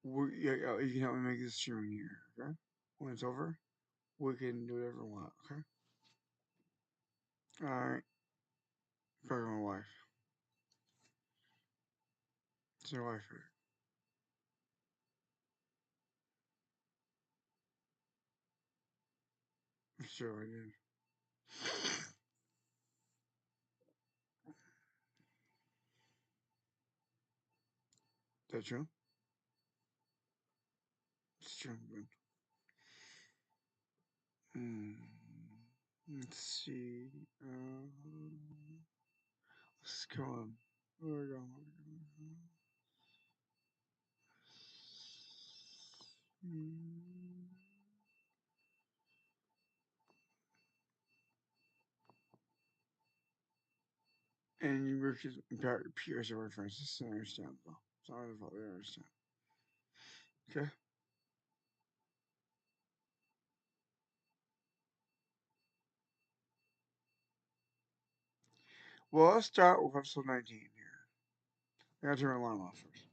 you can help me make this stream here, okay? When it's over, we can do whatever we want, okay? Alright. Talk to my wife. It's your wife here. Sure, I did. That true? It's true, good. Let's see. Let's go on. Where we go? And you work as peers or references. It's understandable. It's not my fault. I understand. Okay. Well, let's start with episode 19 here. I gotta turn my alarm off first.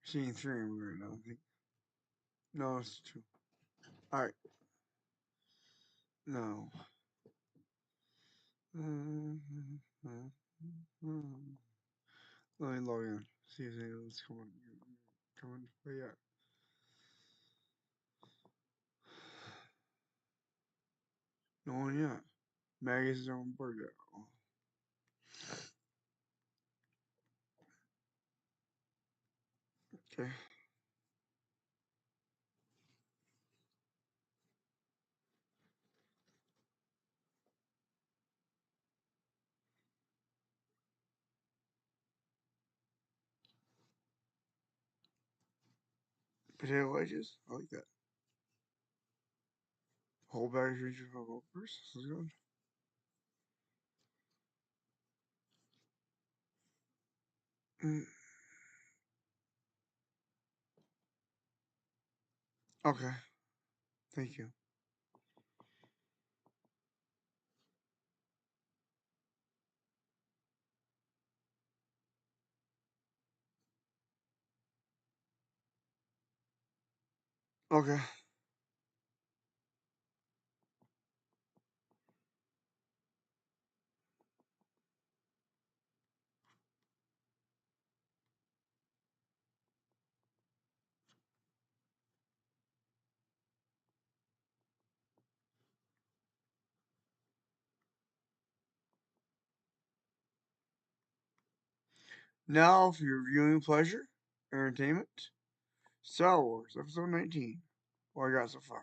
Seeing three and weird, I don't think. No, it's two. Alright. No. Let me log in. See if anyone's coming. But yeah. No one yet. Maggie's on board yet. Okay. Potato wedges? I like that. Whole bag of region for This is good. Okay. Thank you. Okay. Now for your viewing pleasure, entertainment, Star Wars Episode 19. What I got so far.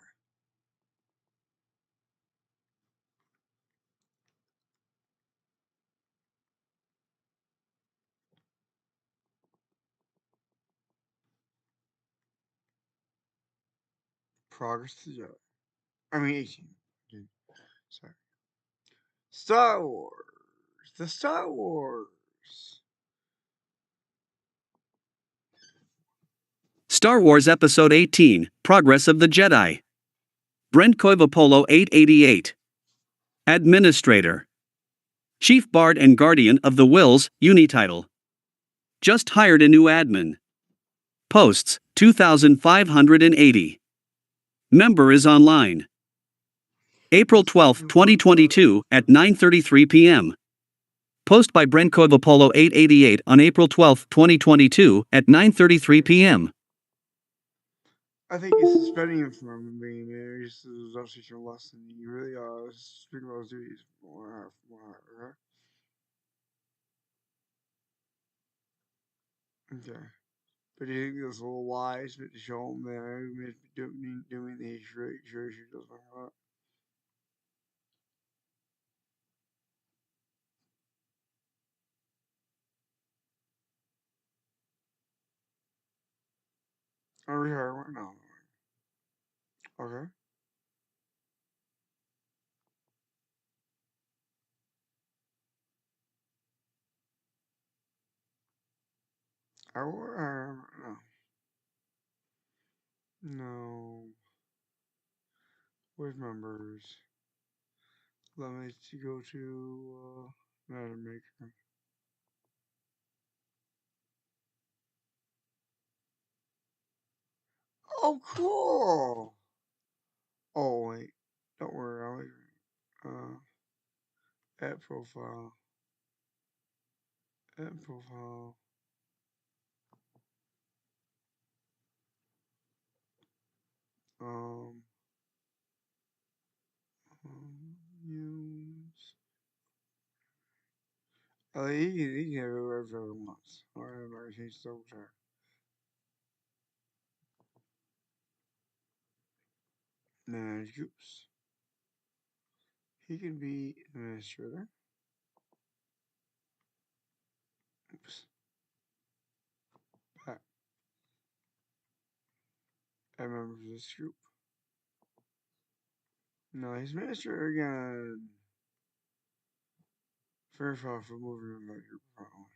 Progress to the Jedi. I mean 18. Dude, sorry. Star Wars. The Star Wars. Star Wars Episode 18, Progress of the Jedi. Brent Koivapolo 888. Administrator. Chief Bard and Guardian of the Wills, Unititle. Just hired a new admin. Posts, 2,580. Member is online. April 12, 2022, at 9:33 p.m. Post by Brent Koivapolo 888 on April 12, 2022, at 9:33 p.m. I think he's suspending him from being there. He's obviously your lesson. You really are speaking about his duties more, okay? Okay. But do you think that's a little wise, but to show him that he's doing the sure she does like that? Are we here? No. Okay. No. No. With members. Let me go to Madam Maker. Oh, cool! Oh, wait. Don't worry. Add profile. Add profile. Um, use. Oh, he can have it wherever he wants. Alright, I'm not change the over. Manage groups. He can be administrator. Oops. Back. Add members of this group. No, he's administrator again. Verify for moving him back group probably.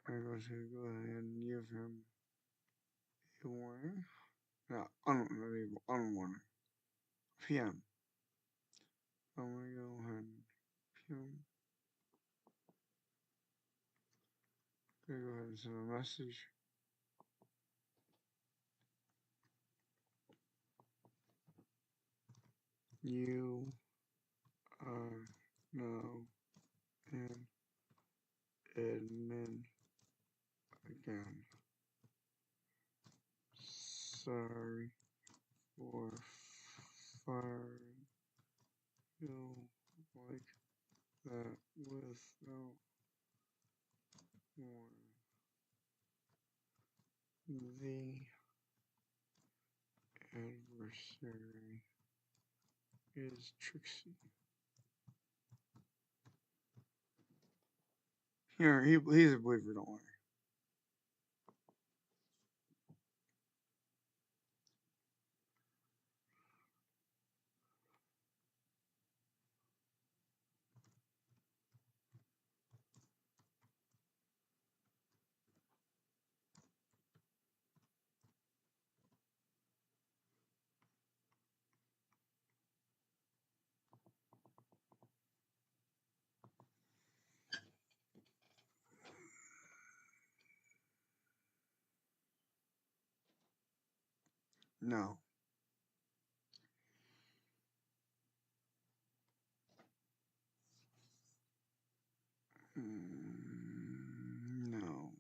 I'm going to go ahead and give him a warning. No, unwarning. PM. I'm going to go ahead and PM. I'm going to go ahead and send a message. You are now an admin again. Sorry for firing you like that without warning. The adversary is Trixie. Here, he's a believer, don't worry. No. No.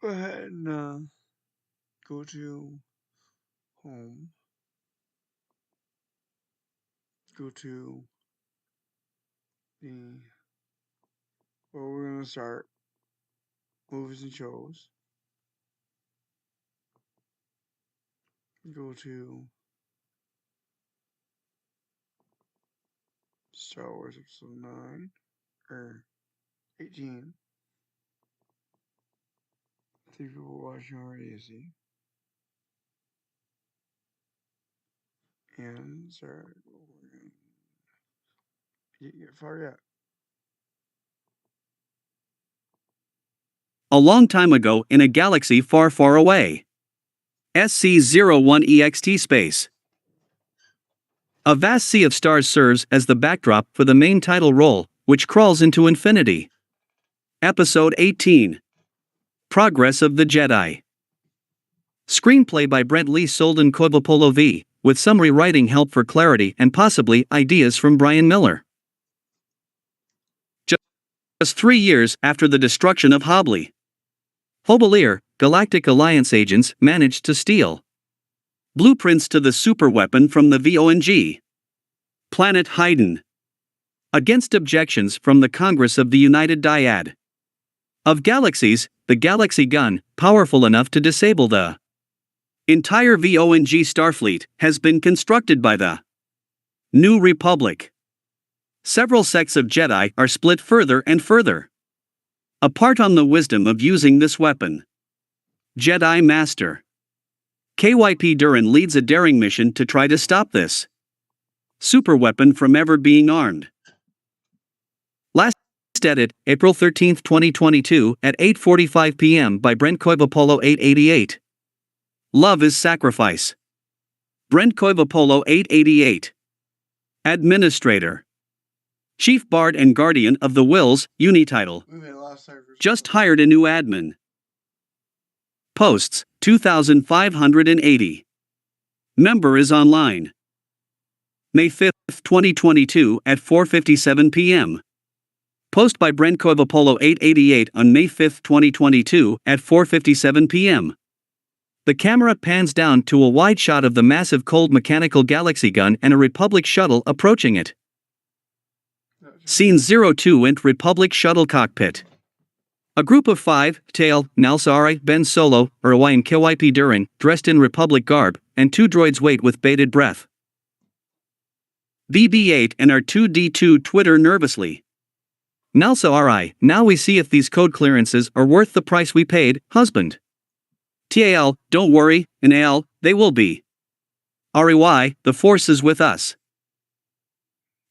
Go ahead and go to home. Go to the well, we're gonna start movies and shows. Go to Star Wars Episode 9 or 18. 3 people watching already, you see. And start get far yet. A long time ago in a galaxy far, far away. SC-01 space. A vast sea of stars serves as the backdrop for the main title role, which crawls into infinity. Episode 18. Progress of the Jedi. Screenplay by Brent Lee Solden Coivapolo V, with some rewriting help for clarity and possibly ideas from Brian Miller. Just 3 years after the destruction of Hobley, Hobelier, Galactic Alliance agents managed to steal blueprints to the superweapon from the VONG planet Haydn. Against objections from the Congress of the United Dyad of Galaxies, the Galaxy Gun, powerful enough to disable the entire VONG Starfleet, has been constructed by the New Republic. Several sects of Jedi are split further and further apart on the wisdom of using this weapon. Jedi Master KYP Durin leads a daring mission to try to stop this superweapon from ever being armed. Last edit, April 13, 2022, at 8:45 p.m. by Brent Koivapolo 888. Love is Sacrifice. Brent Koivapolo 888. Administrator. Chief Bard and Guardian of the Wills, Unititle. Just hired a new admin. Posts, 2,580. Member is online. May 5, 2022 at 4:57 p.m. Post by Brent Koivapolo 888 on May 5, 2022 at 4:57 p.m. The camera pans down to a wide shot of the massive cold mechanical galaxy gun and a Republic shuttle approaching it. Scene 02 int Republic shuttle cockpit. A group of 5, Tail, Nalsari, Ben Solo, Irwine KYP Durin, dressed in Republic garb, and 2 droids wait with bated breath. BB-8 and R2-D2 twitter nervously. Nalsari, now we see if these code clearances are worth the price we paid, husband. TAL, don't worry, and AL, they will be. REY, the force is with us.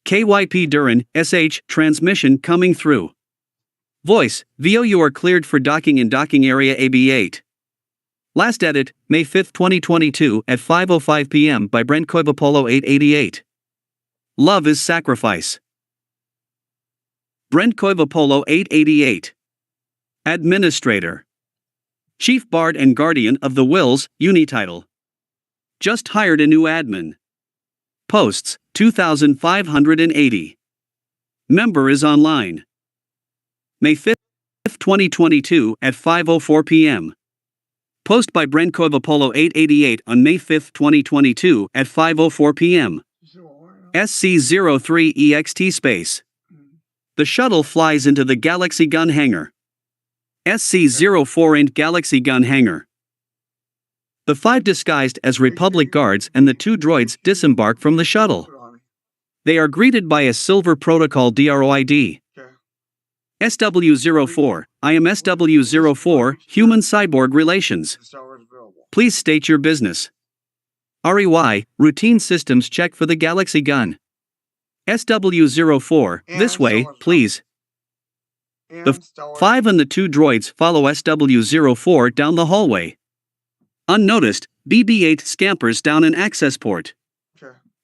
KYP Durin, SH, transmission coming through. Voice, VO you are cleared for docking in docking area AB8. Last edit, May 5, 2022 at 5:05 p.m. by Brent Koivapolo 888. Love is Sacrifice. Brent Koivapolo 888. Administrator. Chief Bard and Guardian of the Wills, Unititle. Just hired a new admin. Posts, 2,580. Member is online. May 5, 2022 at 5:04 p.m. Post by Brent Koivapolo 888 on May 5, 2022 at 5:04 p.m. SC-03 EXT space. The shuttle flies into the Galaxy Gun hangar. SC-04 int Galaxy Gun hangar. The 5 disguised as Republic guards and the 2 droids disembark from the shuttle. They are greeted by a silver protocol DROID. SW-04, I am SW-04, Human Cyborg Relations. Please state your business. REY, routine systems check for the Galaxy Gun. SW-04, this way, please. The 5 and the 2 droids follow SW-04 down the hallway. Unnoticed, BB-8 scampers down an access port.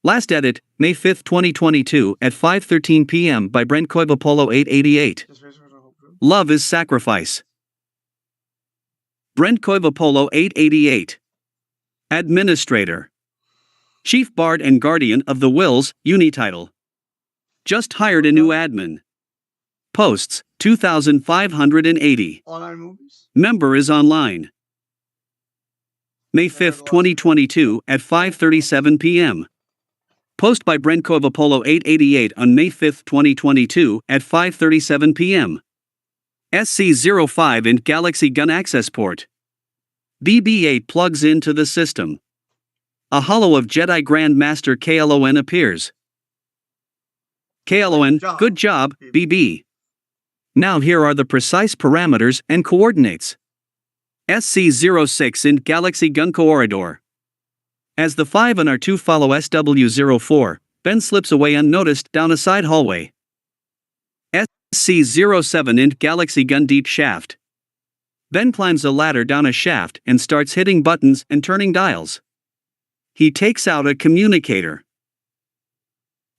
Last edit, May 5, 2022 at 5:13 p.m. by Brent Koivapolo 888. Love is Sacrifice. Brent Koivapolo 888. Administrator. Chief Bard and Guardian of the Wills, Unititle. Just hired a new admin. Posts, 2,580. Member is online. May 5, 2022 at 5:37 p.m. Post by Brent Koivapolo 888 on May 5, 2022 at 5:37 p.m. SC-05 int Galaxy Gun access port. BB-8 plugs into the system. A holo of Jedi Grand Master KLON appears. KLON, good job, BB. Now here are the precise parameters and coordinates. SC-06 int Galaxy Gun corridor. As the 5 and R2 follow SW-04, Ben slips away unnoticed down a side hallway. SC-07 int Galaxy Gun deep shaft. Ben climbs a ladder down a shaft and starts hitting buttons and turning dials. He takes out a communicator.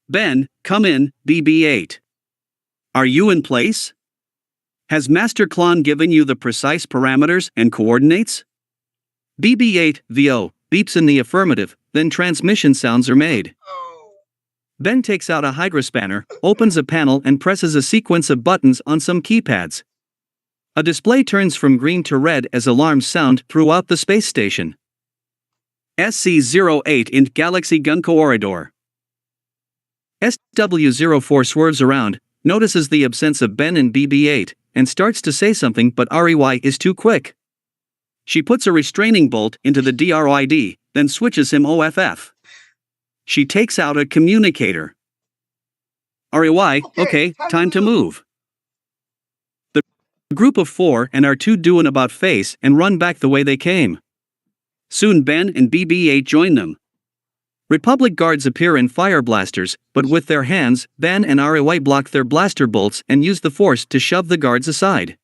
Ben, come in, BB-8. Are you in place? Has Master Klon given you the precise parameters and coordinates? BB-8, VO, beeps in the affirmative, then transmission sounds are made. Ben takes out a Hydra spanner, opens a panel and presses a sequence of buttons on some keypads. A display turns from green to red as alarms sound throughout the space station. SC-08 int Galaxy Gun corridor. SW-04 swerves around, notices the absence of Ben and BB-8, and starts to say something but REY is too quick. She puts a restraining bolt into the DROID, then switches him OFF. She takes out a communicator. REY, okay, time to move. The group of 4 and R2 do an about face and run back the way they came. Soon Ben and BB-8 join them. Republic guards appear in fire blasters, but with their hands, Ben and ROI block their blaster bolts and use the Force to shove the guards aside.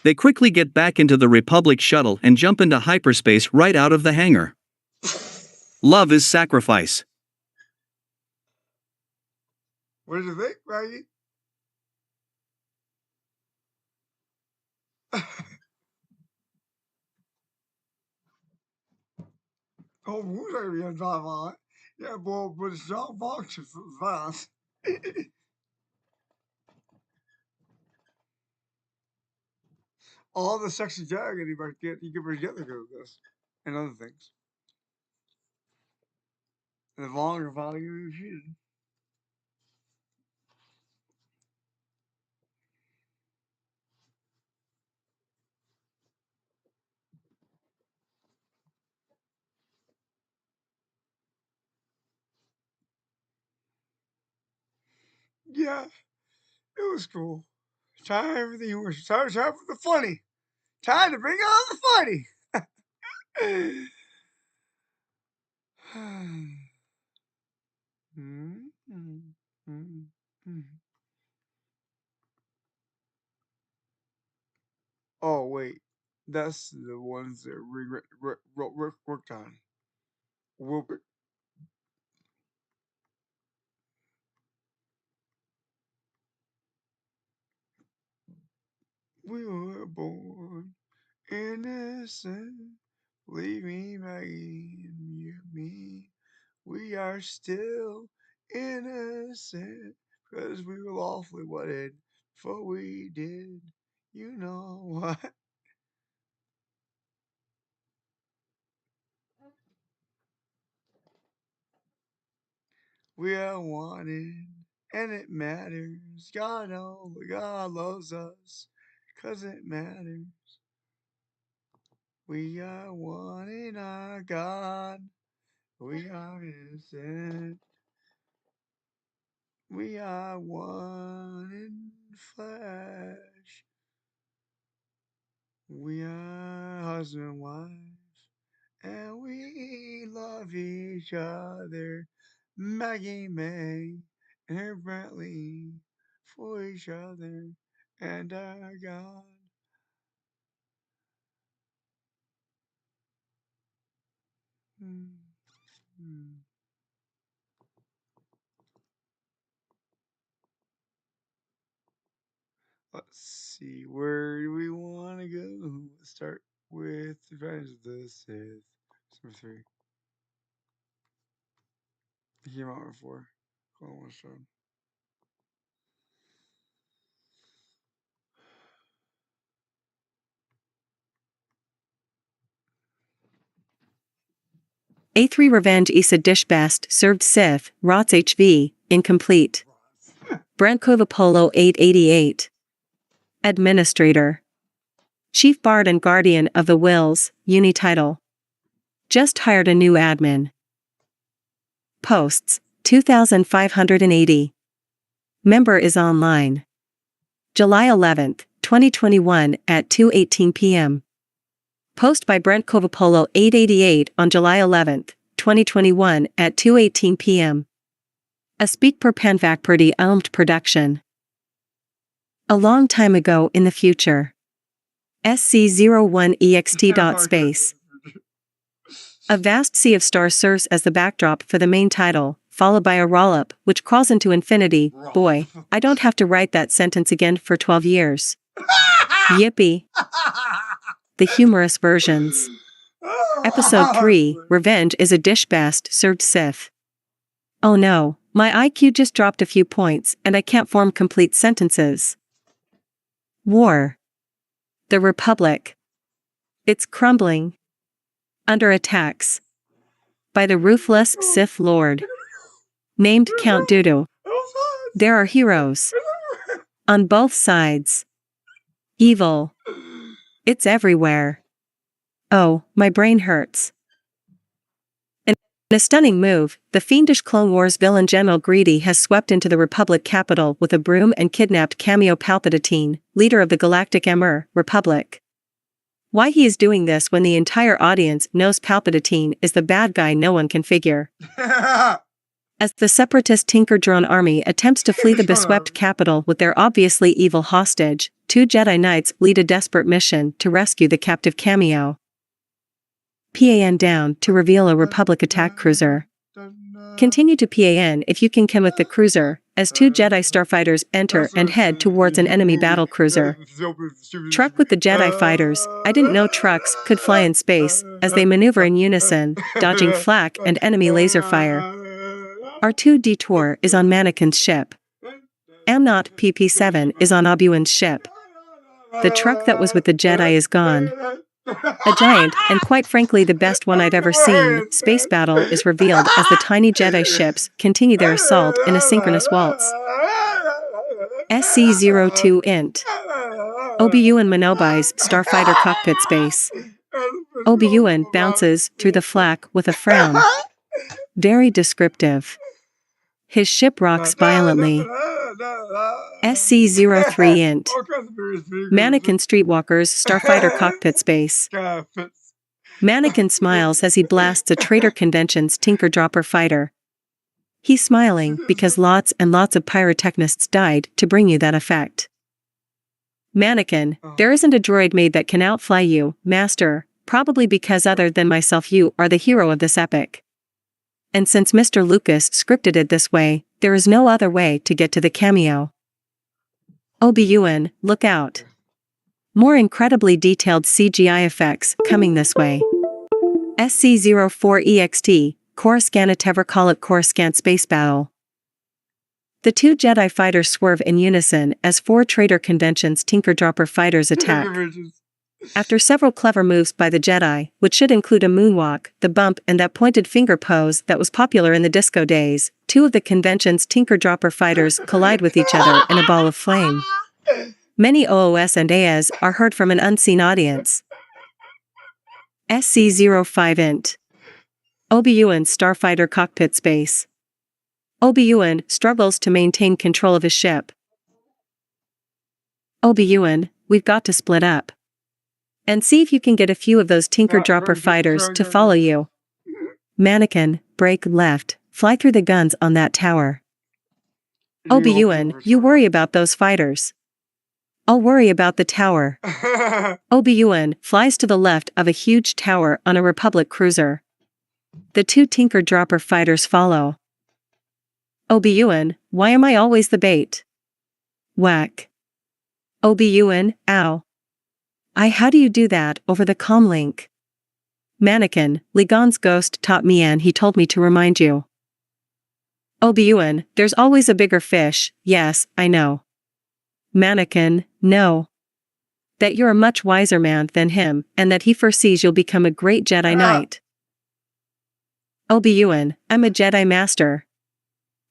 They quickly get back into the Republic shuttle and jump into hyperspace right out of the hangar. Love is sacrifice. What did you think, Maggie? Oh, who's gonna be on drive on? Yeah, but it's strong function fast. All the sexy jargon you might get, you can bring together with this and other things. And the longer value is needed. Yeah, it was cool. Time for the humor. Time for the funny. Time to bring on the funny. Oh wait, that's the ones that worked on. Wilbur. We were born innocent. Believe me, Maggie, and you, me. We are still innocent because we were lawfully wedded before we did. You know what? We are wanted, and it matters. God knows, God loves us, 'cause it matters. We are one in our God. We are innocent. We are one in flesh. We are husband and wife, and we love each other. Maggie May and her Brantley for each other and our God. Hmm. Let's see, where do we want to go? Let's start with Revenge of the Sith. Number 3. It came out before. Clone Wars show. A3 Revenge Isa Dish Best Served Sith, Rots HV, Incomplete. Brandkova Polo 888. Administrator. Chief Bard and Guardian of the Wills, Uni Title. Just hired a new admin. Posts, 2,580. Member is online. July 11th, 2021 at 2:18 p.m. Post by Brent Kovapolo 888 on July 11th, 2021 at 2:18 p.m. A Speak per Panvac Purdy Elmed production. A long time ago in the future. SC01EXT. A vast sea of stars serves as the backdrop for the main title, followed by a roll-up, which crawls into infinity. Boy, I don't have to write that sentence again for 12 years. Yippee. The humorous versions. Episode 3, Revenge is a Dish Best Served Sith. Oh no, my IQ just dropped a few points and I can't form complete sentences. War. The Republic. It's crumbling. Under attacks. By the ruthless Sith Lord. Named Count Dooku. There are heroes. On both sides. Evil. It's everywhere. Oh, my brain hurts. In a stunning move, the fiendish Clone Wars villain General Greedy has swept into the Republic capital with a broom and kidnapped Cameo Palpatine, leader of the Galactic Emir Republic. Why he is doing this when the entire audience knows Palpatine is the bad guy, no one can figure. As the separatist Tinker Drone army attempts to flee the beswept capital with their obviously evil hostage, 2 Jedi Knights lead a desperate mission to rescue the captive cameo. PAN down to reveal a Republic attack cruiser. Continue to PAN if you can chem with the cruiser, as 2 Jedi starfighters enter and head towards an enemy battle cruiser. Truck with the Jedi fighters. I didn't know trucks could fly in space, as they maneuver in unison, dodging flak and enemy laser fire. R2-D2 is on Mannequin's ship. Amnot PP7 is on Obi-Wan's ship. The truck that was with the Jedi is gone. A giant, and quite frankly the best one I've ever seen, space battle is revealed as the tiny Jedi ships continue their assault in a synchronous waltz. SC-02 int. Obi-Wan Monobai's starfighter cockpit space. Obi-Wan bounces through the flak with a frown. Very descriptive. His ship rocks violently. SC-03 int. Mannequin Streetwalker's starfighter cockpit space. Mannequin smiles as he blasts a Traitor Convention's Tinker Dropper fighter. He's smiling because lots and lots of pyrotechnists died to bring you that effect. Mannequin, there isn't a droid made that can outfly you, Master, probably because other than myself you are the hero of this epic. And since Mr. Lucas scripted it this way, there is no other way to get to the cameo. Obi-Wan, look out. More incredibly detailed CGI effects coming this way. SC-04 Coruscant ever call it Coruscant space battle. The 2 Jedi fighters swerve in unison as 4 Traitor Convention's Tinker Dropper fighters attack. After several clever moves by the Jedi, which should include a moonwalk, the bump and that pointed finger pose that was popular in the disco days, 2 of the convention's Tinker Dropper fighters collide with each other in a ball of flame. Many OOS and AS are heard from an unseen audience. SC-05 int. Obi-Wan starfighter cockpit space. Obi-Wan struggles to maintain control of his ship. Obi-Wan, we've got to split up. And see if you can get a few of those Tinker Dropper fighters to follow you. Mannequin, break left, fly through the guns on that tower. Obi-Wan, you worry about those fighters. I'll worry about the tower. Obi-Wan flies to the left of a huge tower on a Republic cruiser. The 2 Tinker Dropper fighters follow. Obi-Wan, why am I always the bait? Whack. Obi-Wan, ow. How do you do that over the comm link? Mannequin, Ligon's ghost taught me and he told me to remind you. Obi-Wan, there's always a bigger fish, yes, I know. Mannequin, no. That you're a much wiser man than him and that he foresees you'll become a great Jedi Knight. Obi-Wan, I'm a Jedi Master.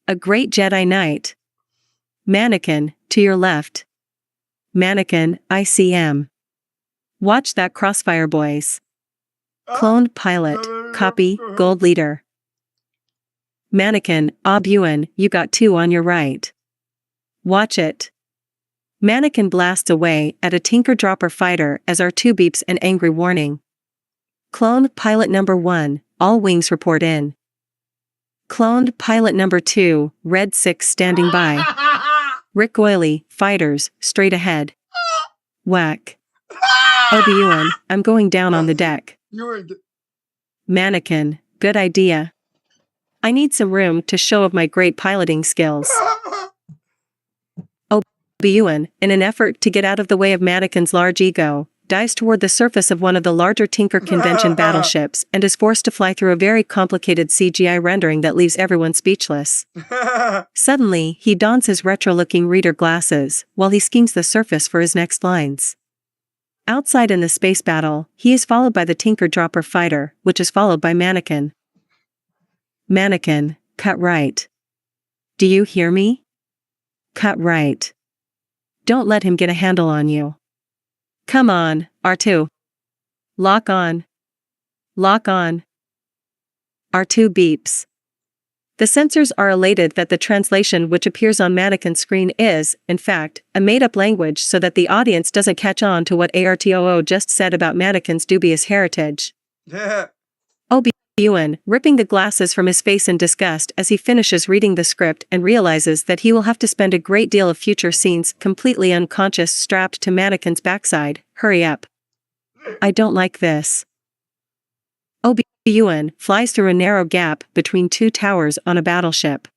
A great Jedi Knight. Mannequin, to your left. Mannequin, ICM. Watch that crossfire, boys. Cloned pilot, copy, gold leader. Mannequin, Obi-Wan, you got 2 on your right. Watch it. Mannequin blasts away at a Tinker Dropper fighter as R2 beeps an angry warning. Cloned pilot number 1, all wings report in. Cloned pilot number 2, Red 6 standing by. Rick Oily, fighters, straight ahead. Whack. Obi-Wan, I'm going down on the deck. Mannequin, good idea. I need some room to show of my great piloting skills. Obi-Wan, in an effort to get out of the way of Mannequin's large ego, dives toward the surface of one of the larger Tinker Convention battleships and is forced to fly through a very complicated CGI rendering that leaves everyone speechless. Suddenly, he dons his retro-looking reader glasses, while he schemes the surface for his next lines. Outside in the space battle, he is followed by the Tinker Dropper fighter, which is followed by Mannequin. Mannequin, cut right. Do you hear me? Cut right. Don't let him get a handle on you. Come on, R2. Lock on. Lock on. R2 beeps. The censors are elated that the translation which appears on Mannequin's screen is, in fact, a made-up language so that the audience doesn't catch on to what ARTOO just said about Mannequin's dubious heritage. Yeah. Obi-Wan, ripping the glasses from his face in disgust as he finishes reading the script and realizes that he will have to spend a great deal of future scenes completely unconscious strapped to Mannequin's backside. Hurry up. I don't like this. Obi-Wan flies through a narrow gap between two towers on a battleship.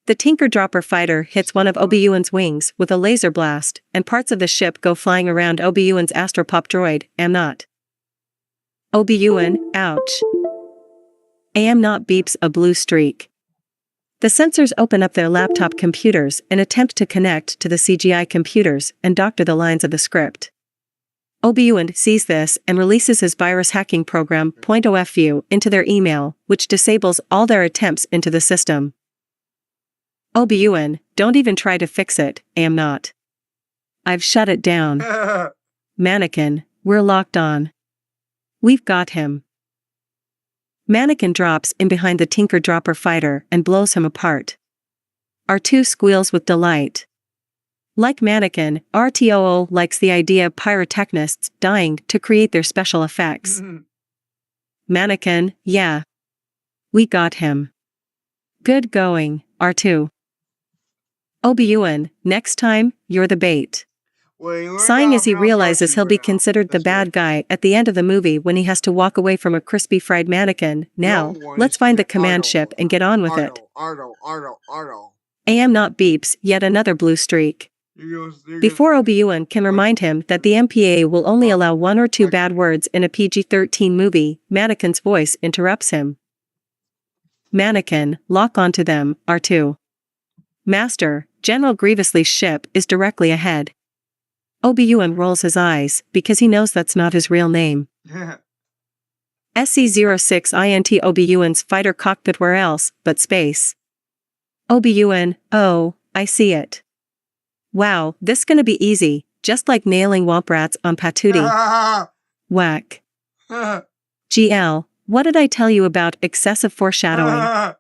The Tinker Dropper fighter hits one of Obi-Wan's wings with a laser blast, and parts of the ship go flying around Obi-Wan's astropop droid, Am Not. Obi-Wan, ouch. Am Not beeps a blue streak. The censors open up their laptop computers and attempt to connect to the CGI computers and doctor the lines of the script. Obi-Wan sees this and releases his virus hacking program .ofu into their email, which disables all their attempts into the system. Obi-Wan, don't even try to fix it, Am Not. I've shut it down. Mannequin, we're locked on. We've got him. Mannequin drops in behind the Tinker Dropper fighter and blows him apart. R2 squeals with delight. Like Mannequin, RTOO likes the idea of pyrotechnists dying to create their special effects. Mannequin, yeah. We got him. Good going, R2. Obi-Wan, next time, you're the bait. Sighing as he realizes he'll be considered the bad guy at the end of the movie when he has to walk away from a crispy fried mannequin. Now, let's find the command ship and get on with it. Am Not beeps yet another blue streak. Before Obi-Wan can remind him that the MPA will only allow 1 or 2 bad words in a PG-13 movie, Mannequin's voice interrupts him. Mannequin, lock onto them, R2. Master, General Grievous's ship is directly ahead. Obi-Wan rolls his eyes, because he knows that's not his real name. SC-06 INT Obi-Wan's fighter cockpit where else, but space. Obi-Wan, oh, I see it. Wow, this gonna be easy, just like nailing womp rats on Patootie. Whack. GL, what did I tell you about excessive foreshadowing?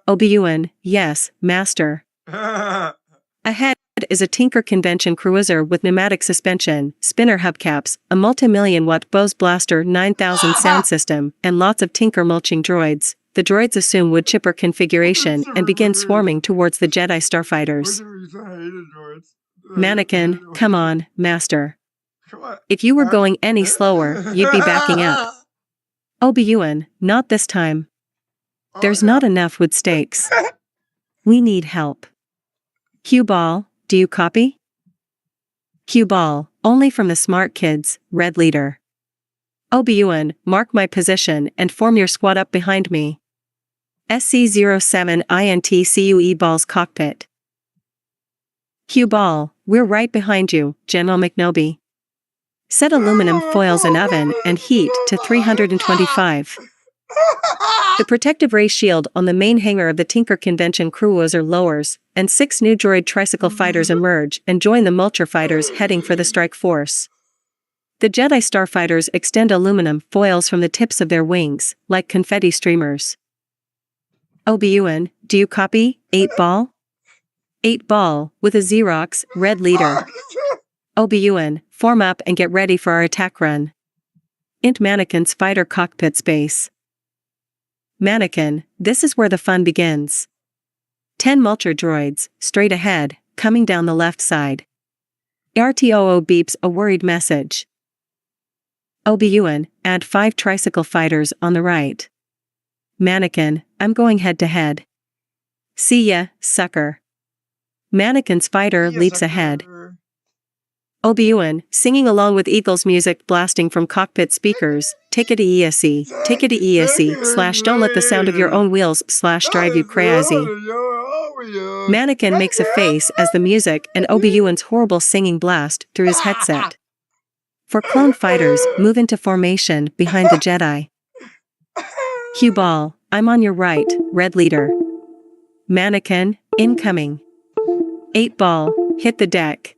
Obi-Wan, yes, Master. Ahead is a Tinker Convention cruiser with pneumatic suspension, spinner hubcaps, a multi-million-watt Bose Blaster 9000 sound system, and lots of Tinker mulching droids. The droids assume wood chipper configuration and begin swarming towards the Jedi starfighters. Mannequin, come on, Master. If you were going any slower, you'd be backing up. Obi-Wan, not this time. There's not enough wood stakes. We need help. Cue Ball, do you copy? Cue Ball, only from the smart kids, Red Leader. Obi-Wan, mark my position and form your squad up behind me. SC-07 INT CUE Ball's cockpit. Cue Ball, we're right behind you, General McNoby. Set aluminum foils in oven and heat to 325. The protective ray shield on the main hangar of the Tinker Convention cruiser lowers, and 6 new droid tricycle fighters emerge and join the Mulcher fighters heading for the strike force. The Jedi starfighters extend aluminum foils from the tips of their wings, like confetti streamers. Obi-Wan, do you copy, 8 Ball? 8 Ball, with a Xerox, Red Leader. Obi-Wan, form up and get ready for our attack run. Int Mannequin's fighter cockpit space. Mannequin, this is where the fun begins. 10 Mulcher droids, straight ahead, coming down the left side. RTOO beeps a worried message. Obi-Wan, add 5 tricycle fighters on the right. Mannequin, I'm going head to head. See ya, sucker. Mannequin's fighter leaps ahead. Obi-Wan, singing along with Eagles music blasting from cockpit speakers, take it easy, / don't let the sound of your own wheels / drive you crazy. Mannequin makes a face as the music and Obi-Wan's horrible singing blast through his headset. 4 clone fighters move into formation behind the Jedi. Cue Ball, I'm on your right, Red Leader. Mannequin, incoming. 8 Ball, hit the deck.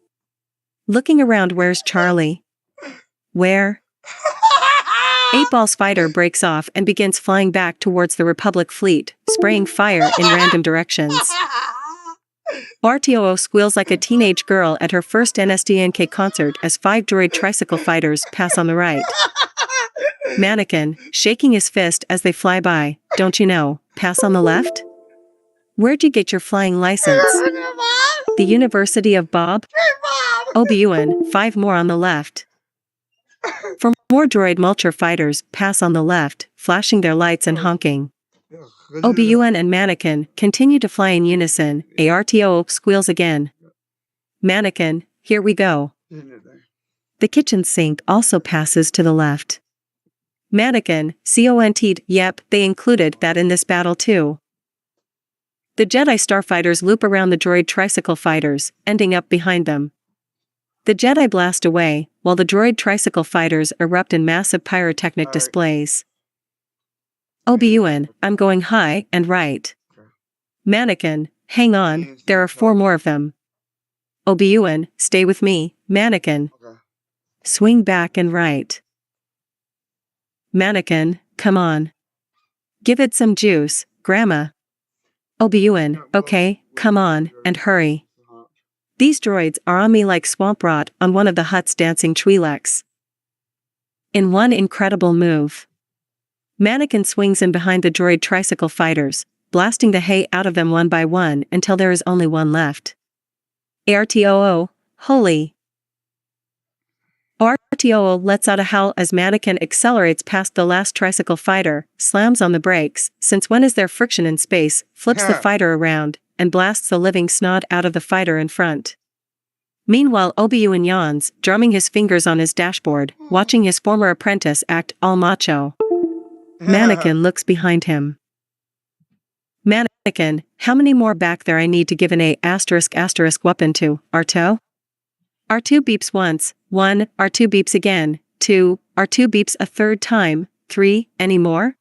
Looking around, where's Charlie? Where? 8-Ball's fighter breaks off and begins flying back towards the Republic fleet, spraying fire in random directions. RTOO squeals like a teenage girl at her first NSDNK concert as 5 droid tricycle fighters pass on the right. Mannequin, shaking his fist as they fly by, don't you know, pass on the left? Where'd you get your flying license? The University of Bob? Obi-Wan, 5 more on the left. For more droid mulcher fighters, pass on the left, flashing their lights and honking. Obi-Wan and Mannequin continue to fly in unison. ARTO squeals again. Mannequin, here we go. The kitchen sink also passes to the left. Mannequin, CONT'd, yep, they included that in this battle too. The Jedi starfighters loop around the droid tricycle fighters, ending up behind them. The Jedi blast away, while the droid tricycle fighters erupt in massive pyrotechnic displays. Obi-Wan, I'm going high and right. Mannequin, hang on, there are 4 more of them. Obi-Wan, stay with me, Mannequin. Swing back and right. Mannequin, come on. Give it some juice, Grandma. Obi-Wan, okay, come on, and hurry. These droids are on me like swamp rot on one of the Hutt's dancing Twi'leks. In one incredible move, Mannequin swings in behind the droid tricycle fighters, blasting the hay out of them one by one until there is only one left. ARTOO, holy. RTOO lets out a howl as Mannequin accelerates past the last tricycle fighter, slams on the brakes, since when is there friction in space, flips the fighter around, and blasts the living snot out of the fighter in front. Meanwhile, Obi-Wan yawns, drumming his fingers on his dashboard, watching his former apprentice act all macho. Mannequin looks behind him. Mannequin, how many more back there I need to give an A** weapon to, R2? R2 beeps once, 1, R2 beeps again, 2, R2 beeps a third time, 3, any more?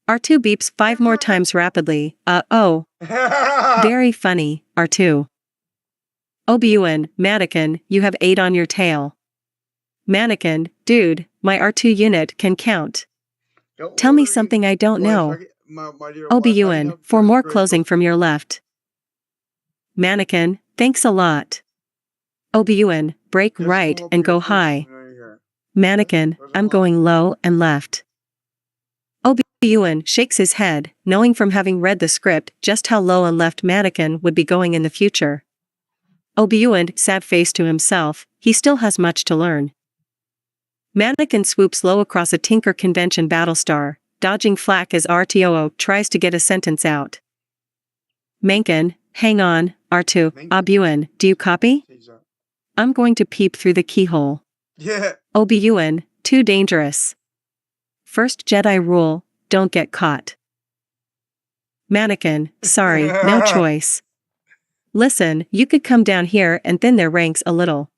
R2 beeps 5 more times rapidly, oh. Very funny, R2. Obi-Wan, Mannequin, you have 8 on your tail. Mannequin, dude, my R2 unit can count. Tell me something I don't know. Obi-Wan, 4 more closing from your left. Mannequin, thanks a lot. Obi-Wan, brake right and go high. Mannequin, I'm going low and left. Obi-Wan shakes his head, knowing from having read the script just how low and left Mannequin would be going in the future. Obi-Wan, sad face to himself, he still has much to learn. Mannequin swoops low across a Tinker Convention battlestar, dodging flak as RTOO tries to get a sentence out. Mannequin, hang on, R2, Obi-Wan, do you copy? I'm going to peep through the keyhole. Yeah. Obi-Wan, too dangerous. First Jedi rule, don't get caught. Mannequin, sorry, no choice. Listen, you could come down here and thin their ranks a little.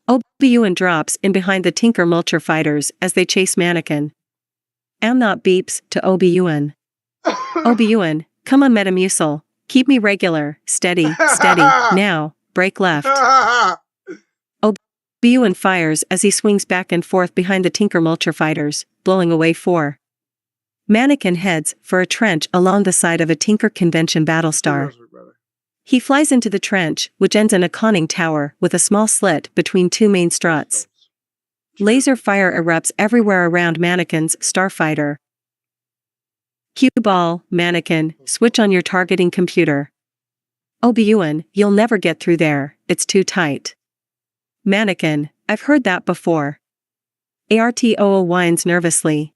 Obi-Wan drops in behind the Tinker Mulcher fighters as they chase Mannequin. Am not beeps to Obi-Wan. Obi-Wan, come on Metamucil, keep me regular, steady, now, break left. Obi-Wan fires as he swings back and forth behind the Tinker Mulcher fighters, blowing away 4. Mannequin heads for a trench along the side of a Tinker Convention battlestar. He flies into the trench, which ends in a conning tower with a small slit between 2 main struts. Laser fire erupts everywhere around Mannequin's starfighter. Cue ball, Mannequin, switch on your targeting computer. Obi-Wan, you'll never get through there, it's too tight. Mannequin, I've heard that before. ARTOO whines nervously.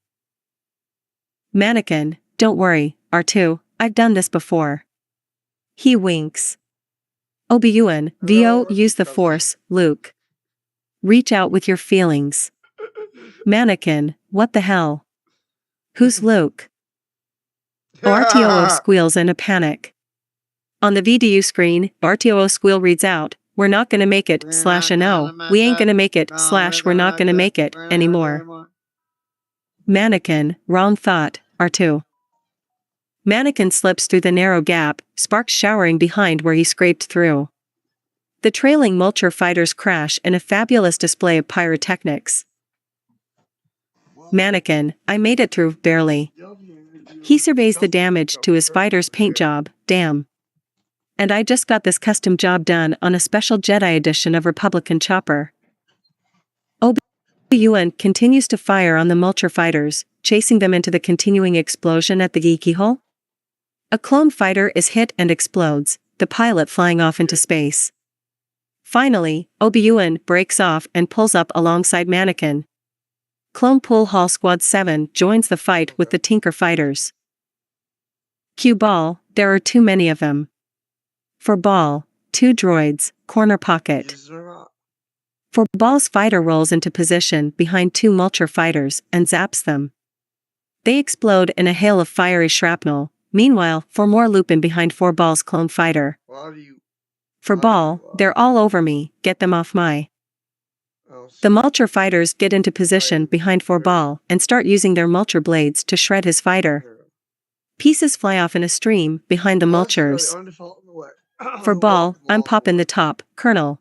Mannequin, don't worry, R2, I've done this before. He winks. Obi-Wan, VO, use the Force, Luke. Reach out with your feelings. Mannequin, what the hell? Who's Luke? RTOO squeals in a panic. On the VDU screen, RTOO squeal reads out, we're not gonna make it, /no, we ain't gonna make it, / we're not gonna make it, anymore. Mannequin, wrong thought, R2. Mannequin slips through the narrow gap, sparks showering behind where he scraped through. The trailing Mulcher fighters crash in a fabulous display of pyrotechnics. Mannequin, I made it through, barely. He surveys the damage to his fighter's paint job, damn. And I just got this custom job done on a special Jedi edition of Republican Chopper. Obi-Wan continues to fire on the Mulcher fighters, chasing them into the continuing explosion at the Geeky Hole. A clone fighter is hit and explodes, the pilot flying off into space. Finally, Obi-Wan breaks off and pulls up alongside Mannequin. Clone Pool Hall Squad 7 joins the fight with the Tinker fighters. Cue Ball, there are too many of them. For Ball, 2 droids, corner pocket. For Ball's fighter rolls into position behind 2 Mulcher fighters and zaps them. They explode in a hail of fiery shrapnel. Meanwhile, for more loop in behind 4 Ball's clone fighter. For Ball, they're all over me, get them off my. The Mulcher fighters get into position behind 4 Ball and start using their Mulcher blades to shred his fighter. Pieces fly off in a stream behind the Mulchers. For Ball, I'm popping the top, Colonel.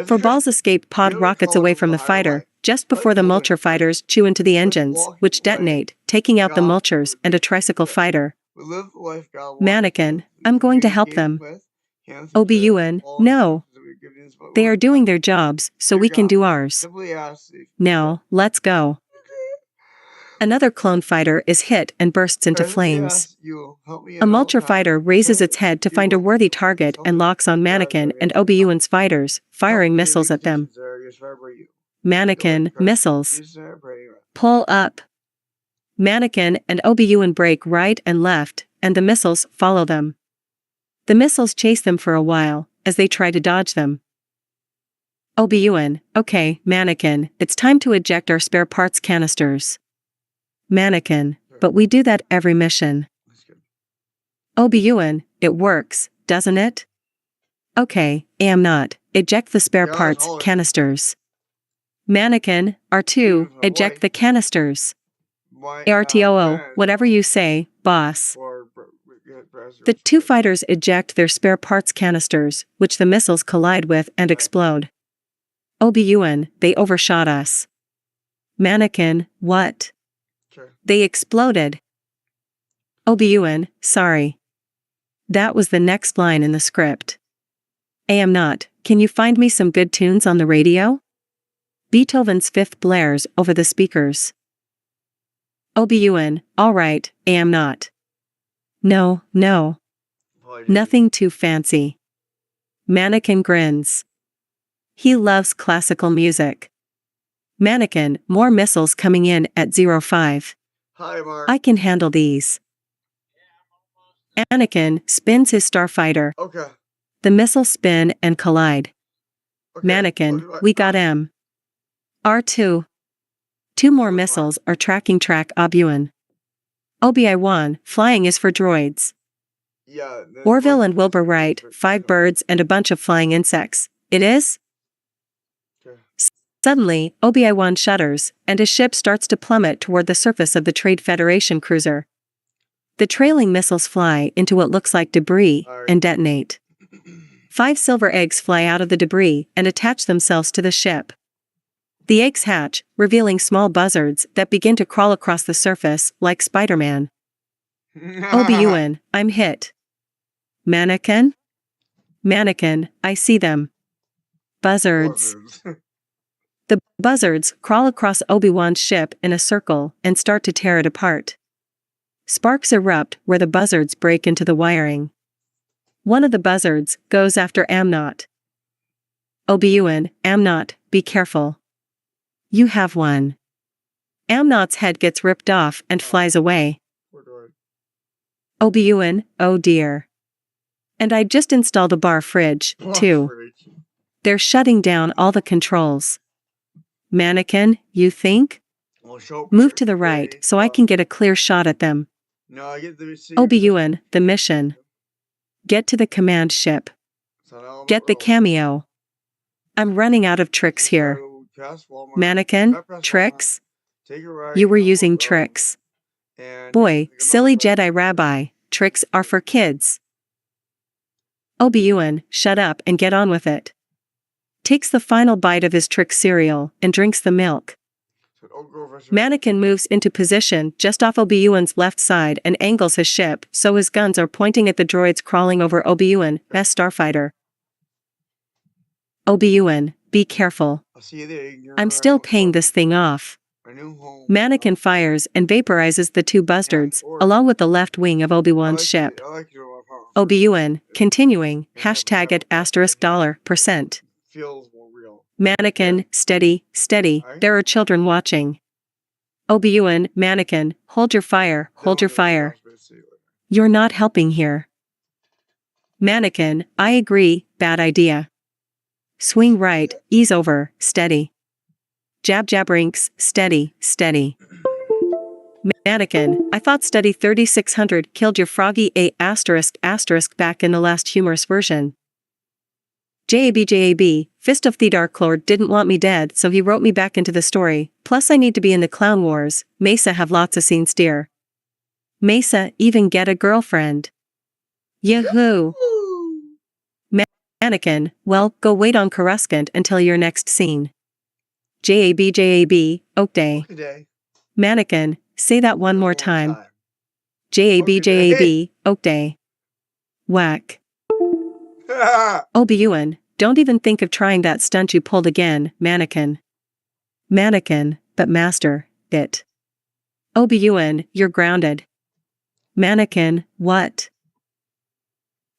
For Ball's escape pod rockets away from the fighter, just before the Mulcher fighters chew into the engines, which detonate, taking out the Mulchers and a tricycle fighter. Mannequin, I'm going to help them. Obi-Wan, no. They are doing their jobs, so we can do ours. Now, let's go. Another clone fighter is hit and bursts into flames. A Mulcher fighter raises its head to find a worthy target and locks on Mannequin and Obi-Wan's fighters, firing missiles at them. Mannequin, missiles. Pull up. Mannequin and Obi-Wan break right and left, and the missiles follow them. The missiles chase them for a while, as they try to dodge them. Obi-Wan, okay, Mannequin, it's time to eject our spare parts canisters. Mannequin, but we do that every mission. Obi-Wan, it works, doesn't it? Okay, am not, eject the spare parts canisters. Mannequin, R2, eject the canisters. ARTOO, whatever you say, boss. The 2 fighters eject their spare parts canisters, which the missiles collide with and explode. Obi-Wan, they overshot us. Mannequin, what? They exploded. Obi-Wan, sorry. That was the next line in the script. Am not, can you find me some good tunes on the radio? Beethoven's Fifth blares over the speakers. Obi-Wan, alright, am not. No, no. Nothing too fancy. Mannequin grins. He loves classical music. Mannequin, more missiles coming in at 05. Hi, Mark. I can handle these. Anakin spins his starfighter. Okay. The missiles spin and collide. Okay. Mannequin, we got M. R2. 2 more missiles are tracking track Obi-Wan. Obi-Wan, flying is for droids. Yeah. Orville and Wilbur write, 5 birds and a bunch of flying insects. It is? Okay. Suddenly, Obi-Wan shudders, and his ship starts to plummet toward the surface of the Trade Federation cruiser. The trailing missiles fly into what looks like debris and detonate. 5 silver eggs fly out of the debris and attach themselves to the ship. The eggs hatch, revealing small buzzards that begin to crawl across the surface like Spider-Man. Obi-Wan, I'm hit. Mannequin? Mannequin, I see them. Buzzards. The buzzards crawl across Obi-Wan's ship in a circle and start to tear it apart. Sparks erupt where the buzzards break into the wiring. One of the buzzards goes after Amnot. Obi-Wan, Amnot, be careful. You have one. Amnot's head gets ripped off and flies away. Obi-Wan, oh dear. And I just installed a bar fridge, too. They're shutting down all the controls. Mannequin, you think? Move to the right so I can get a clear shot at them. Obi-Wan, the mission. Get to the command ship. Get the cameo. I'm running out of tricks here. Mannequin, tricks? You were using tricks. Boy, silly Jedi Rabbi, tricks are for kids. Obi-Wan, shut up and get on with it. Takes the final bite of his trick cereal and drinks the milk. Mannequin moves into position just off Obi-Wan's left side and angles his ship so his guns are pointing at the droids crawling over Obi-Wan, best starfighter. Obi-Wan, be careful. I'll see you there. I'm still paying this thing off. My new home. Mannequin fires and vaporizes the two buzzards, along with the left wing of Obi-Wan's ship. I like your power. Obi-Wan, continuing, hashtag at $%. Feels more real. Mannequin, steady, steady, there are children watching. Obi-Wan, Mannequin, hold your fire, hold your fire. You're not helping here. Mannequin, I agree, bad idea. Swing right, ease over, steady. Jab jab rinks, steady, steady. Mannequin, I thought steady 3600 killed your froggy a ** back in the last humorous version. JAB, Fist of the Dark Lord didn't want me dead, so he wrote me back into the story, plus I need to be in the Clown Wars. Mesa have lots of scenes, dear. Mesa even get a girlfriend. Yahoo! Mannequin, well, go wait on Coruscant until your next scene. JAB, Oak Day. Day. Mannequin, say that one more time. JAB, Oak Day. Whack. Obi-Wan, don't even think of trying that stunt you pulled again, Mannequin. Mannequin, but master, it. Obi-Wan, you're grounded. Mannequin, what?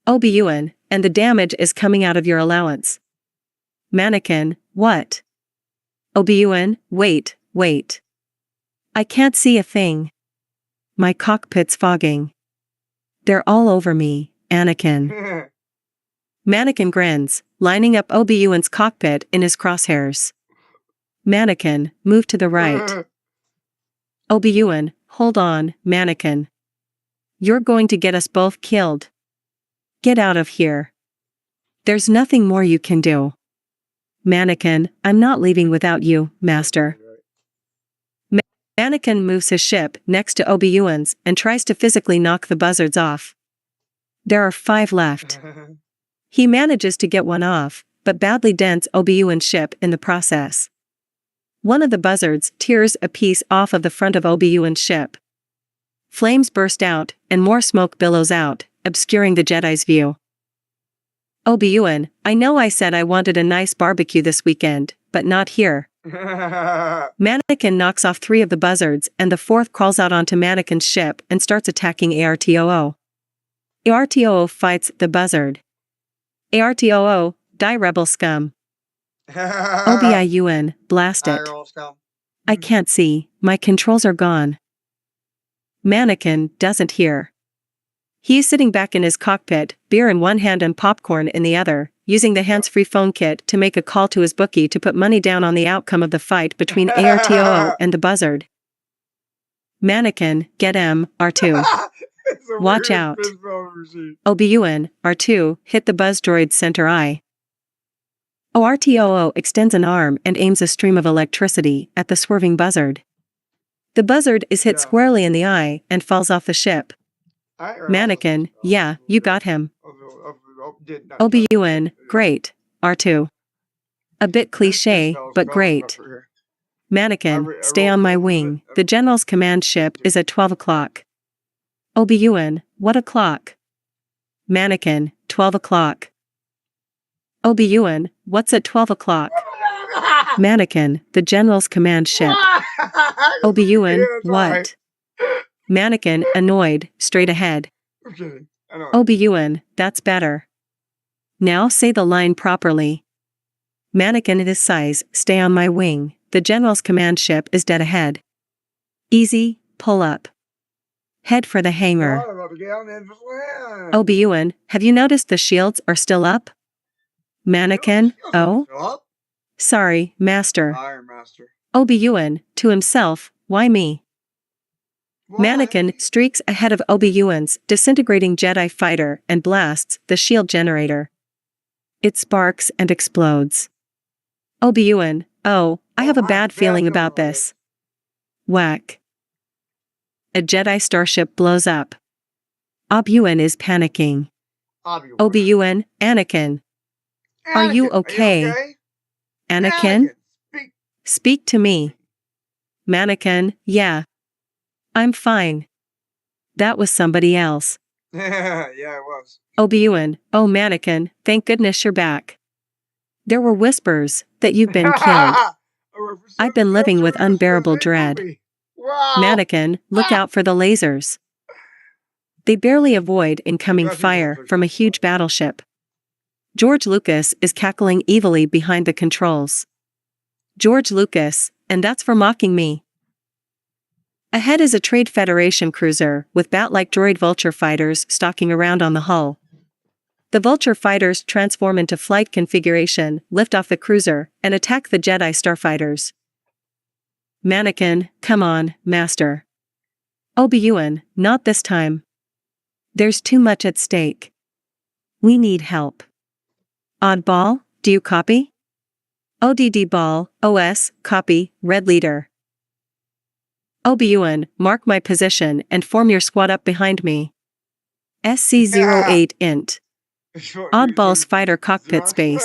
Obi-Wan, and the damage is coming out of your allowance. Mannequin, what? Obi-Wan, wait. I can't see a thing. My cockpit's fogging. They're all over me, Anakin. Mannequin grins, lining up Obi-Wan's cockpit in his crosshairs. Mannequin, move to the right. Obi-Wan, hold on, Mannequin. You're going to get us both killed. Get out of here. There's nothing more you can do. Mannequin, I'm not leaving without you, Master. Mannequin moves his ship next to Obi-Wan's and tries to physically knock the buzzards off. There are 5 left. He manages to get one off, but badly dents Obi-Wan's ship in the process. One of the buzzards tears a piece off of the front of Obi-Wan's ship. Flames burst out, and more smoke billows out, obscuring the Jedi's view. Obi-Wan, I know I said I wanted a nice barbecue this weekend, but not here. Mannequin knocks off 3 of the buzzards and the 4th crawls out onto Mannequin's ship and starts attacking ARTOO. ARTOO fights the buzzard. ARTOO, die rebel scum. Obi-Wan, blast it. I can't see, my controls are gone. Mannequin doesn't hear. He is sitting back in his cockpit, beer in one hand and popcorn in the other, using the hands-free phone kit to make a call to his bookie to put money down on the outcome of the fight between ARTOO and the buzzard. Mannequin, get him, R2. Watch out. Obi-Wan, R2, hit the buzz droid's center eye. ARTOO extends an arm and aims a stream of electricity at the swerving buzzard. The buzzard is hit squarely in the eye and falls off the ship. Mannequin, yeah, you got him. Obi-Wan, great, R2. A bit cliché, but great. Mannequin, stay on my wing, the general's command ship is at 12 o'clock. Obi-Wan, what o'clock? Mannequin, 12 o'clock. Obi-Wan, what's at 12 o'clock? Mannequin, the general's command ship. Obi-Wan, what? Mannequin, annoyed, straight ahead. Obi-Wan, that's better. Now say the line properly. Mannequin at his size, stay on my wing, the general's command ship is dead ahead. Easy, pull up. Head for the hangar. Obi-Wan, have you noticed the shields are still up? Mannequin, oh? Sorry, Master. Obi-Wan, to himself, why me? Mannequin streaks ahead of Obi-Wan's disintegrating Jedi fighter and blasts the shield generator. It sparks and explodes. Obi-Wan, oh, I have a bad feeling about this. Whack. A Jedi starship blows up. Obi-Wan is panicking. Obi-Wan, Anakin. Are you okay? Anakin? Speak to me. Mannequin, yeah. I'm fine. That was somebody else. Yeah, it was. Obi-Wan, oh Mannequin, thank goodness you're back. There were whispers that you've been killed. I've been living with unbearable dread. Wow. Mannequin, look out for the lasers. They barely avoid incoming fire from a huge battleship. George Lucas is cackling evilly behind the controls. George Lucas, and that's for mocking me. Ahead is a Trade Federation cruiser with bat-like droid vulture fighters stalking around on the hull. The vulture fighters transform into flight configuration, lift off the cruiser, and attack the Jedi starfighters. Mannequin, come on, Master. Obi-Wan, not this time. There's too much at stake. We need help. Oddball, do you copy? ODD Ball, OS, copy, Red Leader. Obi-Wan, mark my position and form your squad up behind me. SC-08 int. Oddball's fighter cockpit space.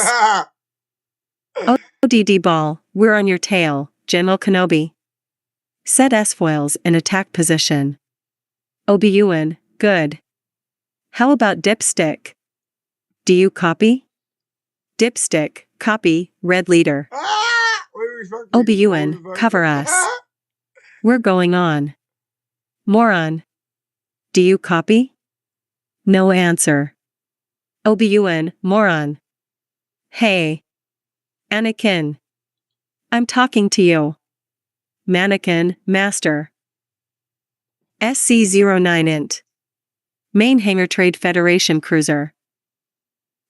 ODD Ball, we're on your tail, General Kenobi. Set S-foils in attack position. Obi-Wan, good. How about Dipstick? Do you copy? Dipstick, copy, Red Leader. Obi-Wan, cover us. We're going on. Moron. Do you copy? No answer. Obi-Wan, moron. Hey. Anakin. I'm talking to you. Mannequin, Master. SC-09 int. Main hangar Trade Federation cruiser.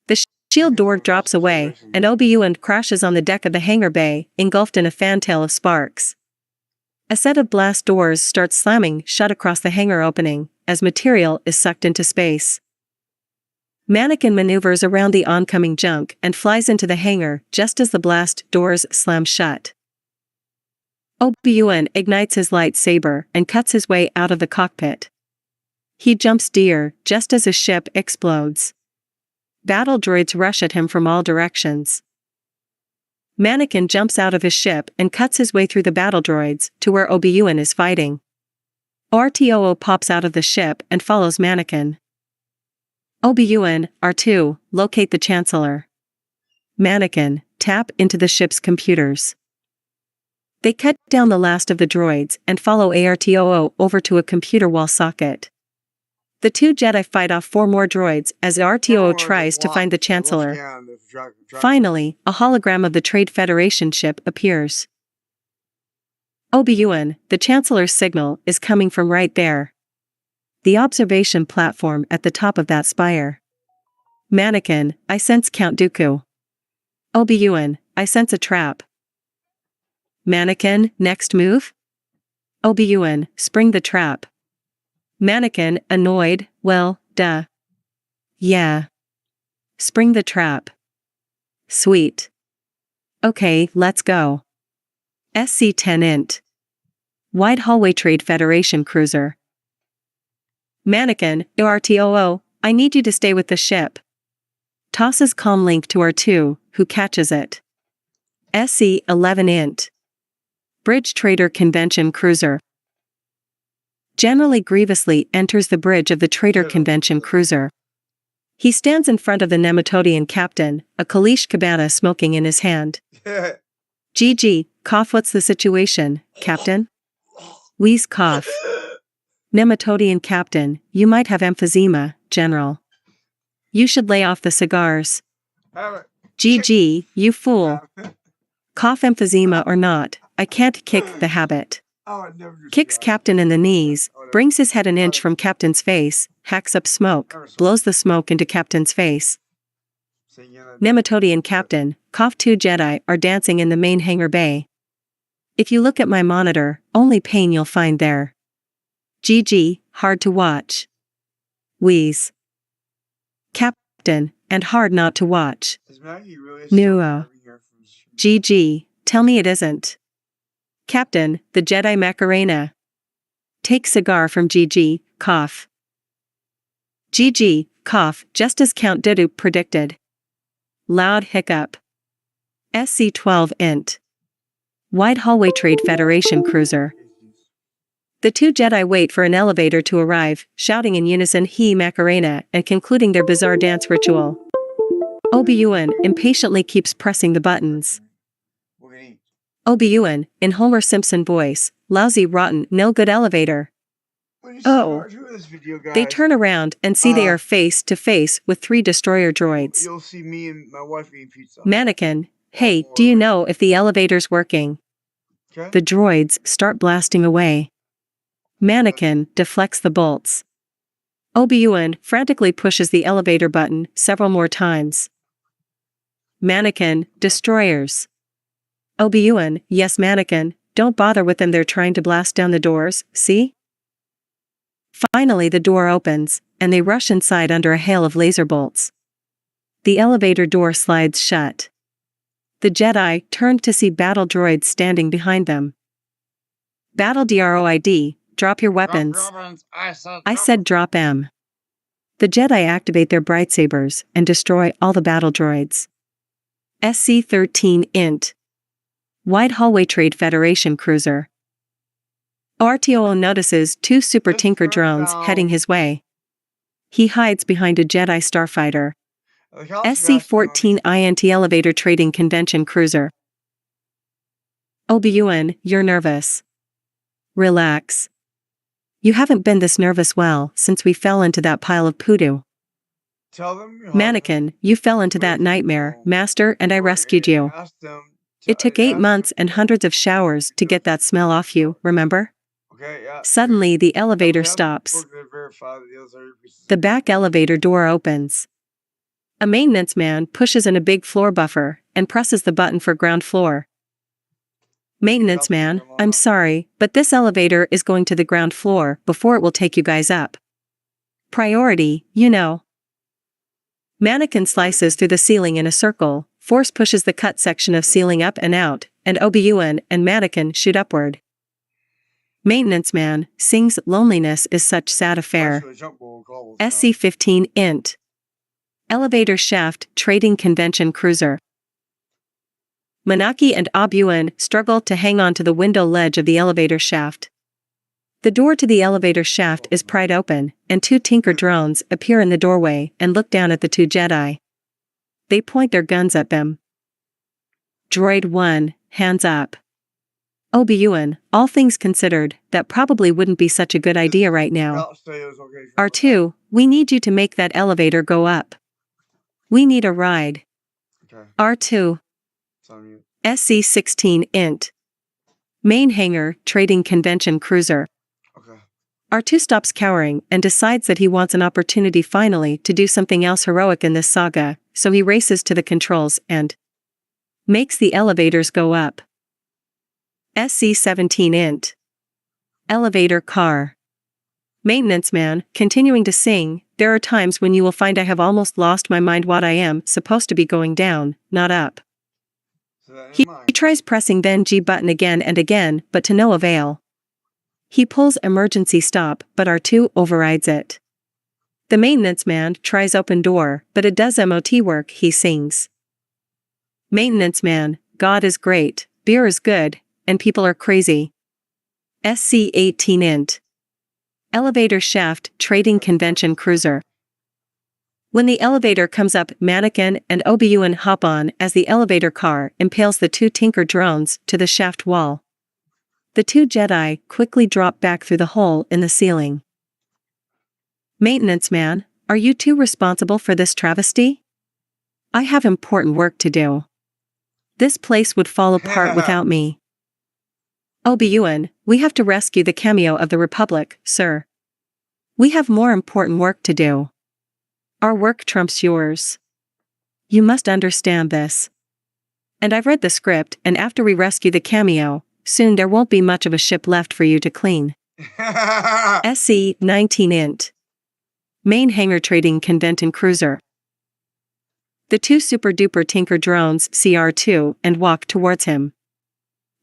The shield door drops away, and Obi-Wan crashes on the deck of the hangar bay, engulfed in a fantail of sparks. A set of blast doors starts slamming shut across the hangar opening, as material is sucked into space. Mannequin maneuvers around the oncoming junk and flies into the hangar just as the blast doors slam shut. Obi-Wan ignites his lightsaber and cuts his way out of the cockpit. He jumps deer just as his ship explodes. Battle droids rush at him from all directions. Mannequin jumps out of his ship and cuts his way through the battle droids to where Obi-Wan is fighting. RTOO pops out of the ship and follows Mannequin. Obi-Wan, R2, locate the Chancellor. Mannequin, tap into the ship's computers. They cut down the last of the droids and follow ARTOO over to a computer wall socket. The two Jedi fight off 4 more droids as RTOO tries to find the Chancellor. Finally, a hologram of the Trade Federation ship appears. Obi-Wan, the Chancellor's signal is coming from right there. The observation platform at the top of that spire. Mannequin, I sense Count Dooku. Obi-Wan, I sense a trap. Mannequin, next move? Obi-Wan, spring the trap. Mannequin, annoyed, well, duh. Yeah. Spring the trap. Sweet. Okay, let's go. SC-10 int. Wide hallway Trade Federation cruiser. Mannequin, RTOO, I need you to stay with the ship. Tosses comm link to R2, who catches it. SC-11 int. Bridge Trader Convention cruiser. Generally grievously enters the bridge of the Trader Convention cruiser. He stands in front of the Nematodian captain, a Kalish cabana smoking in his hand. GG, cough, what's the situation, Captain? Wheeze, cough. Nematodian captain, you might have emphysema, General. You should lay off the cigars. GG, you fool. Cough, emphysema or not, I can't kick the habit. Kicks captain in the knees, brings his head an inch from captain's face, hacks up smoke, blows the smoke into captain's face. Nematodian captain, cough, 2 Jedi are dancing in the main hangar bay. If you look at my monitor, only pain you'll find there. GG, hard to watch. Wheeze. Captain, and hard not to watch. Nuo. GG, tell me it isn't. Captain, the Jedi Macarena. Take cigar from GG, cough. GG, cough, just as Count Dooku predicted. Loud hiccup. SC-12 int. Wide Hallway Trade Federation Cruiser. The two Jedi wait for an elevator to arrive, shouting in unison He Macarena and concluding their bizarre dance ritual. Obi-Wan impatiently keeps pressing the buttons. We're gonna eat. Obi-Wan, in Homer Simpson voice, lousy rotten no good elevator. When you Oh. start doing this video, guys, They turn around and see they are face to face with 3 destroyer droids. you'll see me and my wife eating pizza. Mannequin, hey, do you know if the elevator's working? Okay. The droids start blasting away. Mannequin deflects the bolts. Obi-Wan frantically pushes the elevator button several more times. Mannequin, destroyers. Obi-Wan, yes Mannequin, don't bother with them, they're trying to blast down the doors, see? Finally the door opens, and they rush inside under a hail of laser bolts. The elevator door slides shut. The Jedi turned to see battle droids standing behind them. Battle droid, drop your weapons. I said drop M. The Jedi activate their lightsabers and destroy all the battle droids. SC-13 Int. Wide Hallway Trade Federation Cruiser. RTO notices 2 Super Tinker drones heading his way. He hides behind a Jedi starfighter. SC-14 INT Elevator Trading Convention Cruiser. Obi-Wan, you're nervous. Relax. You haven't been this nervous since we fell into that pile of poodoo. Tell them. Mannequin, you fell into that nightmare, Master, and I rescued you. It took 8 months and hundreds of showers to get that smell off you, remember? Okay, yeah. Suddenly the elevator stops. The back elevator door opens. A maintenance man pushes in a big floor buffer and presses the button for ground floor. Maintenance man, I'm sorry, but this elevator is going to the ground floor before it will take you guys up. Priority, you know. Mannequin slices through the ceiling in a circle, force pushes the cut section of ceiling up and out, and Obi-Wan and Mannequin shoot upward. Maintenance man sings loneliness is such sad affair. SC-15 Int. Elevator Shaft Trading Convention Cruiser. Manaki and Obi-Wan struggle to hang on to the window ledge of the elevator shaft. The door to the elevator shaft is pried open, and 2 Tinker drones appear in the doorway and look down at the 2 Jedi. They point their guns at them. Droid 1, hands up. Obi-Wan, all things considered, that probably wouldn't be such a good idea right now. R2, we need you to make that elevator go up. We need a ride. R2. SC-16 Int. Main Hangar Trading Convention Cruiser. R2 stops cowering and decides that he wants an opportunity finally to do something else heroic in this saga, so he races to the controls and makes the elevators go up. SC-17 Int. Elevator Car. Maintenance man, continuing to sing, there are times when you will find I have almost lost my mind what I am supposed to be going down, not up. He tries pressing then G button again and again, but to no avail. He pulls emergency stop, but R2 overrides it. The maintenance man tries open door, but it does MOT work, he sings. Maintenance man, God is great, beer is good, and people are crazy. SC-18 Int. Elevator Shaft Trading Convention Cruiser. When the elevator comes up, Mannequin and Obi-Wan hop on as the elevator car impales the 2 Tinker drones to the shaft wall. The 2 Jedi quickly drop back through the hole in the ceiling. Maintenance man, are you 2 responsible for this travesty? I have important work to do. This place would fall apart without me. Obi-Wan, we have to rescue the cameo of the Republic, sir. We have more important work to do. Our work trumps yours. You must understand this. And I've read the script, and after we rescue the cameo, soon there won't be much of a ship left for you to clean. SC-19 Int. Main Hangar Trading Convention Cruiser. The 2 super-duper Tinker drones see R2 and walk towards him.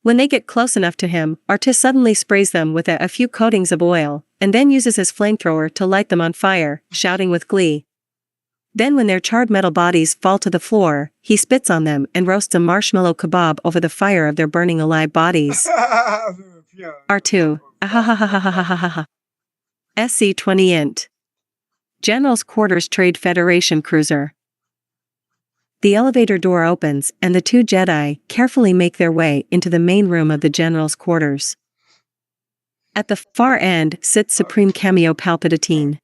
When they get close enough to him, R2 suddenly sprays them with a few coatings of oil, and then uses his flamethrower to light them on fire, shouting with glee. Then when their charred metal bodies fall to the floor, he spits on them and roasts a marshmallow kebab over the fire of their burning alive bodies. R2. Ahahahahahahaha. SC-20 int. General's Quarters Trade Federation cruiser. The elevator door opens and the two Jedi carefully make their way into the main room of the General's quarters. At the far end sits Supreme Cameo Palpatine.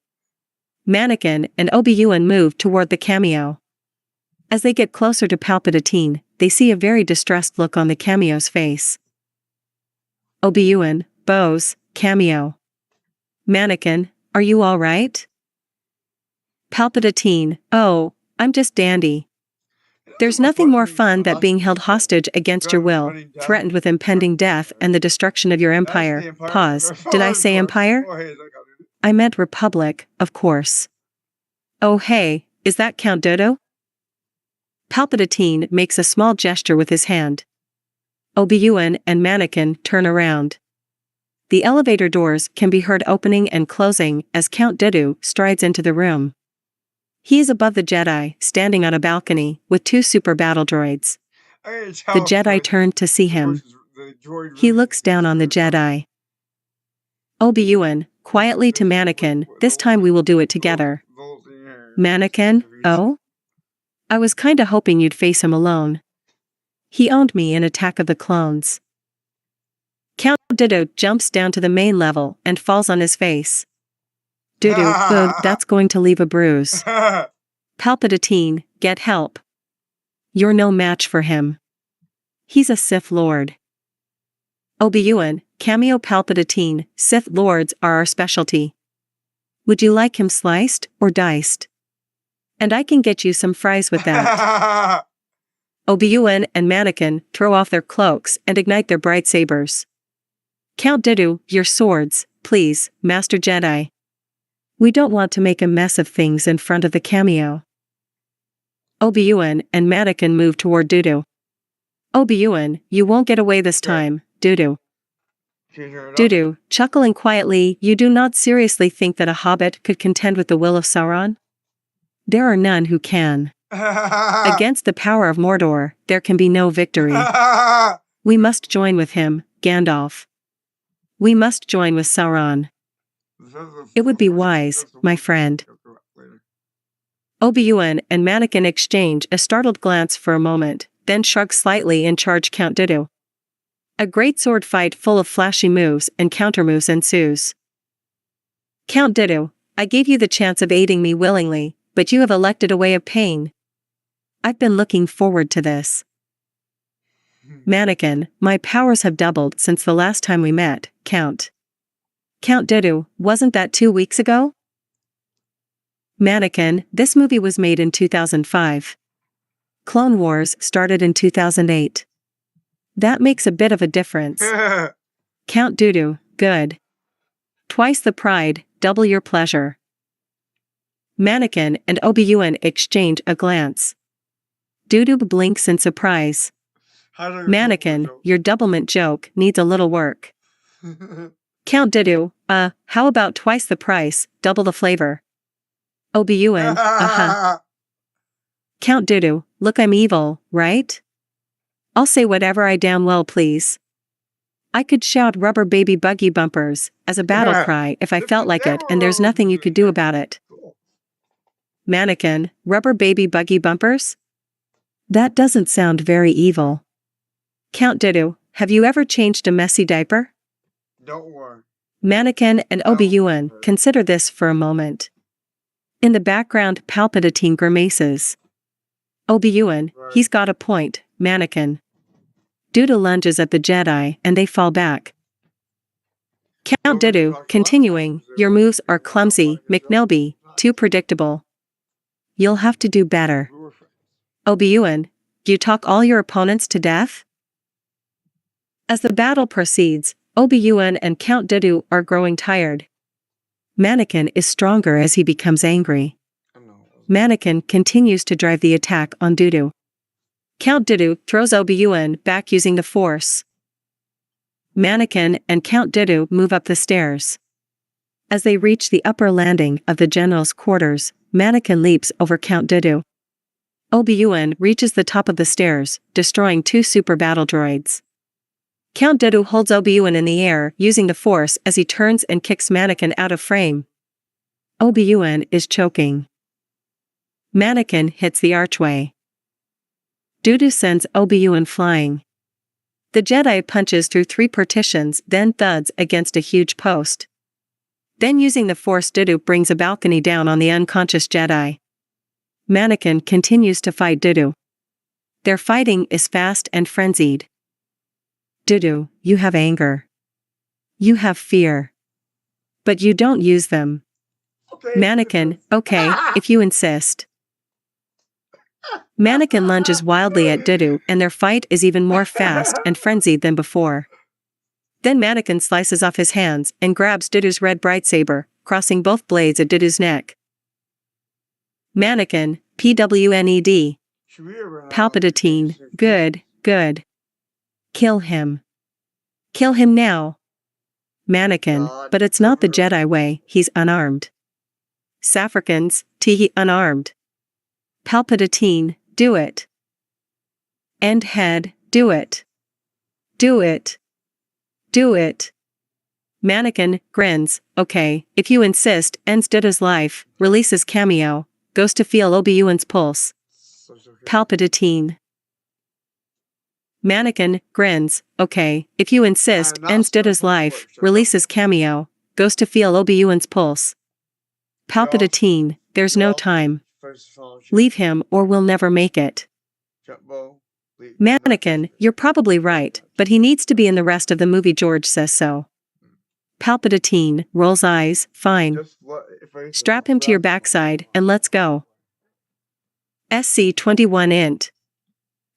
Anakin and Obi-Wan move toward the cameo. As they get closer to Palpatine, they see a very distressed look on the cameo's face. Obi-Wan, bows, cameo. Anakin, are you all right? Palpatine, oh, I'm just dandy. There's nothing more fun than being held hostage against your will, threatened with impending death and the destruction of your empire. Pause. Did I say empire? I meant republic, of course. Oh hey, is that Count Dodo? Palpatine makes a small gesture with his hand. Obi-Wan and Anakin turn around. The elevator doors can be heard opening and closing as Count Dodo strides into the room. He is above the Jedi, standing on a balcony, with two super battle droids. The Jedi turn to see him. He looks down on the Jedi. Obi-Wan, quietly to Anakin, this time we will do it together. Anakin, oh? I was kinda hoping you'd face him alone. He owned me in Attack of the Clones. Count Dodo jumps down to the main level and falls on his face. Dodo, that's going to leave a bruise. Palpatine, get help. You're no match for him. He's a Sith Lord. Obi-Wan, cameo Palpatine, Sith Lords are our specialty. Would you like him sliced or diced? And I can get you some fries with that. Obi-Wan and Anakin throw off their cloaks and ignite their bright sabers. Count Dodo, your swords, please, Master Jedi. We don't want to make a mess of things in front of the cameo. Obi-Wan and Anakin move toward Dodo. Obi-Wan, you won't get away this time, Dodo. Dodo, chuckling quietly, you do not seriously think that a hobbit could contend with the will of Sauron? There are none who can. Against the power of Mordor, there can be no victory. We must join with him, Gandalf. We must join with Sauron. It would be wise, my friend. Obi-Wan and Anakin exchange a startled glance for a moment, then shrug slightly and charge Count Dodo. A great sword fight full of flashy moves and countermoves ensues. Count Dodo, I gave you the chance of aiding me willingly, but you have elected a way of pain. I've been looking forward to this. Anakin, my powers have doubled since the last time we met, Count. Count Dodo, wasn't that 2 weeks ago? Anakin, this movie was made in 2005. Clone Wars started in 2008. That makes a bit of a difference. Count Dodo, good. Twice the pride, double your pleasure. Anakin and Obi-Wan exchange a glance. Dodo blinks in surprise. Anakin, your doublemint joke needs a little work. Count Dodo, how about twice the price, double the flavor? Obi-Wan, Count Dodo, look, I'm evil, right? I'll say whatever I damn well please. I could shout rubber baby buggy bumpers as a battle cry if I felt like it, and there's nothing you could do about it. Anakin, rubber baby buggy bumpers? That doesn't sound very evil. Count Dodo, have you ever changed a messy diaper? Don't worry. Anakin and Obi-Wan consider this for a moment. In the background, Palpatine grimaces. Obi-Wan, he's got a point, Anakin. Dodo lunges at the Jedi and they fall back. Count Dodo, continuing, your moves are clumsy, McNoby, too predictable. You'll have to do better. Obi-Wan, you talk all your opponents to death? As the battle proceeds, Obi-Wan and Count Dodo are growing tired. Anakin is stronger as he becomes angry. Anakin continues to drive the attack on Dodo. Count Dodo throws Obi-Wan back using the Force. Anakin and Count Dodo move up the stairs. As they reach the upper landing of the general's quarters, Mannequin leaps over Count Dooku. Obi-Wan reaches the top of the stairs, destroying 2 super battle droids. Count Dooku holds Obi-Wan in the air using the Force as he turns and kicks Mannequin out of frame. Obi-Wan is choking. Mannequin hits the archway. Dooku sends Obi-Wan flying. The Jedi punches through 3 partitions, then thuds against a huge post. Then using the Force, Dooku brings a balcony down on the unconscious Jedi. Mannequin continues to fight Dooku. Their fighting is fast and frenzied. Dooku, you have anger. You have fear. But you don't use them. Okay. Mannequin, okay, if you insist. Mannequin lunges wildly at Dooku, and their fight is even more fast and frenzied than before. Then Mannequin slices off his hands and grabs Dooku's red lightsaber, crossing both blades at Dooku's neck. Mannequin, PWNED. Palpatine, good, good. Kill him. Kill him now. Mannequin, but it's not the Jedi way, he's unarmed. Saffrikins, he unarmed. Palpatine, do it. Endhead, do it. Do it. Do it. Mannequin grins, okay, if you insist, ends Dooku's life, releases cameo, goes to feel Obi-Wan's pulse. Palpatine. Mannequin grins, okay, if you insist, ends Dooku's life, releases cameo, goes to feel Obi-Wan's pulse. Palpatine, there's no time. Leave him or we'll never make it. Mannequin, you're probably right, but he needs to be in the rest of the movie, George says so. Palpatine rolls eyes, fine. Strap him to your backside and let's go. SC-21 int.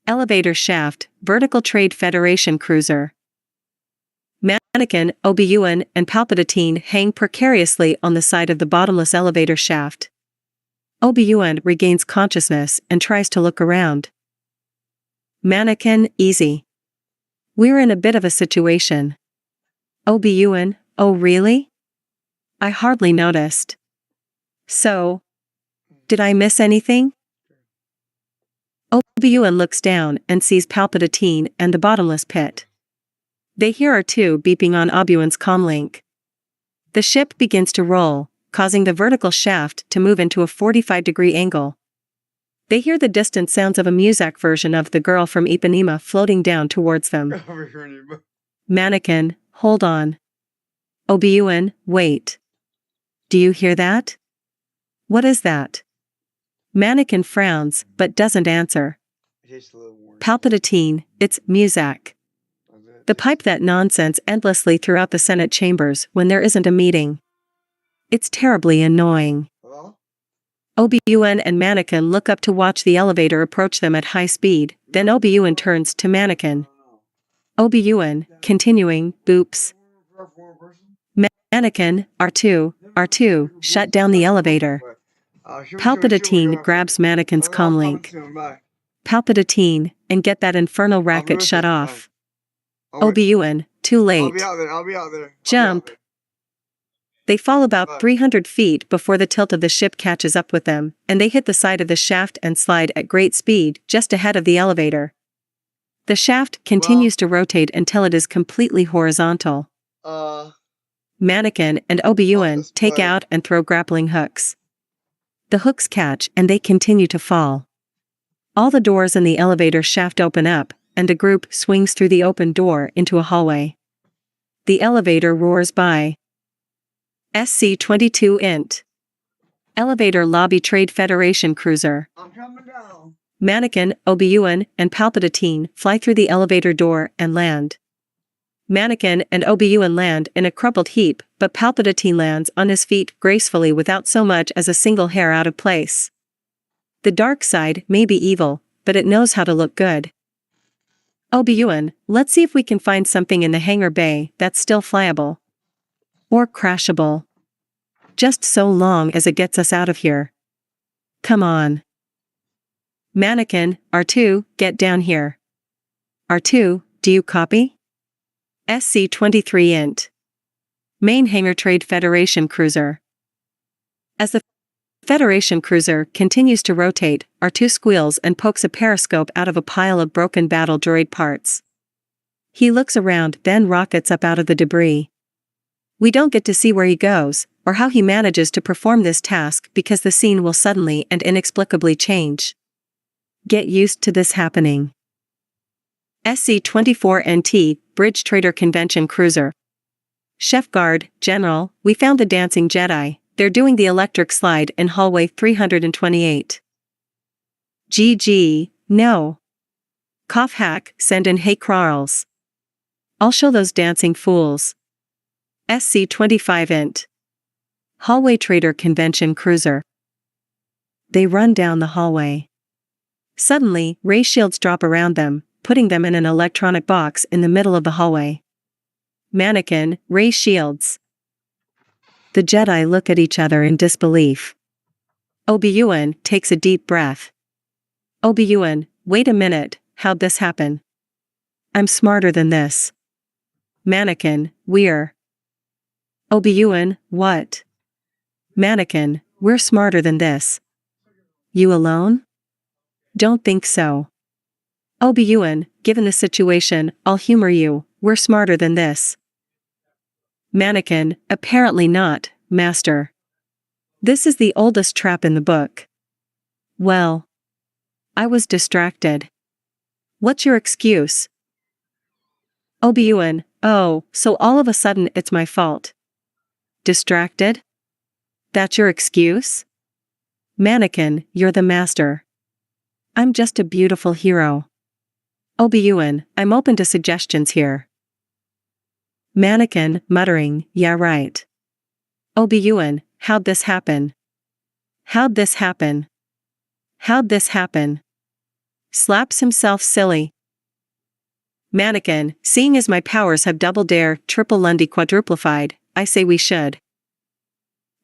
Elevator shaft, Vertical Trade Federation cruiser. Mannequin, Obi-Wan, and Palpatine hang precariously on the side of the bottomless elevator shaft. Obi-Wan regains consciousness and tries to look around. Mannequin, easy. We're in a bit of a situation. Obi-Wan, oh really? I hardly noticed. So, did I miss anything? Obi-Wan looks down and sees Palpatine and the bottomless pit. They hear R2 beeping on Obi-Wan's comlink. The ship begins to roll, causing the vertical shaft to move into a 45-degree angle. They hear the distant sounds of a Muzak version of The Girl from Ipanema floating down towards them. Mannequin, hold on. Obi-Wan, wait. Do you hear that? What is that? Mannequin frowns, but doesn't answer. Palpatine, it's Muzak. The pipe that nonsense endlessly throughout the Senate chambers when there isn't a meeting. It's terribly annoying. Obi-Wan and Mannequin look up to watch the elevator approach them at high speed, then Obi-Wan turns to Mannequin. Obi-Wan, continuing, boops. Mannequin, R2, shut down the elevator. Palpatine grabs Mannequin's comlink. Palpatine, and get that infernal racket shut off. Obi-Wan, too late. I'll be out there. Jump. They fall about 300 feet before the tilt of the ship catches up with them, and they hit the side of the shaft and slide at great speed just ahead of the elevator. The shaft continues to rotate until it is completely horizontal. Mannequin and Obi-Wan take out and throw grappling hooks. The hooks catch and they continue to fall. All the doors in the elevator shaft open up, and a group swings through the open door into a hallway. The elevator roars by. SC-22 int. Elevator Lobby Trade Federation cruiser. I'm coming down. Mannequin, Obi-Wan, and Palpatine fly through the elevator door and land. Mannequin and Obi-Wan land in a crumpled heap, but Palpatine lands on his feet gracefully without so much as a single hair out of place. The dark side may be evil, but it knows how to look good. Obi-Wan, let's see if we can find something in the hangar bay that's still flyable. Or crashable. Just so long as it gets us out of here. Come on. Mannequin, R2, get down here. R2, do you copy? SC-23 int. Main hangar Trade Federation cruiser. As the Federation cruiser continues to rotate, R2 squeals and pokes a periscope out of a pile of broken battle droid parts. He looks around, then rockets up out of the debris. We don't get to see where he goes, or how he manages to perform this task because the scene will suddenly and inexplicably change. Get used to this happening. SC-24NT, Bridge Trader Convention Cruiser. Chef Guard, General, we found the dancing Jedi. They're doing the electric slide in hallway 328. GG, no. Cough hack, send in hey Krarls. I'll show those dancing fools. SC-25 int. Hallway Trader Convention Cruiser. They run down the hallway. Suddenly, ray shields drop around them, putting them in an electronic box in the middle of the hallway. Mannequin, ray shields. The Jedi look at each other in disbelief. Obi-Wan takes a deep breath. Obi-Wan, wait a minute, how'd this happen? I'm smarter than this. Mannequin, we're. Obi-Wan, what? Mannequin, we're smarter than this. You alone? Don't think so. Obi-Wan, given the situation, I'll humor you, we're smarter than this. Mannequin, apparently not, Master. This is the oldest trap in the book. Well. I was distracted. What's your excuse? Obi-Wan, oh, so all of a sudden it's my fault. Distracted? That's your excuse? Mannequin, you're the master. I'm just a beautiful hero. Obi-Wan, I'm open to suggestions here. Mannequin, muttering, yeah right. Obi-Wan, how'd this happen? How'd this happen? How'd this happen? Slaps himself silly. Mannequin, seeing as my powers have double dare, triple Lundy quadruplified, I say we should.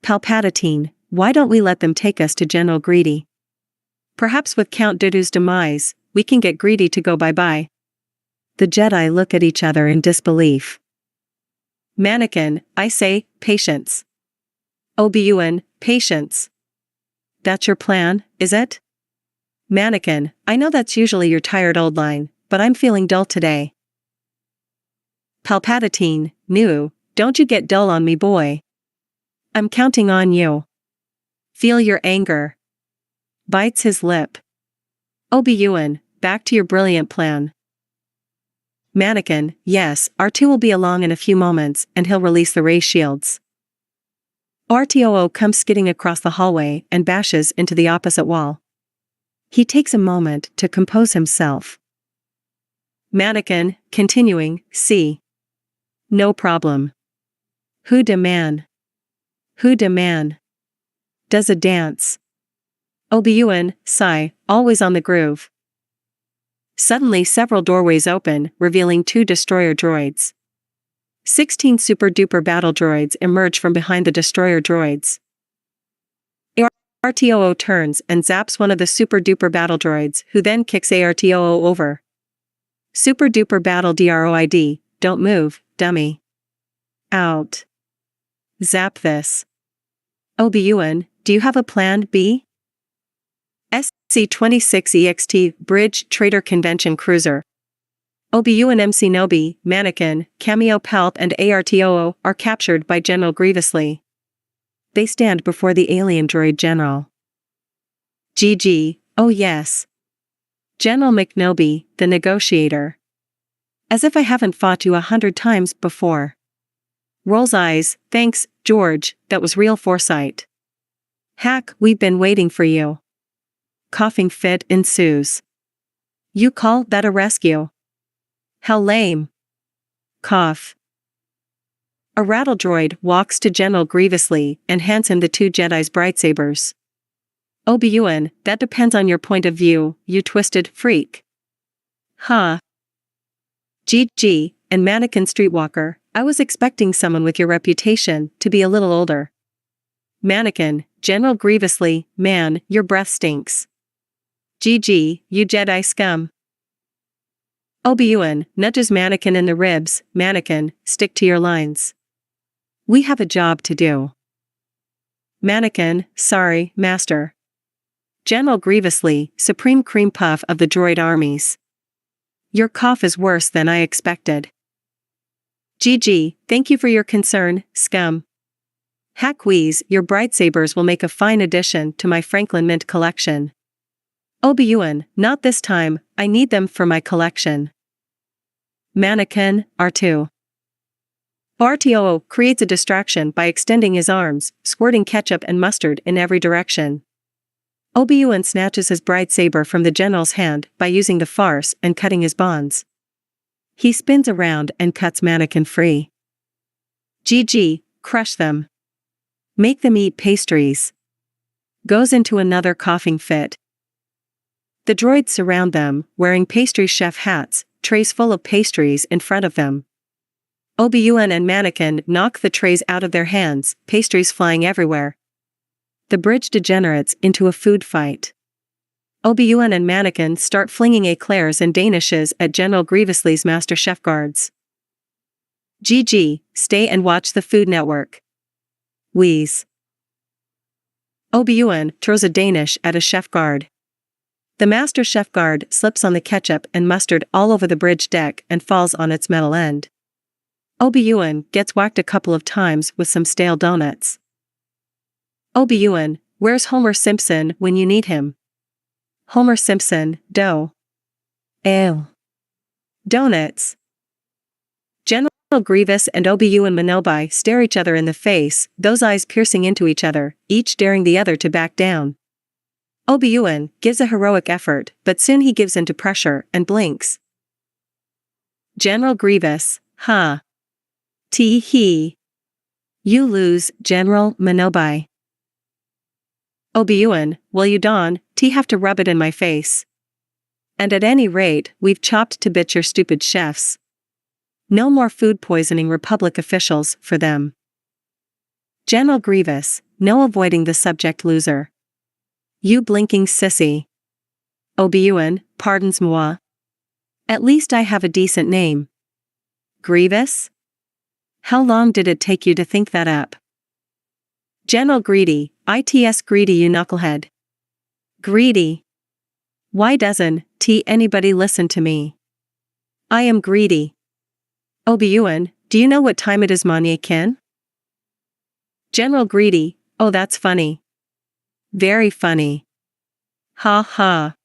Palpatine, why don't we let them take us to General Greedy? Perhaps with Count Dooku's demise, we can get Greedy to go bye-bye. The Jedi look at each other in disbelief. Mannequin, I say, patience. Obi-Wan, patience. That's your plan, is it? Mannequin, I know that's usually your tired old line, but I'm feeling dull today. Palpatine, no, don't you get dull on me, boy. I'm counting on you. Feel your anger. Bites his lip. Obi-Wan, back to your brilliant plan. Mannequin, yes, R2 will be along in a few moments and he'll release the ray shields. RTOO comes skidding across the hallway and bashes into the opposite wall. He takes a moment to compose himself. Mannequin, continuing, see. No problem. Who demand? Who demand? Does a dance. Obi-Wan, sigh, always on the groove. Suddenly several doorways open, revealing 2 destroyer droids. 16 super-duper battle droids emerge from behind the destroyer droids. ARTOO turns and zaps one of the super-duper battle droids, who then kicks ARTOO over. Super-duper battle droid, don't move, dummy. Out. Zap this. Obi-Wan, do you have a plan B? SC-26EXT, Bridge Trader Convention Cruiser. Obi-Wan MC Nobi, Mannequin, Cameo Palp and ARTOO are captured by General Grievously. They stand before the alien droid General. GG, oh yes. General McNobi, the negotiator. As if I haven't fought you 100 times before. Rolls eyes, thanks, George, that was real foresight. Hack, we've been waiting for you. Coughing fit ensues. You call that a rescue? How lame. Cough. A rattle droid walks to General Grievously and hands him the 2 Jedi's brightsabers. Obi-Wan, that depends on your point of view, you twisted freak. Huh. GG, and Mannequin Streetwalker, I was expecting someone with your reputation to be a little older. Mannequin, General Grievously, man, your breath stinks. GG, you Jedi scum. Obi-Wan nudges Mannequin in the ribs, Mannequin, stick to your lines. We have a job to do. Mannequin, sorry, master. General Grievously, Supreme Cream Puff of the droid armies. Your cough is worse than I expected. GG, thank you for your concern, scum. Hackwheeze, your bright sabers will make a fine addition to my Franklin Mint collection. Obi-Wan, not this time, I need them for my collection. Mannequin, R2. RTO creates a distraction by extending his arms, squirting ketchup and mustard in every direction. Obi-Wan snatches his bright saber from the general's hand by using the farce and cutting his bonds. He spins around and cuts Mannequin free. GG, crush them. Make them eat pastries. Goes into another coughing fit. The droids surround them, wearing pastry chef hats, trays full of pastries in front of them. Obi-Wan and Mannequin knock the trays out of their hands, pastries flying everywhere. The bridge degenerates into a food fight. Obi-Wan and Mannequin start flinging eclairs and danishes at General Grievously's master chef guards. GG, stay and watch the Food Network. Wheeze. Obi-Wan throws a Danish at a chef guard. The master chef guard slips on the ketchup and mustard all over the bridge deck and falls on its metal end. Obi-Wan gets whacked a couple of times with some stale donuts. Obi-Wan, where's Homer Simpson when you need him? Homer Simpson, dough. Ew. Donuts. General Grievous and Obi-Wan Kenobi stare each other in the face, those eyes piercing into each other, each daring the other to back down. Obi-Wan gives a heroic effort, but soon he gives in to pressure and blinks. General Grievous, huh? Tee-hee. You lose, General Kenobi. Obi-Wan, well you don't have to rub it in my face. And at any rate, we've chopped to bits your stupid chefs. No more food poisoning Republic officials for them. General Grievous, no avoiding the subject loser. You blinking sissy. Obi-Wan, pardons-moi. At least I have a decent name. Grievous? How long did it take you to think that up? General Greedy, ITS Greedy you knucklehead. Greedy. Why doesn't anybody listen to me? I am greedy. Obi-Wan, do you know what time it is, Mannequin? General Greedy, oh that's funny. Very funny. Ha ha.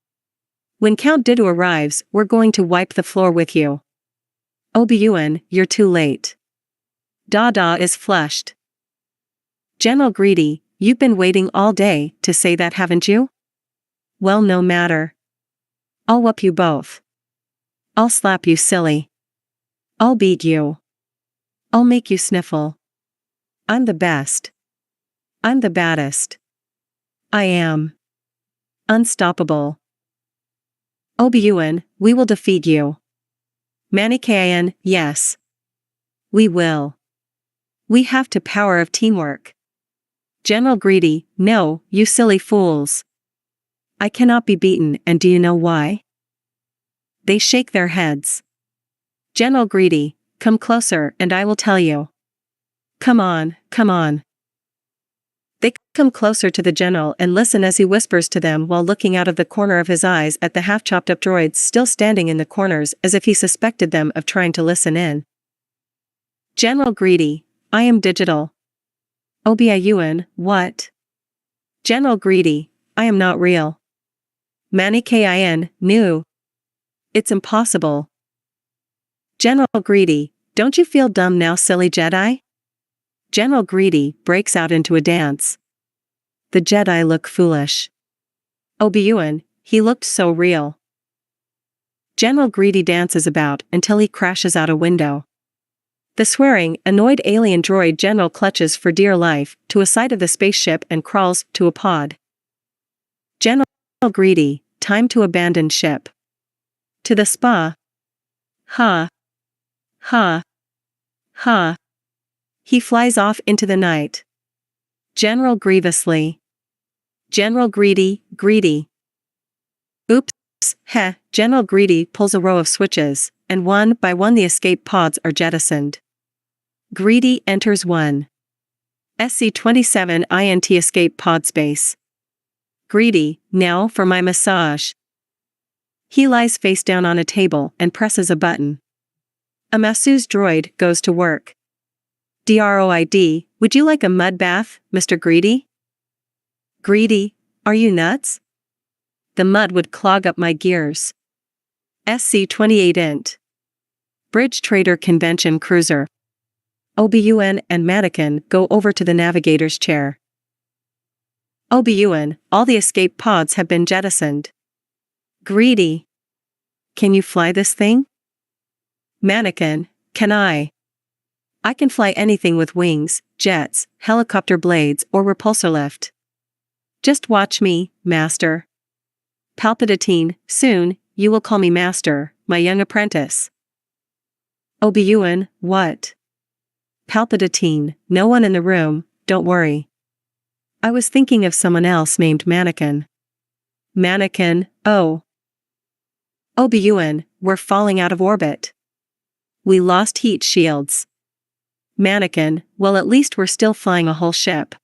When Count Dooku arrives, we're going to wipe the floor with you. Obi-Wan, you're too late. Dada is flushed. General Greedy, you've been waiting all day to say that, haven't you? Well, no matter. I'll whoop you both. I'll slap you silly. I'll beat you. I'll make you sniffle. I'm the best. I'm the baddest. I am unstoppable. Obi-Wan, we will defeat you. Mannequin, yes. We will. We have to power of teamwork. General Greedy, no, you silly fools. I cannot be beaten, and do you know why? They shake their heads. General Greedy, come closer and I will tell you. Come on, come on. They come closer to the general and listen as he whispers to them while looking out of the corner of his eyes at the half-chopped up droids still standing in the corners as if he suspected them of trying to listen in. General Greedy, I am digital. Obi-Wan, what? General Greedy, I am not real. Mannequin, no. It's impossible. General Greedy, don't you feel dumb now, silly Jedi? General Greedy breaks out into a dance. The Jedi look foolish. Obi-Wan, he looked so real. General Greedy dances about until he crashes out a window. The swearing, annoyed alien droid general clutches for dear life to a side of the spaceship and crawls to a pod. General Greedy, time to abandon ship. To the spa. Ha. Ha. Ha. He flies off into the night. General Grievously. General Greedy, greedy. Oops, heh, General Greedy pulls a row of switches, and one by one the escape pods are jettisoned. Greedy enters 1. SC-27 INT escape pod space. Greedy, now for my massage. He lies face down on a table and presses a button. A masseuse droid goes to work. Droid, would you like a mud bath, Mr. Greedy? Greedy, are you nuts? The mud would clog up my gears. SC-28 INT. Bridge Trader Convention Cruiser. Obi-Wan and Mannequin go over to the navigator's chair. Obi-Wan, all the escape pods have been jettisoned. Greedy. Can you fly this thing? Mannequin, can I? I can fly anything with wings, jets, helicopter blades, or repulsor lift. Just watch me, Master. Palpatine, soon, you will call me Master, my young apprentice. Obi-Wan, what? Palpatine, no one in the room, don't worry. I was thinking of someone else named Mannequin. Mannequin, oh. Obi-Wan, we're falling out of orbit. We lost heat shields. Mannequin, well at least we're still flying a whole ship.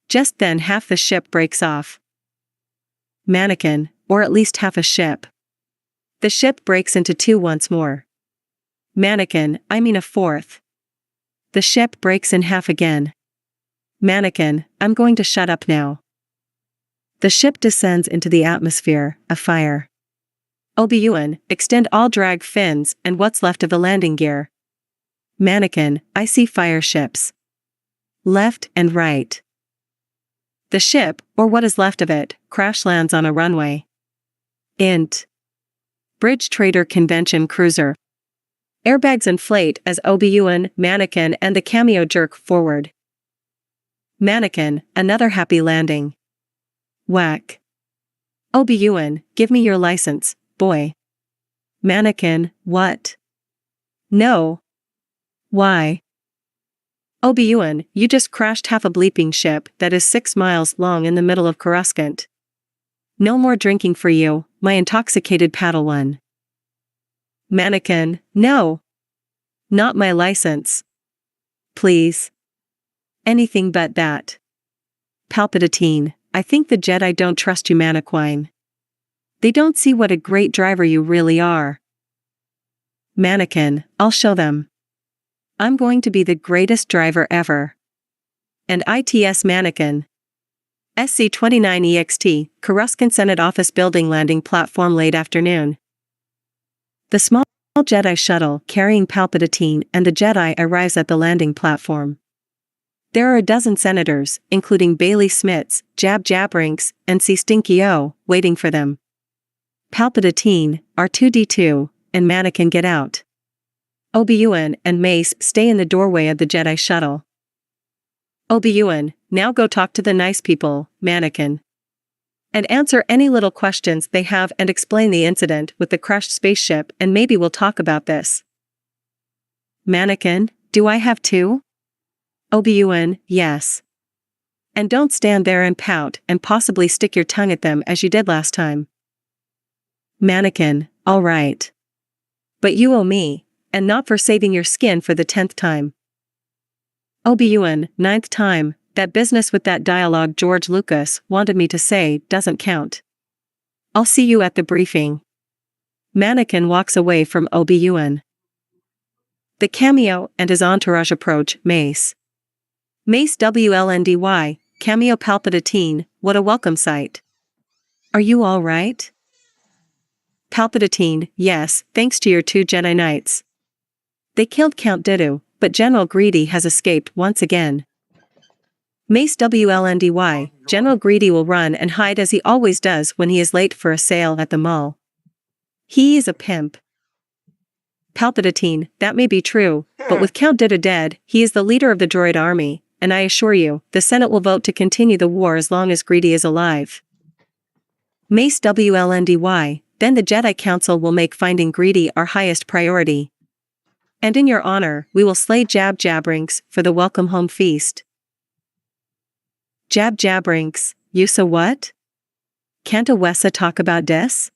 Just then half the ship breaks off. Mannequin, or at least half a ship. The ship breaks into 2 once more. Mannequin, I mean a fourth. The ship breaks in half again. Mannequin, I'm going to shut up now. The ship descends into the atmosphere, afire. Obi-Wan, extend all drag fins and what's left of the landing gear. Mannequin, I see fire ships. Left and right. The ship, or what is left of it, crash lands on a runway. INT. Bridge Trader Convention Cruiser. Airbags inflate as Obi-Wan, Mannequin and the cameo jerk forward. Mannequin, another happy landing. Whack. Obi-Wan, give me your license, boy. Mannequin, what? No. Why? Obi-Wan, you just crashed half a bleeping ship that is 6 miles long in the middle of Coruscant. No more drinking for you, my intoxicated Padawan. Mannequin, no. Not my license. Please. Anything but that. Palpatine, I think the Jedi don't trust you, Mannequin. They don't see what a great driver you really are. Mannequin, I'll show them. I'm going to be the greatest driver ever. And ITS Mannequin. SC-29 EXT, Coruscant Senate Office Building landing platform late afternoon. The small Jedi shuttle carrying Palpatine and the Jedi arrives at the landing platform. There are a dozen senators, including Bailey Smits, Jab Jabrinks, and C. Stinky O, waiting for them. Palpatine, R2-D2, and Mannequin get out. Obi-Wan and Mace stay in the doorway of the Jedi shuttle. Obi-Wan, now go talk to the nice people, Mannequin. And answer any little questions they have and explain the incident with the crashed spaceship and maybe we'll talk about this. Mannequin, do I have to? Obi-Wan, yes. And don't stand there and pout and possibly stick your tongue at them as you did last time. Mannequin, all right. But you owe me, and not for saving your skin for the 10th time. Obi-Wan, 9th time, that business with that dialogue George Lucas wanted me to say doesn't count. I'll see you at the briefing. Mannequin walks away from Obi-Wan. The cameo and his entourage approach Mace. Mace WLNDY, cameo Palpatine, what a welcome sight. Are you all right? Palpatine, yes, thanks to your 2 Jedi Knights. They killed Count Dooku, but General Greedy has escaped once again. Mace WLNDY, General Greedy will run and hide as he always does when he is late for a sale at the mall. He is a pimp. Palpatine, that may be true, but with Count Dooku dead, he is the leader of the droid army, and I assure you, the Senate will vote to continue the war as long as Greedy is alive. Mace WLNDY, then the Jedi Council will make finding Greedy our highest priority. And in your honor, we will slay Jab Jabrinks for the welcome home feast. Jab Jabrinks, you so what? Can't a Wessa talk about this?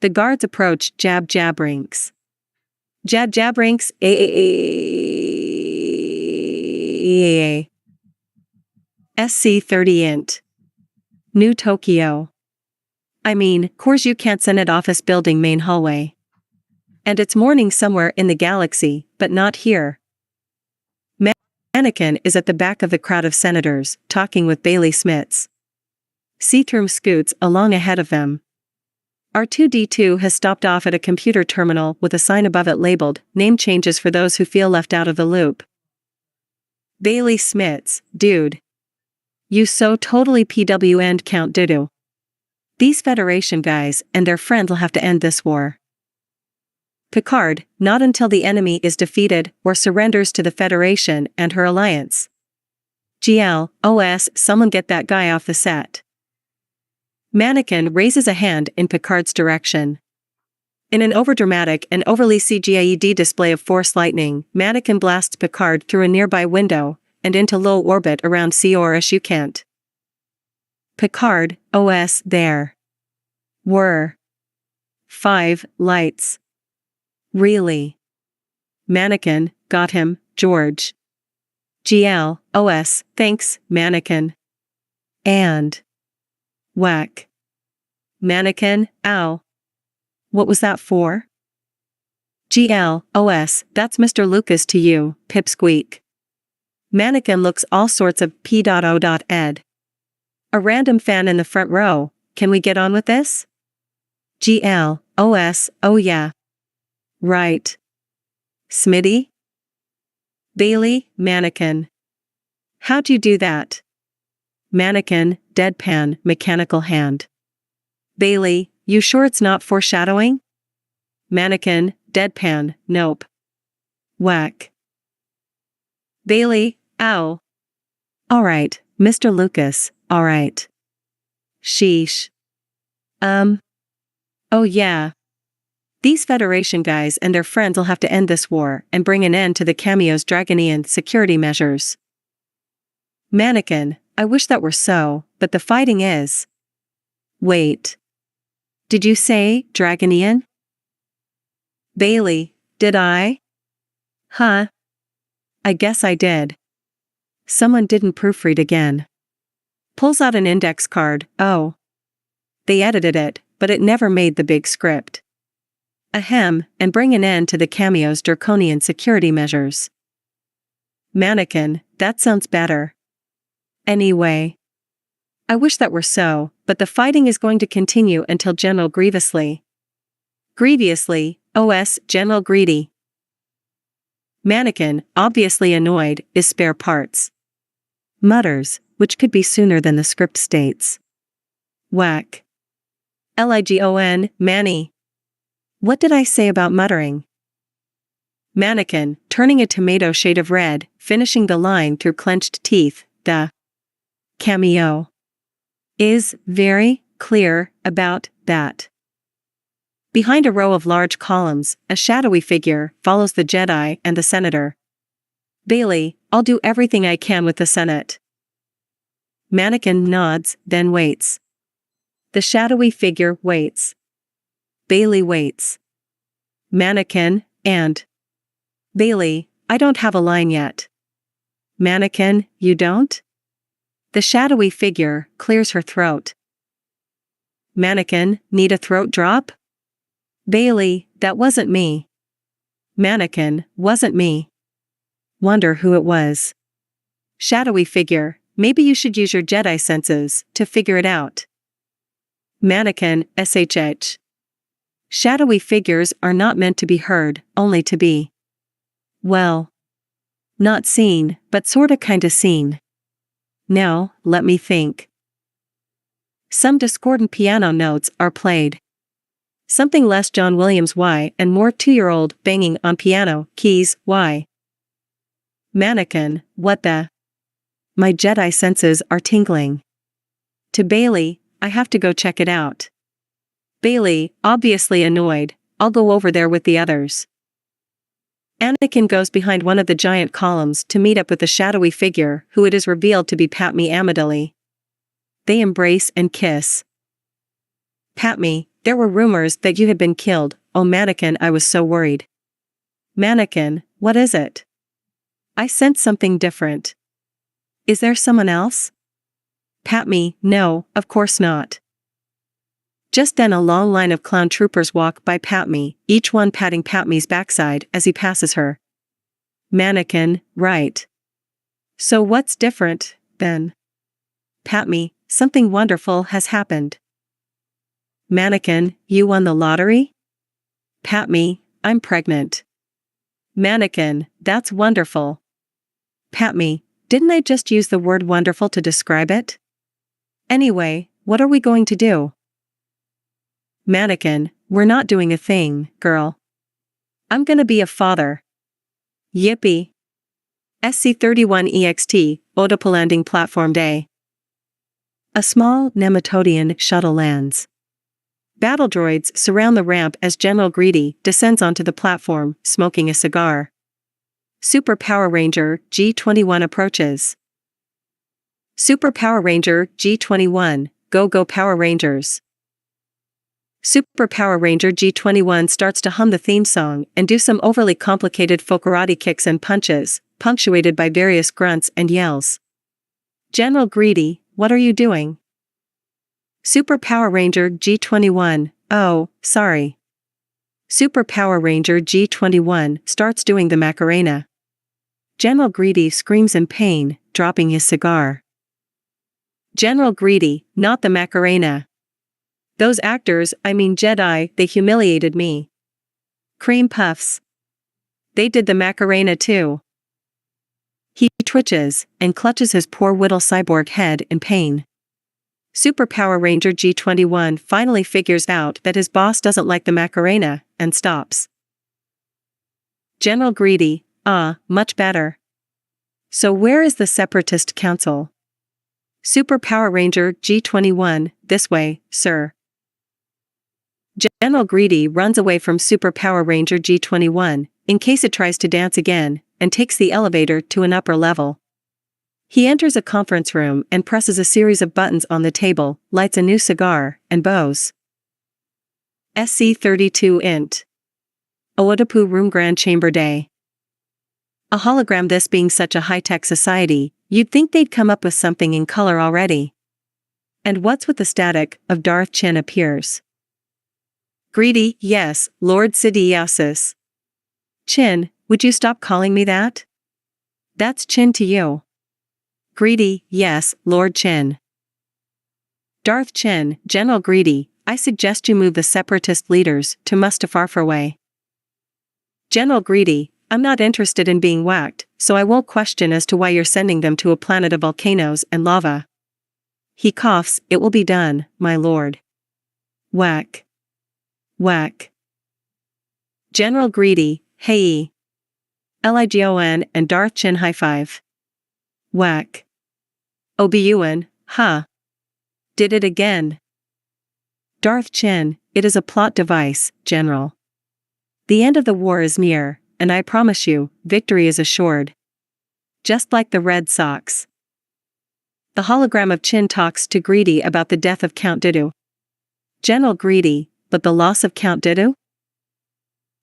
The guards approach Jab Jabrinks. Jab Jabrinks, EAA. SC30 int. New Tokyo. I mean, course you can't Senate office building main hallway. And it's morning somewhere in the galaxy, but not here. Mannequin is at the back of the crowd of senators, talking with Bailey Smits. See-through scoots along ahead of them. R2-D2 has stopped off at a computer terminal with a sign above it labeled, name changes for those who feel left out of the loop. Bailey Smits, dude. You so totally PWN'd Count Dudu. These Federation guys and their friend will have to end this war. Picard, not until the enemy is defeated or surrenders to the Federation and her alliance. GL, OS, someone get that guy off the set. Mannequin raises a hand in Picard's direction. In an overdramatic and overly CGIED display of Force lightning, Mannequin blasts Picard through a nearby window and into low orbit around Cor you can't. Picard, OS, there. Were. 5 lights. Really? Mannequin, got him, George. GL, OS, thanks, Mannequin. And. Whack. Mannequin, ow. What was that for? GL, OS, that's Mr. Lucas to you, pipsqueak. Mannequin looks all sorts of p.o.ed. A random fan in the front row, can we get on with this? GL, OS, oh yeah. Right. Smitty? Bailey, Mannequin. How'd you do that? Mannequin, deadpan, mechanical hand. Bailey, you sure it's not foreshadowing? Mannequin, deadpan, nope. Whack. Bailey, ow. Alright, Mr. Lucas, alright. Sheesh. Oh yeah. These Federation guys and their friends will have to end this war and bring an end to the Cameo's Dragonian security measures. Mannequin, I wish that were so, but the fighting is. Wait. Did you say Dragonian? Bailey, did I? Huh? I guess I did. Someone didn't proofread again. Pulls out an index card, oh. They edited it, but it never made the big script. Ahem, and bring an end to the Cameo's draconian security measures. Mannequin, that sounds better. Anyway. I wish that were so, but the fighting is going to continue until General Grievously. Grievously, OS, General Greedy. Mannequin, obviously annoyed, is spare parts. Mutters, which could be sooner than the script states. Whack. Ligon, Manny. What did I say about muttering? Mannequin, turning a tomato shade of red, finishing the line through clenched teeth, the Cameo is very clear about that. Behind a row of large columns, a shadowy figure follows the Jedi and the Senator. Bailey, I'll do everything I can with the Senate. Mannequin nods, then waits. The shadowy figure waits. Bailey waits. Mannequin, and. Bailey, I don't have a line yet. Mannequin, you don't? The shadowy figure clears her throat. Mannequin, need a throat drop? Bailey, that wasn't me. Mannequin, wasn't me. Wonder who it was. Shadowy figure, maybe you should use your Jedi senses to figure it out. Mannequin, SHH. Shadowy figures are not meant to be heard, only to be. Well. Not seen, but sorta kinda seen. Now, let me think. Some discordant piano notes are played. Something less John Williams Y and more 2-year-old banging on piano keys Y. Mannequin, what the? My Jedi senses are tingling. To Bailey, I have to go check it out. Bailey, obviously annoyed, I'll go over there with the others. Anakin goes behind one of the giant columns to meet up with the shadowy figure who it is revealed to be Padme Amidala. They embrace and kiss. Padme, there were rumors that you had been killed, oh Mannequin, I was so worried. Mannequin, what is it? I sense something different. Is there someone else? Patme, no, of course not. Just then a long line of clown troopers walk by Patme, each one patting Patme's backside as he passes her. Mannequin, right. So what's different, then? Patme, something wonderful has happened. Mannequin, you won the lottery? Patme, I'm pregnant. Mannequin, that's wonderful. Patme, didn't I just use the word wonderful to describe it? Anyway, what are we going to do? Mannequin, we're not doing a thing, girl. I'm gonna be a father. Yippee. SC-31EXT, Oedipal Landing Platform Day. A small Nematodian shuttle lands. Battle droids surround the ramp as General Greedy descends onto the platform, smoking a cigar. Super Power Ranger G21 approaches. Super Power Ranger G21, go go Power Rangers. Super Power Ranger G21 starts to hum the theme song and do some overly complicated folk karate kicks and punches, punctuated by various grunts and yells. General Greedy, what are you doing? Super Power Ranger G21, oh, sorry. Super Power Ranger G21 starts doing the Macarena. General Greedy screams in pain, dropping his cigar. General Greedy, not the Macarena. Those actors, I mean Jedi, they humiliated me. Cream puffs. They did the Macarena too. He twitches and clutches his poor whittle cyborg head in pain. Super Power Ranger G21 finally figures out that his boss doesn't like the Macarena, and stops. General Greedy, much better. So where is the Separatist Council? Super Power Ranger G21, this way, sir. General Greedy runs away from Super Power Ranger G21, in case it tries to dance again, and takes the elevator to an upper level. He enters a conference room and presses a series of buttons on the table, lights a new cigar, and bows. SC-32 Int. Oedipu Room Grand Chamber Day. A hologram. This being such a high-tech society, you'd think they'd come up with something in color already. And what's with the static of Darth Chin appears. Greedy, yes, Lord Sidiosis. Chin, would you stop calling me that? That's Chin to you. Greedy, yes, Lord Chin. Darth Chin, General Greedy, I suggest you move the Separatist leaders to Mustafar. General Greedy, I'm not interested in being whacked, so I won't question as to why you're sending them to a planet of volcanoes and lava. He coughs, it will be done, my lord. Whack. Whack. General Greedy, hey. Ligon and Darth Chin high five. Whack. Obi-Wan, huh. Did it again. Darth Chin, it is a plot device, General. The end of the war is near, and I promise you, victory is assured. Just like the Red Sox. The hologram of Chin talks to Greedy about the death of Count Dooku. General Greedy, but the loss of Count Dooku?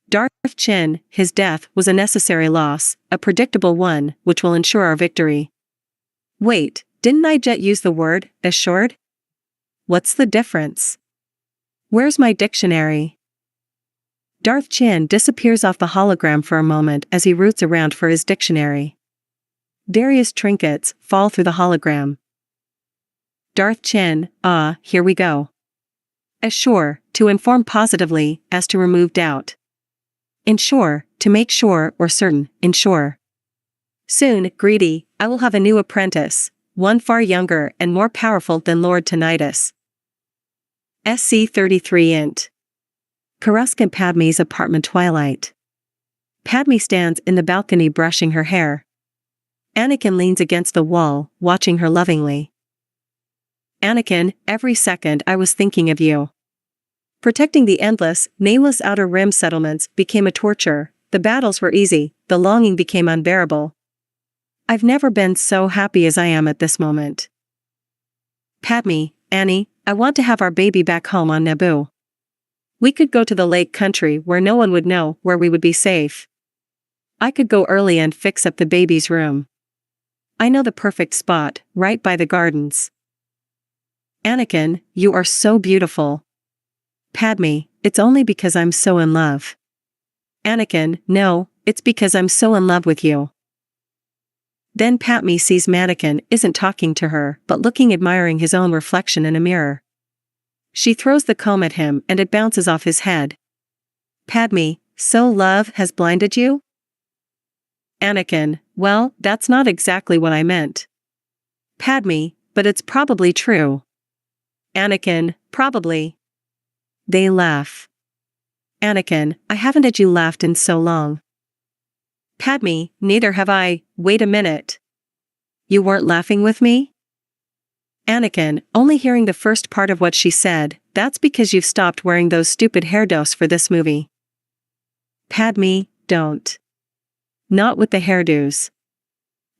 Darth Chin, his death was a necessary loss, a predictable one, which will ensure our victory. Wait, didn't I just use the word, assured? What's the difference? Where's my dictionary? Darth Chin disappears off the hologram for a moment as he roots around for his dictionary. Various trinkets fall through the hologram. Darth Chin, here we go. Assure, to inform positively, as to remove doubt. Ensure, to make sure or certain, ensure. Soon, Greedy, I will have a new apprentice, one far younger and more powerful than Lord Tinnitus. SC-33 Int. Karusk and Padme's apartment twilight. Padme stands in the balcony brushing her hair. Anakin leans against the wall, watching her lovingly. Anakin, every second I was thinking of you. Protecting the endless, nameless Outer Rim settlements became a torture, the battles were easy, the longing became unbearable. I've never been so happy as I am at this moment. Padme, Annie, I want to have our baby back home on Naboo. We could go to the lake country where no one would know, where we would be safe. I could go early and fix up the baby's room. I know the perfect spot, right by the gardens. Anakin, you are so beautiful. Padme, it's only because I'm so in love. Anakin, no, it's because I'm so in love with you. Then Padme sees Anakin isn't talking to her but looking admiring his own reflection in a mirror. She throws the comb at him and it bounces off his head. Padme, so love has blinded you? Anakin, well, that's not exactly what I meant. Padme, but it's probably true. Anakin, probably. They laugh. Anakin, I haven't had you laughed in so long. Padme, neither have I. Wait a minute. You weren't laughing with me? Anakin, only hearing the first part of what she said, that's because you've stopped wearing those stupid hairdos for this movie. Padme, don't. Not with the hairdos.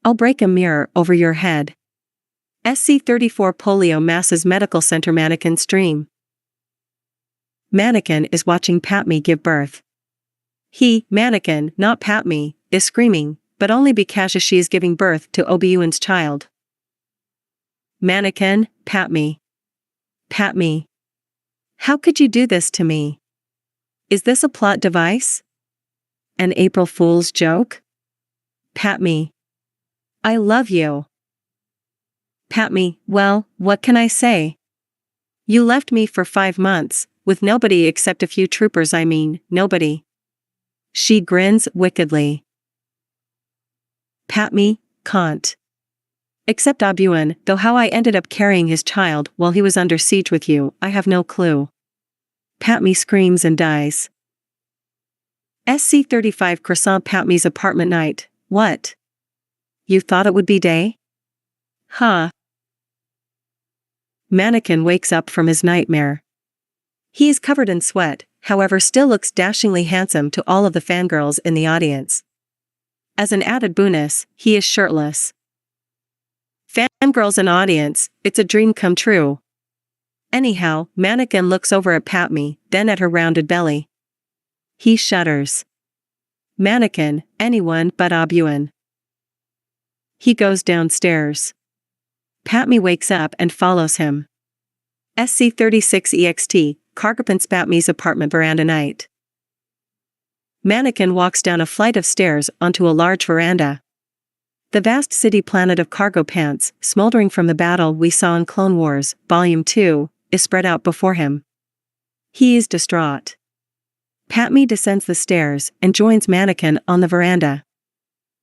I'll break a mirror over your head. SC-34 Polio Masses Medical Center Mannequin Stream. Mannequin is watching Padme give birth. He, Mannequin, not Padme, is screaming, but only because she is giving birth to Obi-Wan's child. Mannequin, Padme. Padme. How could you do this to me? Is this a plot device? An April Fool's joke? Padme. I love you. Padme, well, what can I say? You left me for 5 months, with nobody except a few troopers, I mean, nobody. She grins wickedly. Padme, can't. Except Obi-Wan, though how I ended up carrying his child while he was under siege with you, I have no clue. Padme screams and dies. SC-35 Croissant Padme's apartment night, what? You thought it would be day? Huh. Mannequin wakes up from his nightmare. He is covered in sweat, however still looks dashingly handsome to all of the fangirls in the audience. As an added bonus, he is shirtless. Fangirls in audience, it's a dream come true. Anyhow, Mannequin looks over at Padme, then at her rounded belly. He shudders. Mannequin, anyone but Obi-Wan. He goes downstairs. Padme wakes up and follows him. SC-36 EXT, Cargopin's Padme's apartment veranda night. Mannequin walks down a flight of stairs onto a large veranda. The vast city planet of cargo pants, smoldering from the battle we saw in Clone Wars, Volume 2, is spread out before him. He is distraught. Padme descends the stairs and joins Mannequin on the veranda.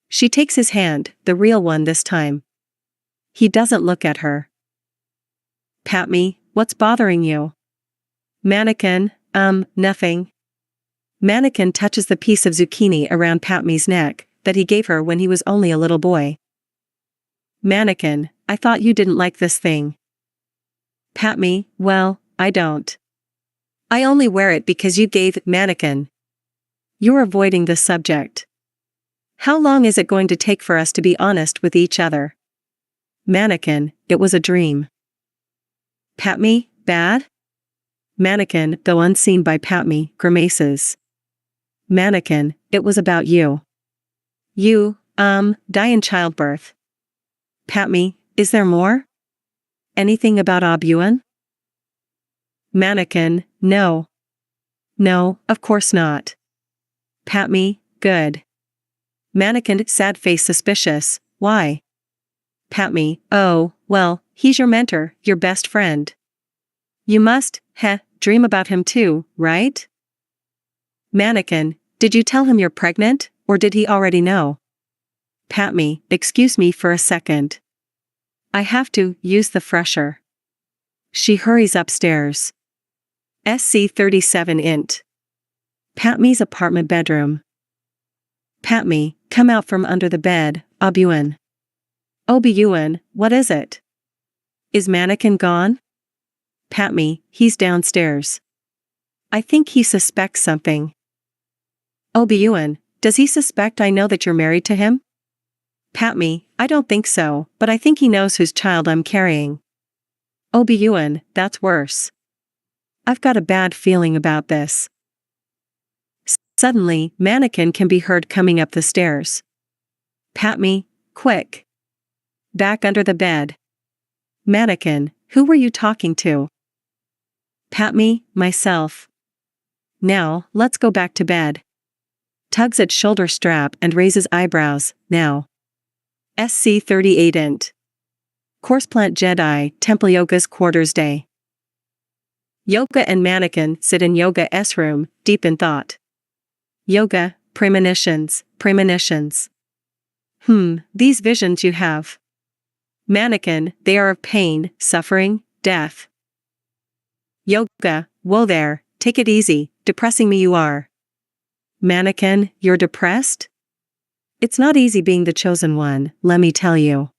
She takes his hand, the real one this time. He doesn't look at her. Padme, what's bothering you? Mannequin, nothing. Mannequin touches the piece of zucchini around Padme's neck that he gave her when he was only a little boy. Mannequin, I thought you didn't like this thing. Padme, well, I don't. I only wear it because you gave Mannequin. You're avoiding the subject. How long is it going to take for us to be honest with each other? Mannequin, it was a dream. Padme, bad? Mannequin, though unseen by Padme, grimaces. Mannequin, it was about you. You, die in childbirth. Padme, is there more? Anything about Obi-Wan? Mannequin, no. No, of course not. Padme, good. Mannequin, sad face suspicious, why? Padme, oh, well, he's your mentor, your best friend. You must, dream about him too, right? Mannequin, did you tell him you're pregnant, or did he already know? Padme, excuse me for a second. I have to use the fresher. She hurries upstairs. SC-37 int. Padme's apartment bedroom. Padme, come out from under the bed, Obi-Wan. Obi-Wan, what is it? Is Mannequin gone? Padme, he's downstairs. I think he suspects something. Obi-Wan, does he suspect I know that you're married to him? Padme, I don't think so, but I think he knows whose child I'm carrying. Obi-Wan, that's worse. I've got a bad feeling about this. Suddenly, Mannequin can be heard coming up the stairs. Pat me, quick. Back under the bed. Mannequin, who were you talking to? Pat me, myself. Now, let's go back to bed. Tugs at shoulder strap and raises eyebrows, now. SC38 int. Course Plant Jedi, Temple Yoga's quarters day. Yoga and Mannequin sit in Yoga S room, deep in thought. Yoga, premonitions. These visions you have. Mannequin, they are of pain, suffering, death. Yoga, whoa there, take it easy, depressing me you are. Mannequin, you're depressed? It's not easy being the chosen one, let me tell you.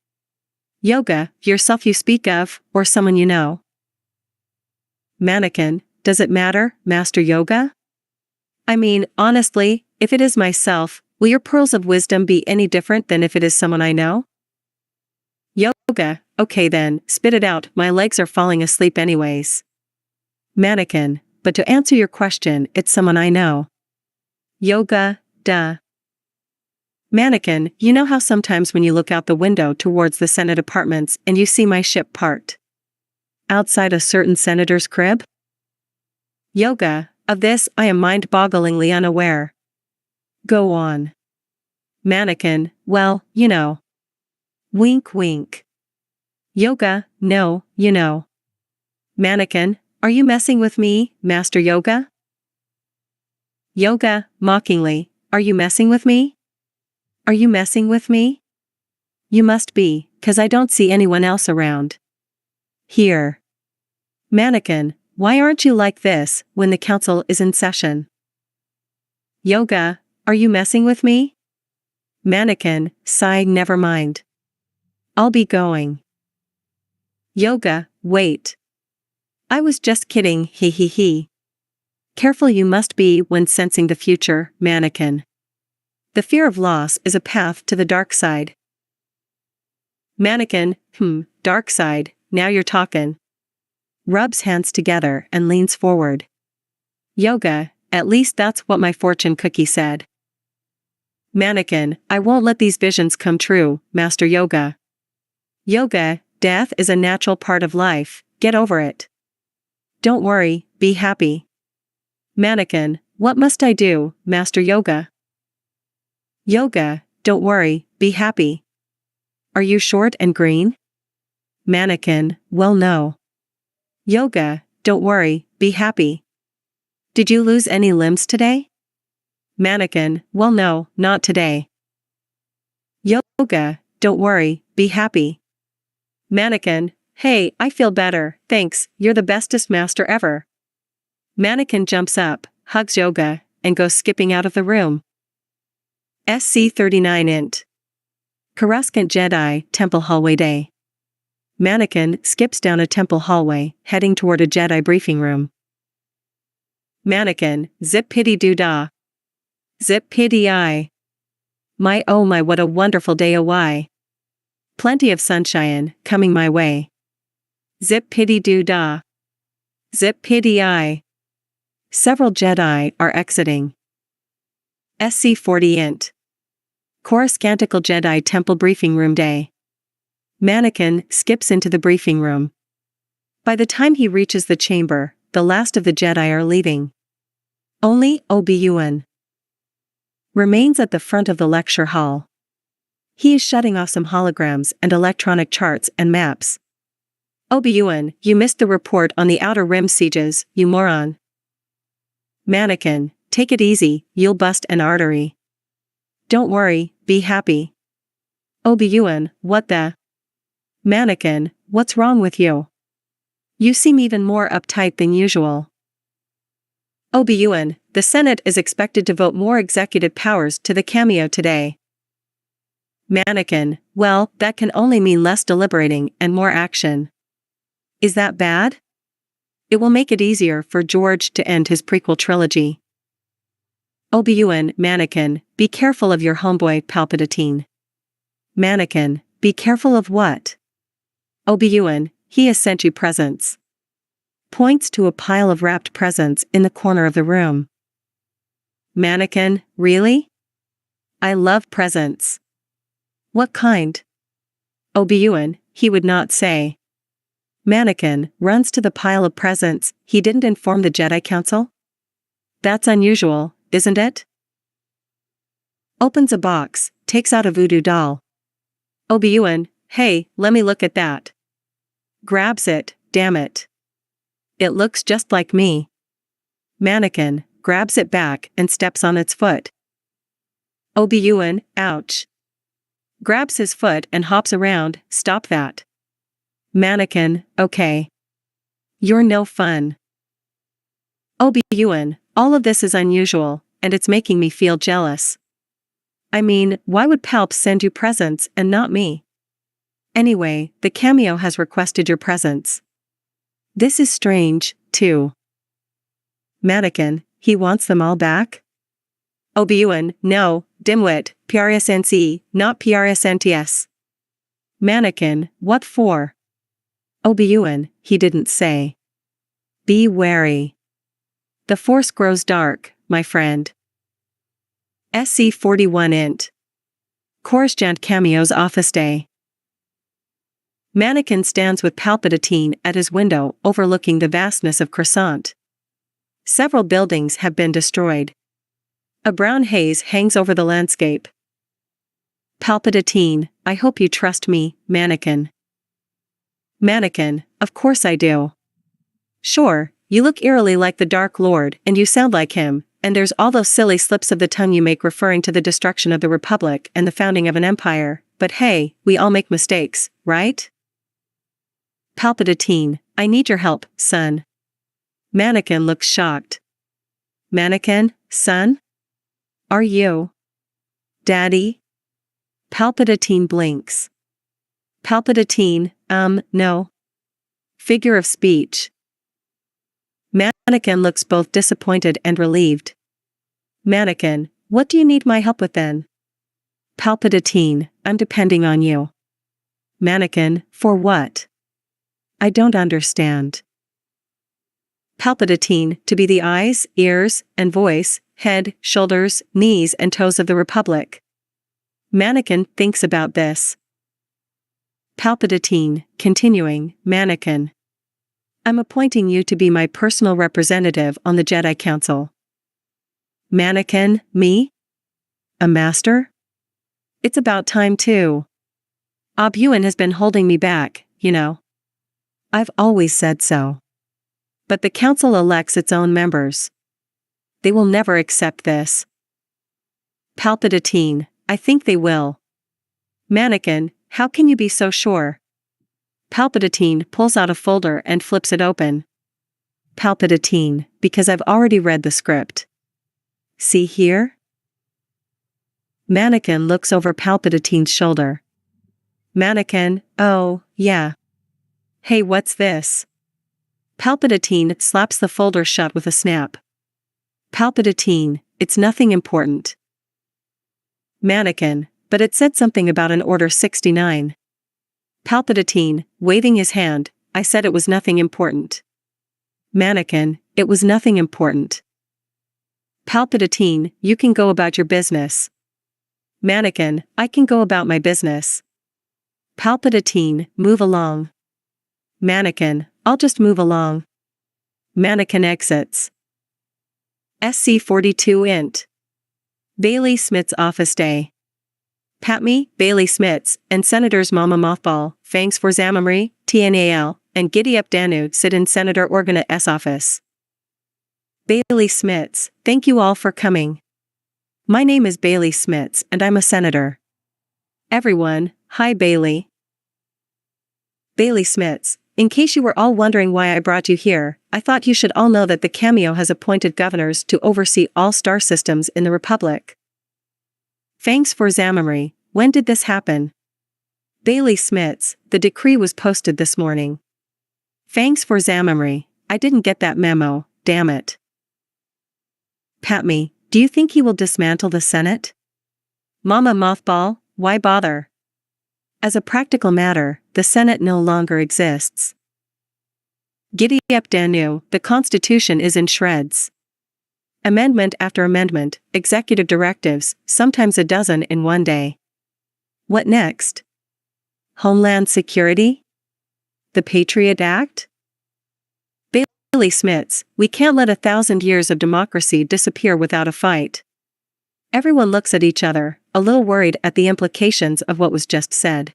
Yoga, yourself you speak of, or someone you know. Mannequin, does it matter, Master Yoga? I mean, honestly, if it is myself, will your pearls of wisdom be any different than if it is someone I know? Yoga, okay then, spit it out, my legs are falling asleep anyways. Mannequin, but to answer your question, it's someone I know. Yoga, duh. Mannequin, you know how sometimes when you look out the window towards the Senate apartments and you see my ship parked outside a certain senator's crib? Yoga, of this I am mind-bogglingly unaware. Go on. Mannequin, well, you know. Wink wink. Yoga, no, you know. Mannequin, are you messing with me, Master Yoga? Yoga, mockingly, are you messing with me? Are you messing with me? You must be, 'cause I don't see anyone else around. Here. Mannequin, why aren't you like this when the council is in session? Yoga, are you messing with me? Mannequin, sighing, never mind. I'll be going. Yoga, wait. I was just kidding, he he he. Careful you must be when sensing the future, Mannequin. The fear of loss is a path to the dark side. Mannequin, dark side, now you're talkin'. Rubs hands together and leans forward. Yoga, at least that's what my fortune cookie said. Mannequin, I won't let these visions come true, Master Yoga. Yoga, death is a natural part of life, get over it. Don't worry, be happy. Mannequin, what must I do, Master Yoga? Yoga, don't worry, be happy. Are you short and green? Mannequin, well no. Yoga, don't worry, be happy. Did you lose any limbs today? Mannequin, well no, not today. Yoga, don't worry, be happy. Mannequin, hey, I feel better, thanks, you're the bestest master ever. Mannequin jumps up, hugs Yoga, and goes skipping out of the room. SC39 int. Coruscant Jedi, Temple Hallway Day. Mannequin skips down a temple hallway, heading toward a Jedi briefing room. Mannequin, zip pity doo dah. Zip pity I. My oh my what a wonderful day oh why. Plenty of sunshine, coming my way. Zip pity doo dah. Zip pity I. Several Jedi are exiting. SC40 int. Coruscantical Jedi Temple Briefing Room Day. Mannequin skips into the briefing room. By the time he reaches the chamber, the last of the Jedi are leaving. Only Obi-Wan remains at the front of the lecture hall. He is shutting off some holograms and electronic charts and maps. Obi-Wan, you missed the report on the Outer Rim sieges, you moron. Mannequin, take it easy, you'll bust an artery. Don't worry, be happy. Obi-Wan, what the? Mannequin, what's wrong with you? You seem even more uptight than usual. Obi-Wan, the Senate is expected to vote more executive powers to the cameo today. Mannequin, well, that can only mean less deliberating and more action. Is that bad? It will make it easier for George to end his prequel trilogy. Obi-Wan, Mannequin, be careful of your homeboy Palpatine. Mannequin, be careful of what? Obi-Wan, he has sent you presents. Points to a pile of wrapped presents in the corner of the room. Mannequin, really? I love presents. What kind? Obi-Wan, he would not say. Mannequin runs to the pile of presents. He didn't inform the Jedi Council? That's unusual, isn't it? Opens a box, takes out a voodoo doll. Obi-Wan, hey, let me look at that. Grabs it, damn it. It looks just like me. Mannequin grabs it back and steps on its foot. Obi-Wan, ouch. Grabs his foot and hops around, stop that. Mannequin, okay. You're no fun. Obi-Wan, all of this is unusual, and it's making me feel jealous. I mean, why would Palps send you presents and not me? Anyway, the cameo has requested your presents. This is strange, too. Mannequin, he wants them all back? Obi-Wan, no, dimwit, PRSNC, not PRSNTS. Mannequin, what for? Obi-Wan, he didn't say. Be wary. The Force grows dark, my friend. SC41 int. Coruscant cameos office day. Mannequin stands with Palpatine at his window overlooking the vastness of Coruscant. Several buildings have been destroyed. A brown haze hangs over the landscape. Palpatine, I hope you trust me, Mannequin. Mannequin, of course I do. Sure, you look eerily like the Dark Lord and you sound like him, and there's all those silly slips of the tongue you make referring to the destruction of the Republic and the founding of an empire, but hey, we all make mistakes, right? Palpatine, I need your help, son. Mannequin looks shocked. Mannequin, son? Are you? Daddy? Palpatine blinks. Palpatine, no. Figure of speech. Mannequin looks both disappointed and relieved. Mannequin, what do you need my help with then? Palpatine, I'm depending on you. Mannequin, for what? I don't understand. Palpatine, to be the eyes, ears, and voice, head, shoulders, knees and toes of the Republic. Mannequin thinks about this. Palpatine, continuing, Mannequin. I'm appointing you to be my personal representative on the Jedi Council. Mannequin, me? A master? It's about time too. Obi-Wan has been holding me back, you know. I've always said so. But the council elects its own members. They will never accept this. Palpatine, I think they will. Mannequin, how can you be so sure? Palpatine pulls out a folder and flips it open. Palpatine, because I've already read the script. See here? Mannequin looks over Palpatine's shoulder. Mannequin, oh, yeah. Hey, what's this? Palpatine slaps the folder shut with a snap. Palpatine, it's nothing important. Mannequin, but it said something about an Order 69. Palpatine, waving his hand, I said it was nothing important. Mannequin, it was nothing important. Palpatine, you can go about your business. Mannequin, I can go about my business. Palpatine, move along. Mannequin, I'll just move along. Mannequin exits. SC42 int. Bailey Smith's office day. Patme, Bailey Smits, and Senators Mama Mothball, Fangs for Zamamri, TNAL, and Giddy Up Danu sit in Senator Organa S. office. Bailey Smits, thank you all for coming. My name is Bailey Smits and I'm a senator. Everyone, hi Bailey. Bailey Smits, in case you were all wondering why I brought you here, I thought you should all know that the cameo has appointed governors to oversee all star systems in the Republic. Thanks for Zamamri, when did this happen? Bailey Smits, the decree was posted this morning. Thanks for Zamamri, I didn't get that memo, damn it. Patme, do you think he will dismantle the Senate? Mama Mothball, why bother? As a practical matter, the Senate no longer exists. Giddy up Danu, the Constitution is in shreds. Amendment after amendment, executive directives, sometimes a dozen in one day. What next? Homeland Security? The Patriot Act? Bailey Smits, we can't let 1,000 years of democracy disappear without a fight. Everyone looks at each other, a little worried at the implications of what was just said.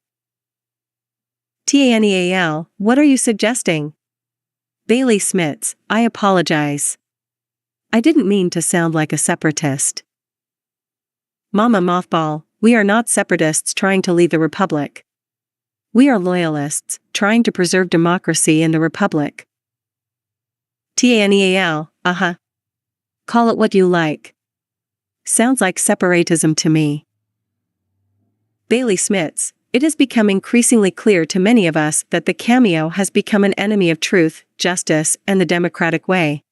TANEAL, what are you suggesting? Bailey Smits, I apologize. I didn't mean to sound like a separatist. Mama Mothball, we are not separatists trying to leave the Republic. We are loyalists, trying to preserve democracy in the Republic. TANEAL, Call it what you like. Sounds like separatism to me. Bailey Smits, it has become increasingly clear to many of us that the cameo has become an enemy of truth, justice, and the democratic way.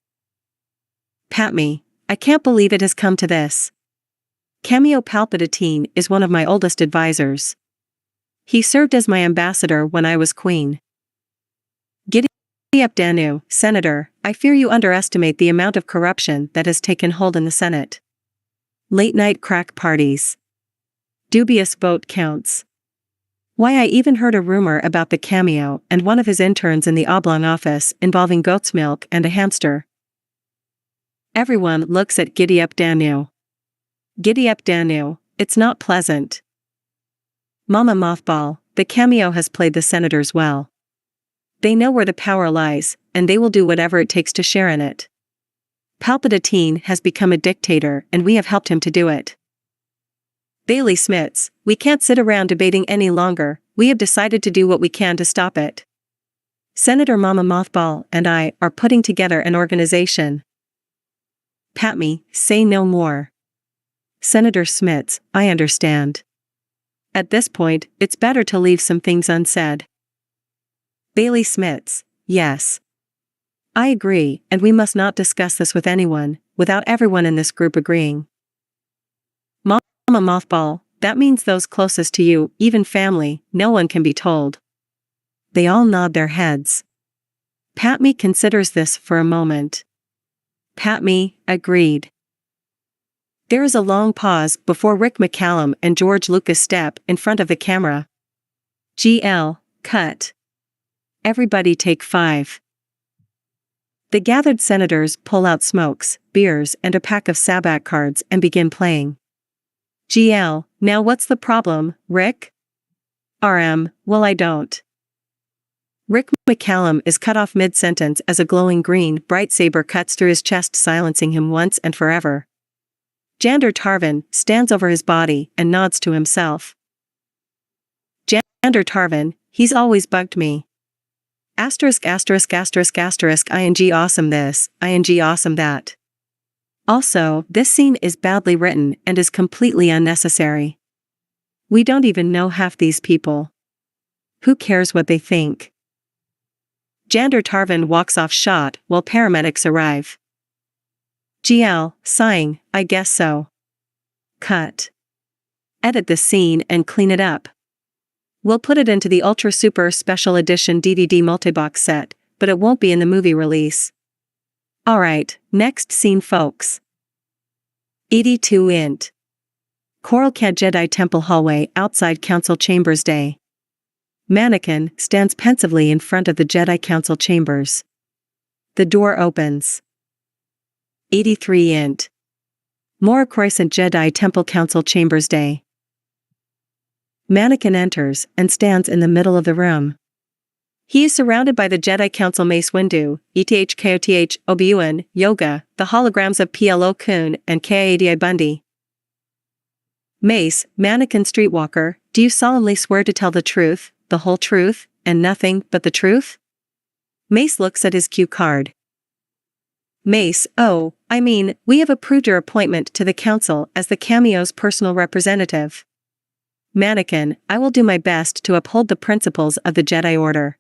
Pat me, I can't believe it has come to this. Cameo Palpatine is one of my oldest advisors. He served as my ambassador when I was queen. Giddy up Danu, Senator, I fear you underestimate the amount of corruption that has taken hold in the Senate. Late-night crack parties. Dubious vote counts. Why, I even heard a rumor about the cameo and one of his interns in the Oblong office involving goat's milk and a hamster. Everyone looks at Giddy up Danu. Giddy up Danu, it's not pleasant. Mama Mothball, the cameo has played the senators well. They know where the power lies, and they will do whatever it takes to share in it. Palpatine has become a dictator, and we have helped him to do it. Bailey Smits, we can't sit around debating any longer, we have decided to do what we can to stop it. Senator Mama Mothball and I are putting together an organization. Pat me, say no more. Senator Smits, I understand. At this point, it's better to leave some things unsaid. Bailey Smits, yes. I agree, and we must not discuss this with anyone, without everyone in this group agreeing. Mama Mothball, that means those closest to you, even family, no one can be told. They all nod their heads. Pat me considers this for a moment. Pat me, agreed. There is a long pause before Rick McCallum and George Lucas step in front of the camera. GL, cut. Everybody take 5. The gathered senators pull out smokes, beers, and a pack of Sabbac cards and begin playing. GL, now what's the problem, Rick? RM, well I don't. Rick McCallum is cut off mid-sentence as a glowing green, bright saber cuts through his chest, silencing him once and forever. Jander Tarvin stands over his body and nods to himself. Jander Tarvin, he's always bugged me. Asterisk asterisk asterisk asterisk ing awesome this, ing awesome that. Also, this scene is badly written and is completely unnecessary. We don't even know half these people. Who cares what they think? Jander Tarvin walks off shot while paramedics arrive. GL, sighing, I guess so. Cut. Edit this scene and clean it up. We'll put it into the Ultra Super Special Edition DVD multibox set, but it won't be in the movie release. Alright, next scene folks. 82 int. Coral Cad Jedi Temple hallway outside Council Chambers Day. Mannequin stands pensively in front of the Jedi Council chambers. The door opens. 83 int. Mora Crescent Jedi Temple Council Chambers Day. Mannequin enters and stands in the middle of the room. He is surrounded by the Jedi Council Mace Windu, ETHKOTH, Obi-Wan, Yoga, the holograms of PLO Kun and Ki-Adi Bundy. Mace, Mannequin Streetwalker, do you solemnly swear to tell the truth, the whole truth, and nothing but the truth? Mace looks at his cue card. Mace, oh, I mean, we have approved your appointment to the council as the cameo's personal representative. Mannequin, I will do my best to uphold the principles of the Jedi Order.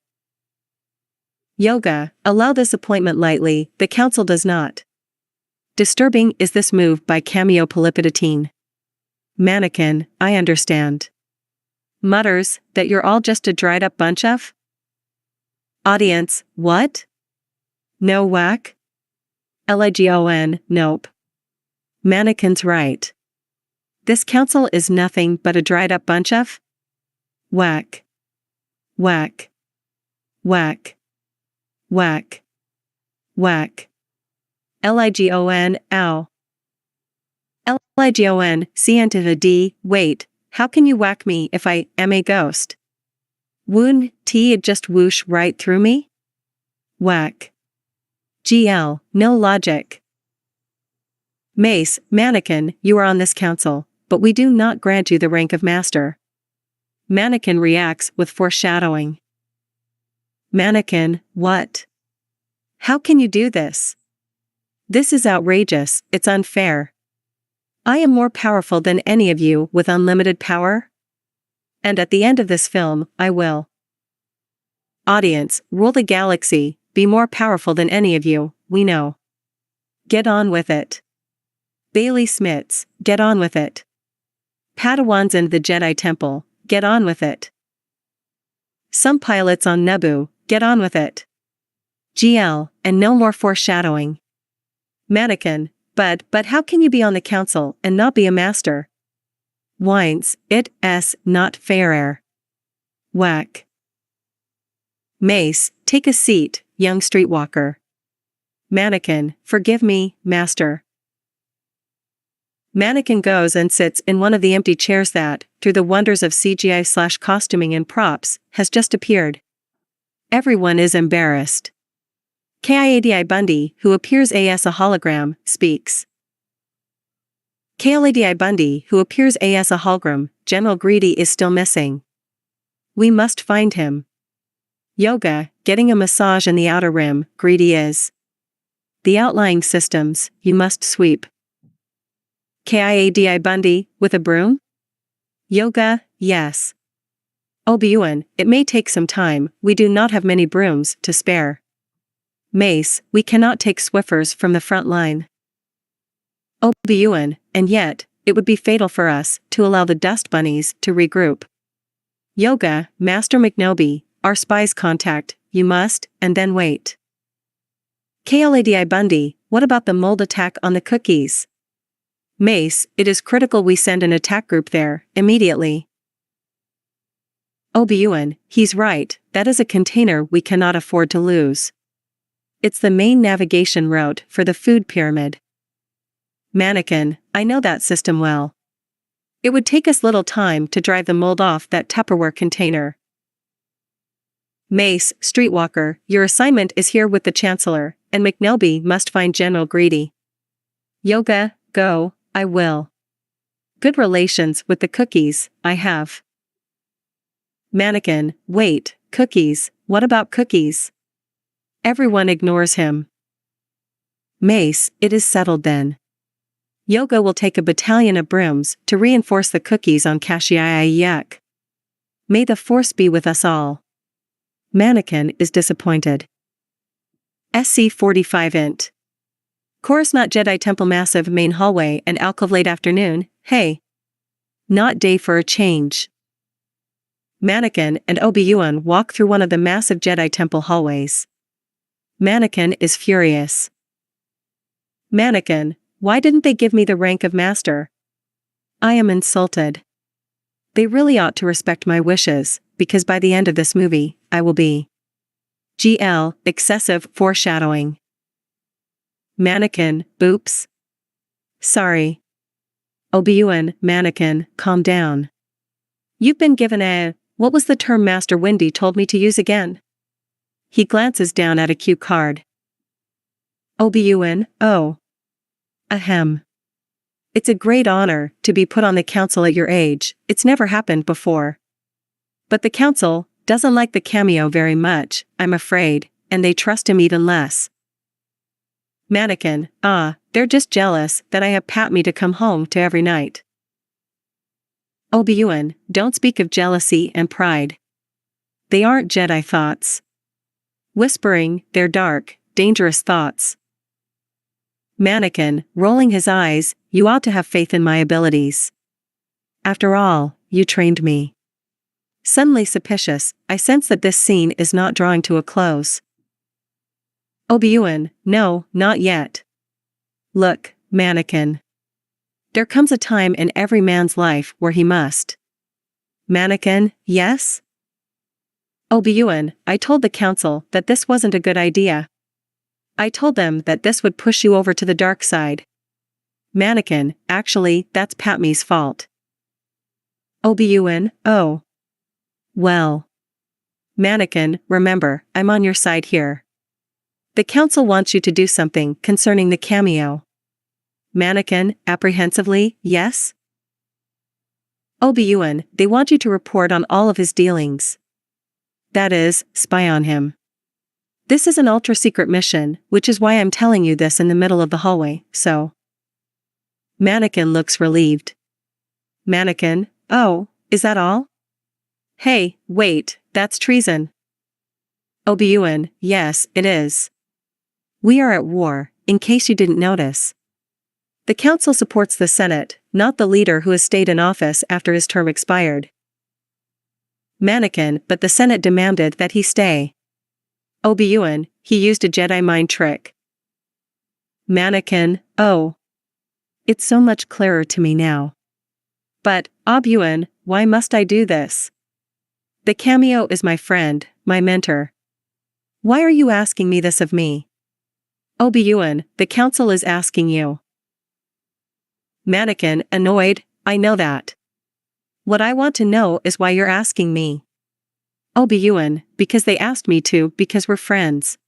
Yoga, allow this appointment lightly, the council does not. Disturbing is this move by Cameo Palpatine. Mannequin, I understand. Mutters, that you're all just a dried up bunch of? Audience, what? No whack? LIGON, nope. Mannequin's right. This council is nothing but a dried up bunch of whack. Whack. Whack. Whack. Whack. Ligon, ow. Ligon, C into the D, wait, how can you whack me if I am a ghost? Woon, T it just whoosh right through me? Whack. GL, no logic. Mace, Mannequin, you are on this council, but we do not grant you the rank of master. Mannequin reacts with foreshadowing. Mannequin, what? How can you do this? This is outrageous, it's unfair. I am more powerful than any of you with unlimited power. And at the end of this film, I will. Audience, rule the galaxy, be more powerful than any of you, we know. Get on with it. Bailey Smits, get on with it. Padawans in the Jedi Temple, get on with it. Some pilots on Naboo, get on with it. GL, and no more foreshadowing. Mannequin, but how can you be on the council and not be a master? Whines, it's not fair. Whack. Mace, take a seat, young streetwalker. Mannequin, forgive me, master. Mannequin goes and sits in one of the empty chairs that, through the wonders of CGI/costuming and props, has just appeared. Everyone is embarrassed. Kadi Bundy, who appears as a hologram, speaks. Kadi Bundy, who appears as a hologram, General Greedy is still missing. We must find him. Yoga, getting a massage in the outer rim, Greedy is. The outlying systems, you must sweep. Kadi Bundy, with a broom? Yoga, yes. Obi-Wan, it may take some time, we do not have many brooms to spare. Mace, we cannot take Swiffers from the front line. Obi-Wan, and yet, it would be fatal for us to allow the dust bunnies to regroup. Yoga, Master McNoby, our spies contact, you must, and then wait. Kadi Bundy, what about the mold attack on the cookies? Mace, it is critical we send an attack group there, immediately. Obi-Wan, he's right, that is a container we cannot afford to lose. It's the main navigation route for the food pyramid. Mannequin, I know that system well. It would take us little time to drive the mold off that Tupperware container. Mace, Streetwalker, your assignment is here with the Chancellor, and McNoby must find General Greedy. Yoga, go, I will. Good relations with the cookies, I have. Mannequin, wait, cookies, what about cookies? Everyone ignores him. Mace, it is settled then. Yoga will take a battalion of brooms to reinforce the cookies on Kashyyyk. May the Force be with us all. Mannequin is disappointed. SC-45 int. Coruscant Jedi Temple massive main hallway and alcove late afternoon, hey. Not day for a change. Mannequin and Obi-Wan walk through one of the massive Jedi Temple hallways. Mannequin is furious. Mannequin, why didn't they give me the rank of master? I am insulted. They really ought to respect my wishes, because by the end of this movie, I will be. GL, excessive foreshadowing. Mannequin, boops. Sorry. Obi-Wan, Mannequin, calm down. You've been given a, what was the term Master Windy told me to use again? He glances down at a cue card. Obi-Wan, oh. Ahem. It's a great honor to be put on the council at your age, it's never happened before. But the council doesn't like the cameo very much, I'm afraid, and they trust him even less. Mannequin, they're just jealous that I have Pat me to come home to every night. Obi-Wan, don't speak of jealousy and pride. They aren't Jedi thoughts. Whispering, they're dark, dangerous thoughts. Mannequin, rolling his eyes, you ought to have faith in my abilities. After all, you trained me. Suddenly suspicious, I sense that this scene is not drawing to a close. Obi-Wan, no, not yet. Look, Mannequin. There comes a time in every man's life where he must. Mannequin, yes? Obi-Wan, I told the council that this wasn't a good idea. I told them that this would push you over to the dark side. Mannequin, actually, that's Padme's fault. Obi-Wan, oh. Well. Mannequin, remember, I'm on your side here. The council wants you to do something concerning the cameo. Mannequin, apprehensively, yes? Obi-Wan, they want you to report on all of his dealings. That is, spy on him. This is an ultra-secret mission, which is why I'm telling you this in the middle of the hallway, so. Mannequin looks relieved. Mannequin, oh, is that all? Hey, wait, that's treason. Obi-Wan, yes, it is. We are at war, in case you didn't notice. The council supports the Senate, not the leader who has stayed in office after his term expired. Mannequin, but the Senate demanded that he stay. Obi-Wan, he used a Jedi mind trick. Mannequin, oh. It's so much clearer to me now. But, Obi-Wan, why must I do this? The cameo is my friend, my mentor. Why are you asking me this of me? Obi-Wan, the council is asking you. Mannequin, annoyed, I know that. What I want to know is why you're asking me. Obi-Wan, because they asked me to, because we're friends.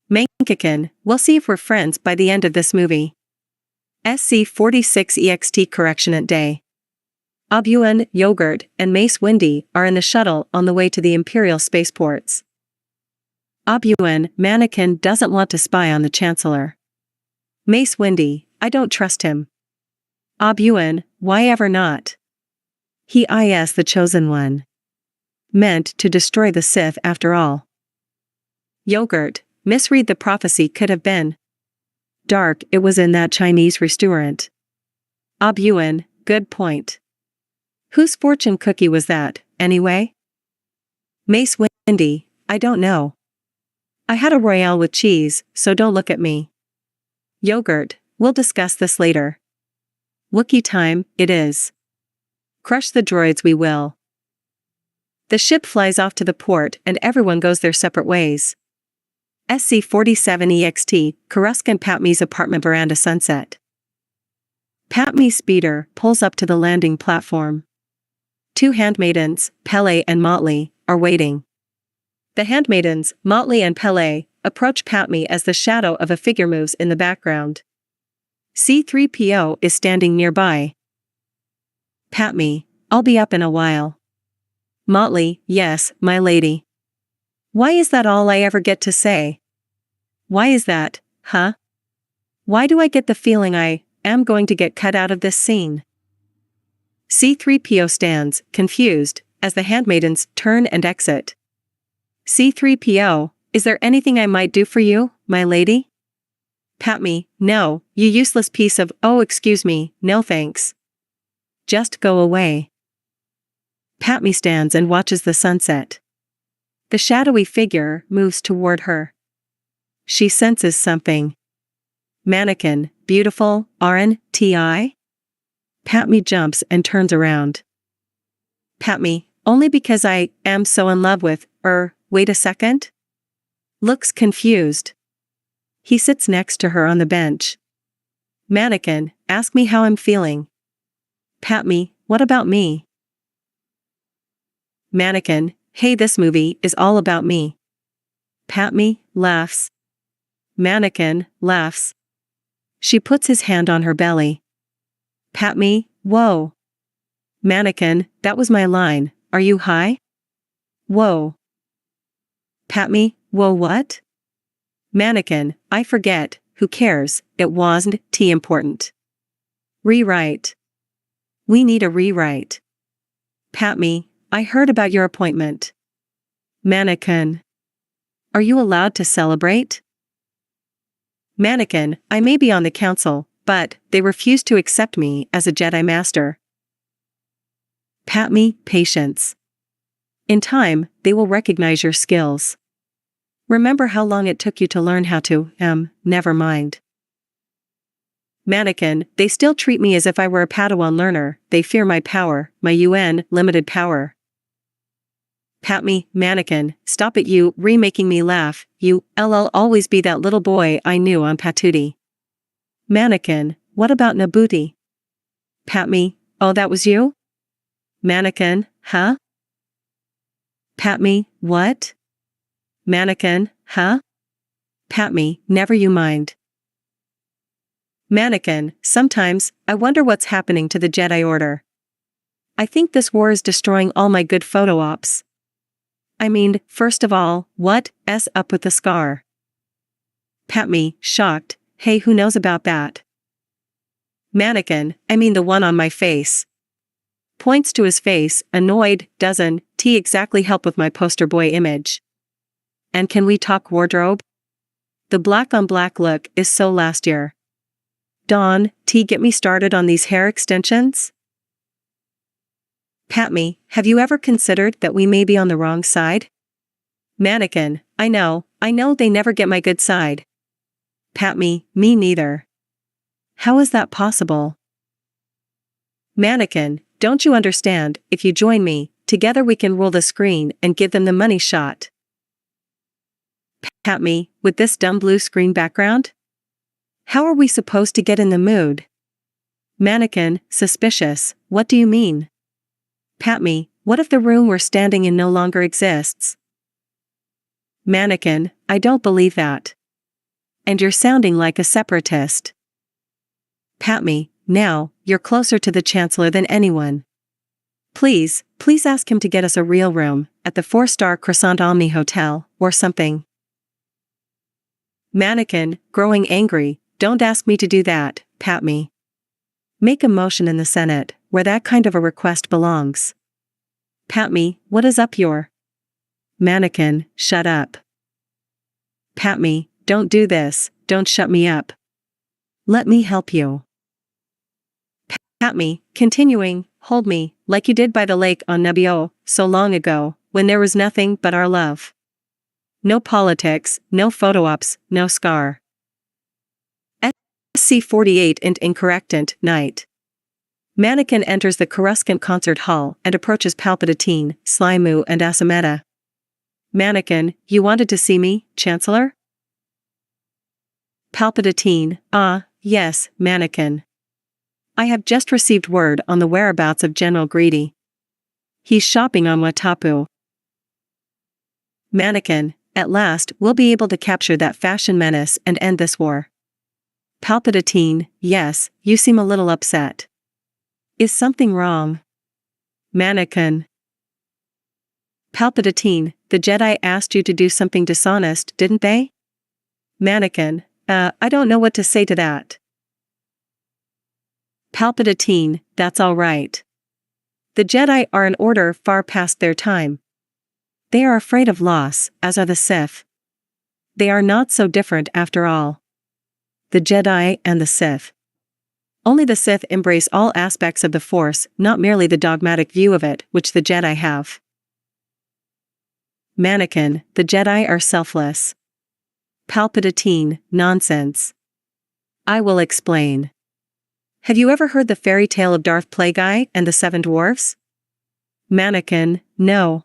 Mannequin, we'll see if we're friends by the end of this movie. SC-46 Correctionate Day. Obi-Wan, Yogurt, and Mace Windy are in the shuttle on the way to the Imperial spaceports. Obi-Wan, Mannequin doesn't want to spy on the Chancellor. Mace Windy, I don't trust him. Obi-Wan, why ever not? He is the chosen one. Meant to destroy the Sith after all. Yogurt, misread the prophecy could have been. Dark, it was in that Chinese restaurant. Obi-Wan, good point. Whose fortune cookie was that, anyway? Mace Windy, I don't know. I had a royale with cheese, so don't look at me. Yogurt, we'll discuss this later. Wookiee time, it is. Crush the droids we will. The ship flies off to the port and everyone goes their separate ways. SC-47 Coruscant Padme's apartment veranda sunset. Padme's speeder pulls up to the landing platform. Two handmaidens, Pele and Motley, are waiting. The handmaidens, Motley and Pele, approach Padme as the shadow of a figure moves in the background. C-3PO is standing nearby. Padme, I'll be up in a while. Motley, yes, my lady. Why is that all I ever get to say? Why is that, huh? Why do I get the feeling I am going to get cut out of this scene? C-3PO stands, confused, as the handmaidens turn and exit. C-3PO, is there anything I might do for you, my lady? Padme, no, you useless piece of, oh excuse me, no thanks. Just go away. Padme stands and watches the sunset. The shadowy figure moves toward her. She senses something. Mannequin, beautiful, RNTI? Padme jumps and turns around. Padme, only because I am so in love with, wait a second? Looks confused. He sits next to her on the bench. Mannequin, ask me how I'm feeling. Padme, what about me? Mannequin, hey, this movie is all about me. Padme laughs. Mannequin laughs. She puts his hand on her belly. Padme, whoa. Mannequin, that was my line, are you high? Whoa. Padme, whoa what? Mannequin, I forget, who cares, it wasn't important. Rewrite. We need a rewrite. Padme, I heard about your appointment. Mannequin. Are you allowed to celebrate? Mannequin, I may be on the council, but they refuse to accept me as a Jedi Master. Padme, patience. In time, they will recognize your skills. Remember how long it took you to learn how to, never mind. Mannequin, they still treat me as if I were a Padawan learner, they fear my power, my UN, limited power. Pat me, Mannequin, stop it you, remaking me laugh, you, LL always be that little boy I knew on Patootie. Mannequin, what about Nabuti? Pat me, oh that was you? Mannequin, huh? Pat me, what? Mannequin, huh? Pat me, never you mind. Mannequin, sometimes, I wonder what's happening to the Jedi Order. I think this war is destroying all my good photo ops. I mean, first of all, what's up with the scar? Pat me, shocked, hey who knows about that? Mannequin, I mean the one on my face. Points to his face, annoyed, doesn't T exactly help with my poster boy image. And can we talk wardrobe? The black on black look is so last year. Dawn, T get me started on these hair extensions? Pat me, have you ever considered that we may be on the wrong side? Mannequin, I know they never get my good side. Pat me neither. How is that possible? Mannequin, don't you understand, if you join me, together we can rule the screen and give them the money shot. Pat me, with this dumb blue screen background? How are we supposed to get in the mood? Mannequin, suspicious, what do you mean? Pat me, what if the room we're standing in no longer exists? Mannequin, I don't believe that. And you're sounding like a separatist. Pat me, now, you're closer to the Chancellor than anyone. Please ask him to get us a real room, at the 4-star Croissant Omni Hotel, or something. Mannequin, growing angry, don't ask me to do that, Pat me. Make a motion in the Senate, where that kind of a request belongs. Pat me, what is up your? Mannequin, shut up. Pat me, don't do this, don't shut me up. Let me help you. Pat me, continuing, hold me, like you did by the lake on Nebio, so long ago, when there was nothing but our love. No politics, no photo ops, no scar. SC48 and incorrectant, night. Mannequin enters the Coruscant concert hall and approaches Palpatine, Slimu and Asameta. Mannequin, you wanted to see me, Chancellor? Palpatine, yes, Mannequin. I have just received word on the whereabouts of General Greedy. He's shopping on Watapu. Mannequin, at last we'll be able to capture that fashion menace and end this war. Palpatine, yes, you seem a little upset. Is something wrong? Mannequin. Palpatine, the Jedi asked you to do something dishonest, didn't they? Mannequin, I don't know what to say to that. Palpatine, that's all right. The Jedi are an order far past their time. They are afraid of loss, as are the Sith. They are not so different after all. The Jedi and the Sith. Only the Sith embrace all aspects of the Force, not merely the dogmatic view of it, which the Jedi have. Mannequin, the Jedi are selfless. Palpatine, nonsense. I will explain. Have you ever heard the fairy tale of Darth Plagueis and the 7 dwarfs? Mannequin, no.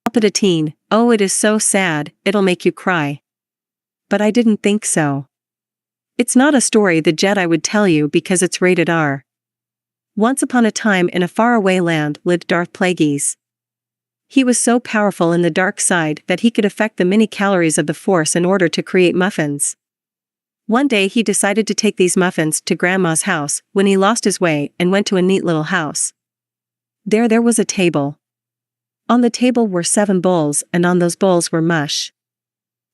Palpatine, oh it is so sad, it'll make you cry. But I didn't think so. It's not a story the Jedi would tell you because it's rated R. Once upon a time in a faraway land lived Darth Plagueis. He was so powerful in the dark side that he could affect the many calories of the Force in order to create muffins. One day he decided to take these muffins to Grandma's house when he lost his way and went to a neat little house. There was a table. On the table were 7 bowls and on those bowls were mush.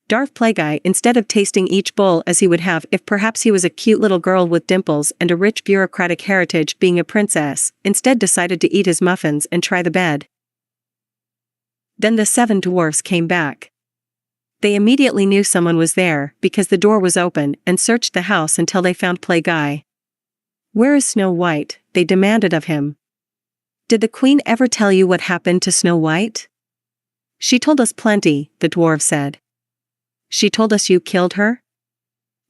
Darth Plagueis, instead of tasting each bowl as he would have if perhaps he was a cute little girl with dimples and a rich bureaucratic heritage being a princess, instead decided to eat his muffins and try the bed. Then the 7 dwarfs came back. They immediately knew someone was there because the door was open and searched the house until they found Plagueis. Where is Snow White? They demanded of him. Did the Queen ever tell you what happened to Snow White? She told us plenty, the dwarf said. She told us you killed her?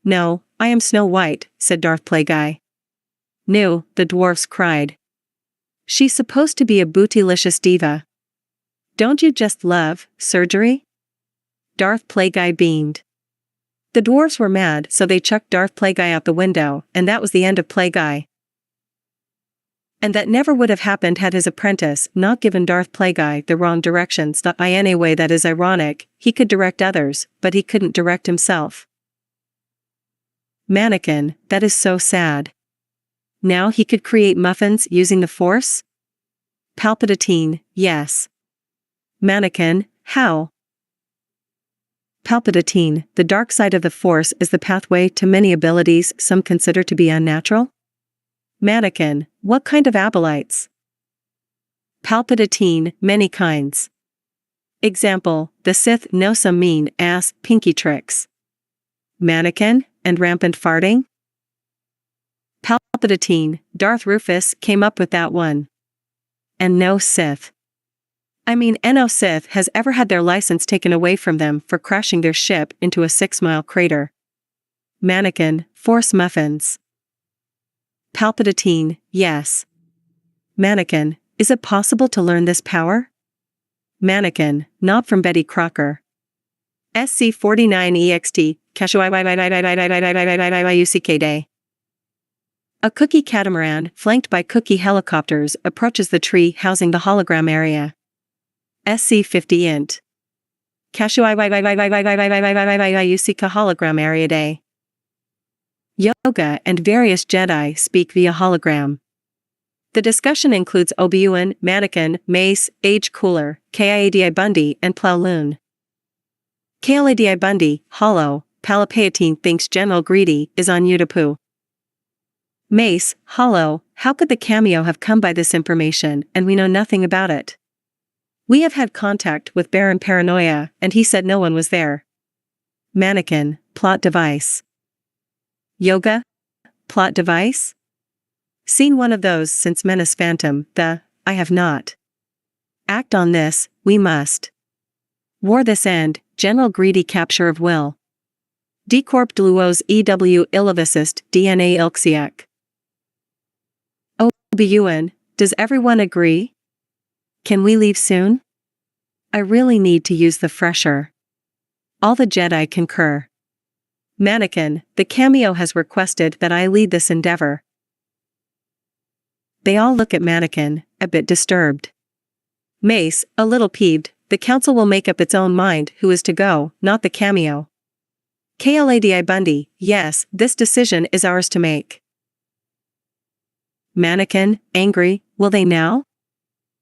No, I am Snow White, said Darth Plagueis. No, the dwarfs cried. She's supposed to be a bootylicious diva. Don't you just love surgery? Darth Plagueis beamed. The dwarves were mad, so they chucked Darth Plagueis out the window, and that was the end of Plagueis. And that never would have happened had his apprentice not given Darth Plagueis the wrong directions. In a way that is ironic, he could direct others, but he couldn't direct himself. Mannequin, that is so sad. Now he could create muffins using the Force? Palpatine, yes. Mannequin, how? Palpatine, the dark side of the Force is the pathway to many abilities some consider to be unnatural? Mannequin, what kind of abilities? Palpatine, many kinds. Example, the Sith know some mean-ass pinky tricks. Mannequin, and rampant farting? Palpatine, Darth Rufus came up with that one. And no Sith. No Sith has ever had their license taken away from them for crashing their ship into a 6-mile crater. Mannequin, Force muffins. Palpatine, yes. Mannequin, is it possible to learn this power? Mannequin, not from Betty Crocker. SC49EXT, UCK Day. A cookie catamaran, flanked by cookie helicopters, approaches the tree housing the hologram area. SC50 int. UCK hologram area day. Yoga and various Jedi speak via hologram. The discussion includes Obi-Wan, Mannequin, Mace, Age Cooler, Kiadi Bundy, and Plowloon. Kiadi Bundy, Hollow, Palpatine thinks General Greedy is on Utapau. Mace, Hollow, how could the cameo have come by this information and we know nothing about it? We have had contact with Baron Paranoia and he said no one was there. Mannequin, plot device. Yoga? Plot device? Seen one of those since Menace Phantom, I have not. Act on this, we must. War this end, General Greedy capture of will. Decorp Dluos EW Illavicist DNA Ilksiak. Obi-Wan, does everyone agree? Can we leave soon? I really need to use the fresher. All the Jedi concur. Mannequin, the cameo has requested that I lead this endeavor. They all look at Mannequin, a bit disturbed. Mace, a little peeved, the council will make up its own mind who is to go, not the cameo. Kladi Bundy, yes, this decision is ours to make. Mannequin, angry, will they now?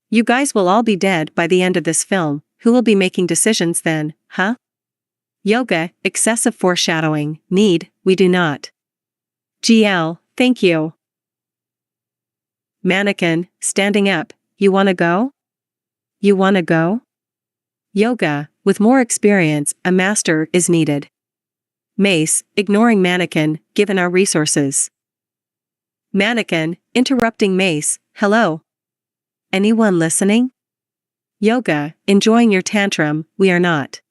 You guys will all be dead by the end of this film, who will be making decisions then, huh? Yoga, excessive foreshadowing, we do not. GL, thank you. Mannequin, standing up, you wanna go? You wanna go? Yoga, with more experience, a master is needed. Mace, ignoring Mannequin, given our resources. Mannequin, interrupting Mace, hello. Anyone listening? Yoga, enjoying your tantrum, we are not.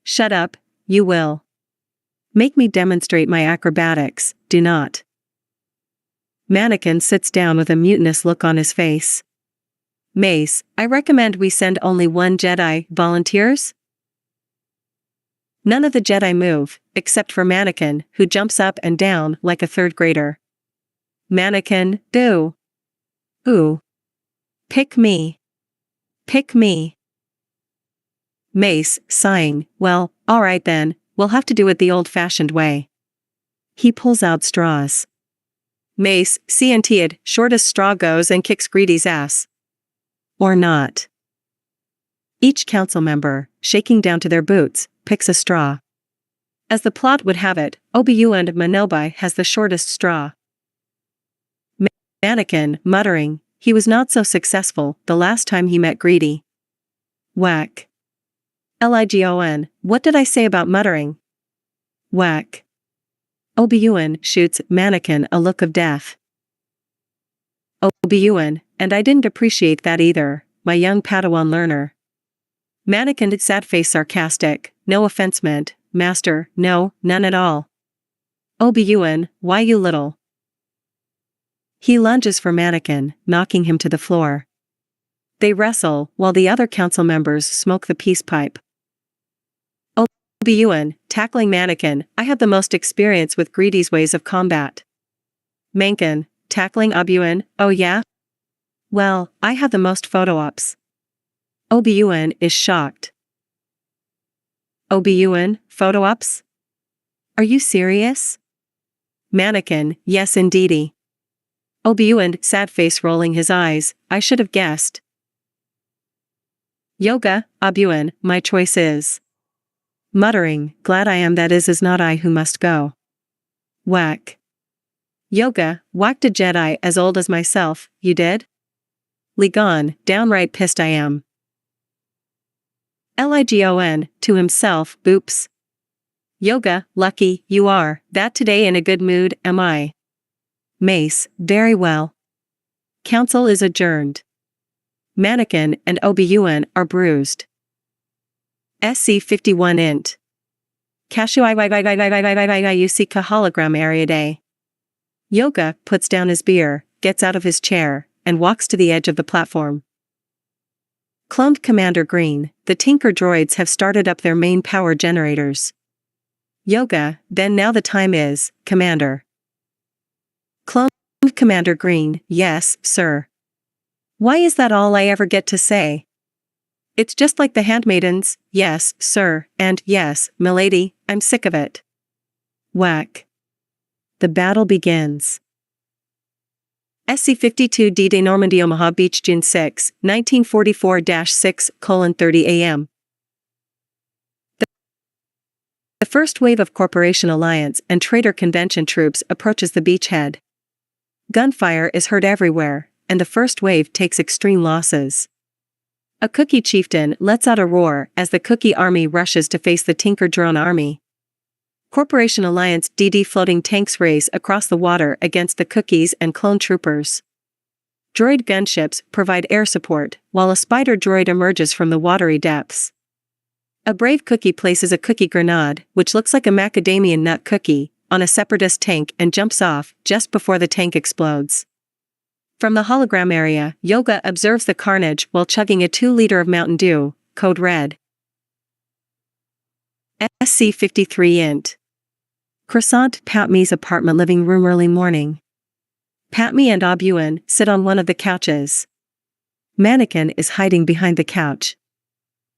Shut up, you will. Make me demonstrate my acrobatics, do not. Mannequin sits down with a mutinous look on his face. Mace, I recommend we send only one Jedi, volunteers? None of the Jedi move, except for Mannequin, who jumps up and down like a third grader. Mannequin, do. Ooh. Pick me. Pick me. Mace, sighing, well, alright then, we'll have to do it the old-fashioned way. He pulls out straws. Mace, CNT'd, shortest straw goes and kicks Greedy's ass. Or not. Each council member, shaking down to their boots, picks a straw. As the plot would have it, Obi-Wan Manobi has the shortest straw. Mannequin, muttering, he was not so successful the last time he met Greedy. Whack. Ligon, what did I say about muttering? Whack. Obi-Wan shoots Mannequin a look of death. Obi-Wan, and I didn't appreciate that either, my young Padawan learner. Mannequin sad face sarcastic, no offense meant, master, no, none at all. Obi-Wan, why you little? He lunges for Mannequin, knocking him to the floor. They wrestle, while the other council members smoke the peace pipe. Obi-Wan, tackling Mannequin, I have the most experience with Greedy's ways of combat. Mannequin, tackling Obi-Wan, oh yeah? Well, I have the most photo ops. Obi-Wan is shocked. Obi-Wan, photo ops? Are you serious? Mannequin, yes indeedy. Obi-Wan, sad face rolling his eyes, I should have guessed. Yoga, Obi-Wan, my choice is. Muttering, glad I am that is not I who must go. Whack. Yoga, whacked a Jedi as old as myself, you did? Ligon, downright pissed I am. Ligon, to himself, boops. Yoga, lucky, you are, that today in a good mood, am I. Mace, very well. Council is adjourned. Mannequin and Obi-Wan are bruised. SC51 int. Cashew you seek a hologram area day. Yoga puts down his beer, gets out of his chair, and walks to the edge of the platform. Cloned Commander Green, the Tinker droids have started up their main power generators. Yoga, then now the time is, Commander. Cloned Commander Green, yes, sir. Why is that all I ever get to say? It's just like the handmaidens, yes, sir, and yes, milady, I'm sick of it. Whack. The battle begins. SC-52 D-Day Normandy Omaha Beach June 6, 1944-6:30 a.m. The first wave of Corporation Alliance and Traitor Convention troops approaches the beachhead. Gunfire is heard everywhere, and the first wave takes extreme losses. A Cookie chieftain lets out a roar as the Cookie army rushes to face the Tinker drone army. Corporation Alliance DD floating tanks race across the water against the Cookies and clone troopers. Droid gunships provide air support, while a spider droid emerges from the watery depths. A brave Cookie places a Cookie grenade, which looks like a macadamia nut cookie, on a Separatist tank and jumps off just before the tank explodes. From the hologram area, Yoga observes the carnage while chugging a 2-liter of Mountain Dew, code red. SC-53 int. Croissant Patmi's apartment living room early morning. Patmi and Obi-Wan sit on one of the couches. Mannequin is hiding behind the couch.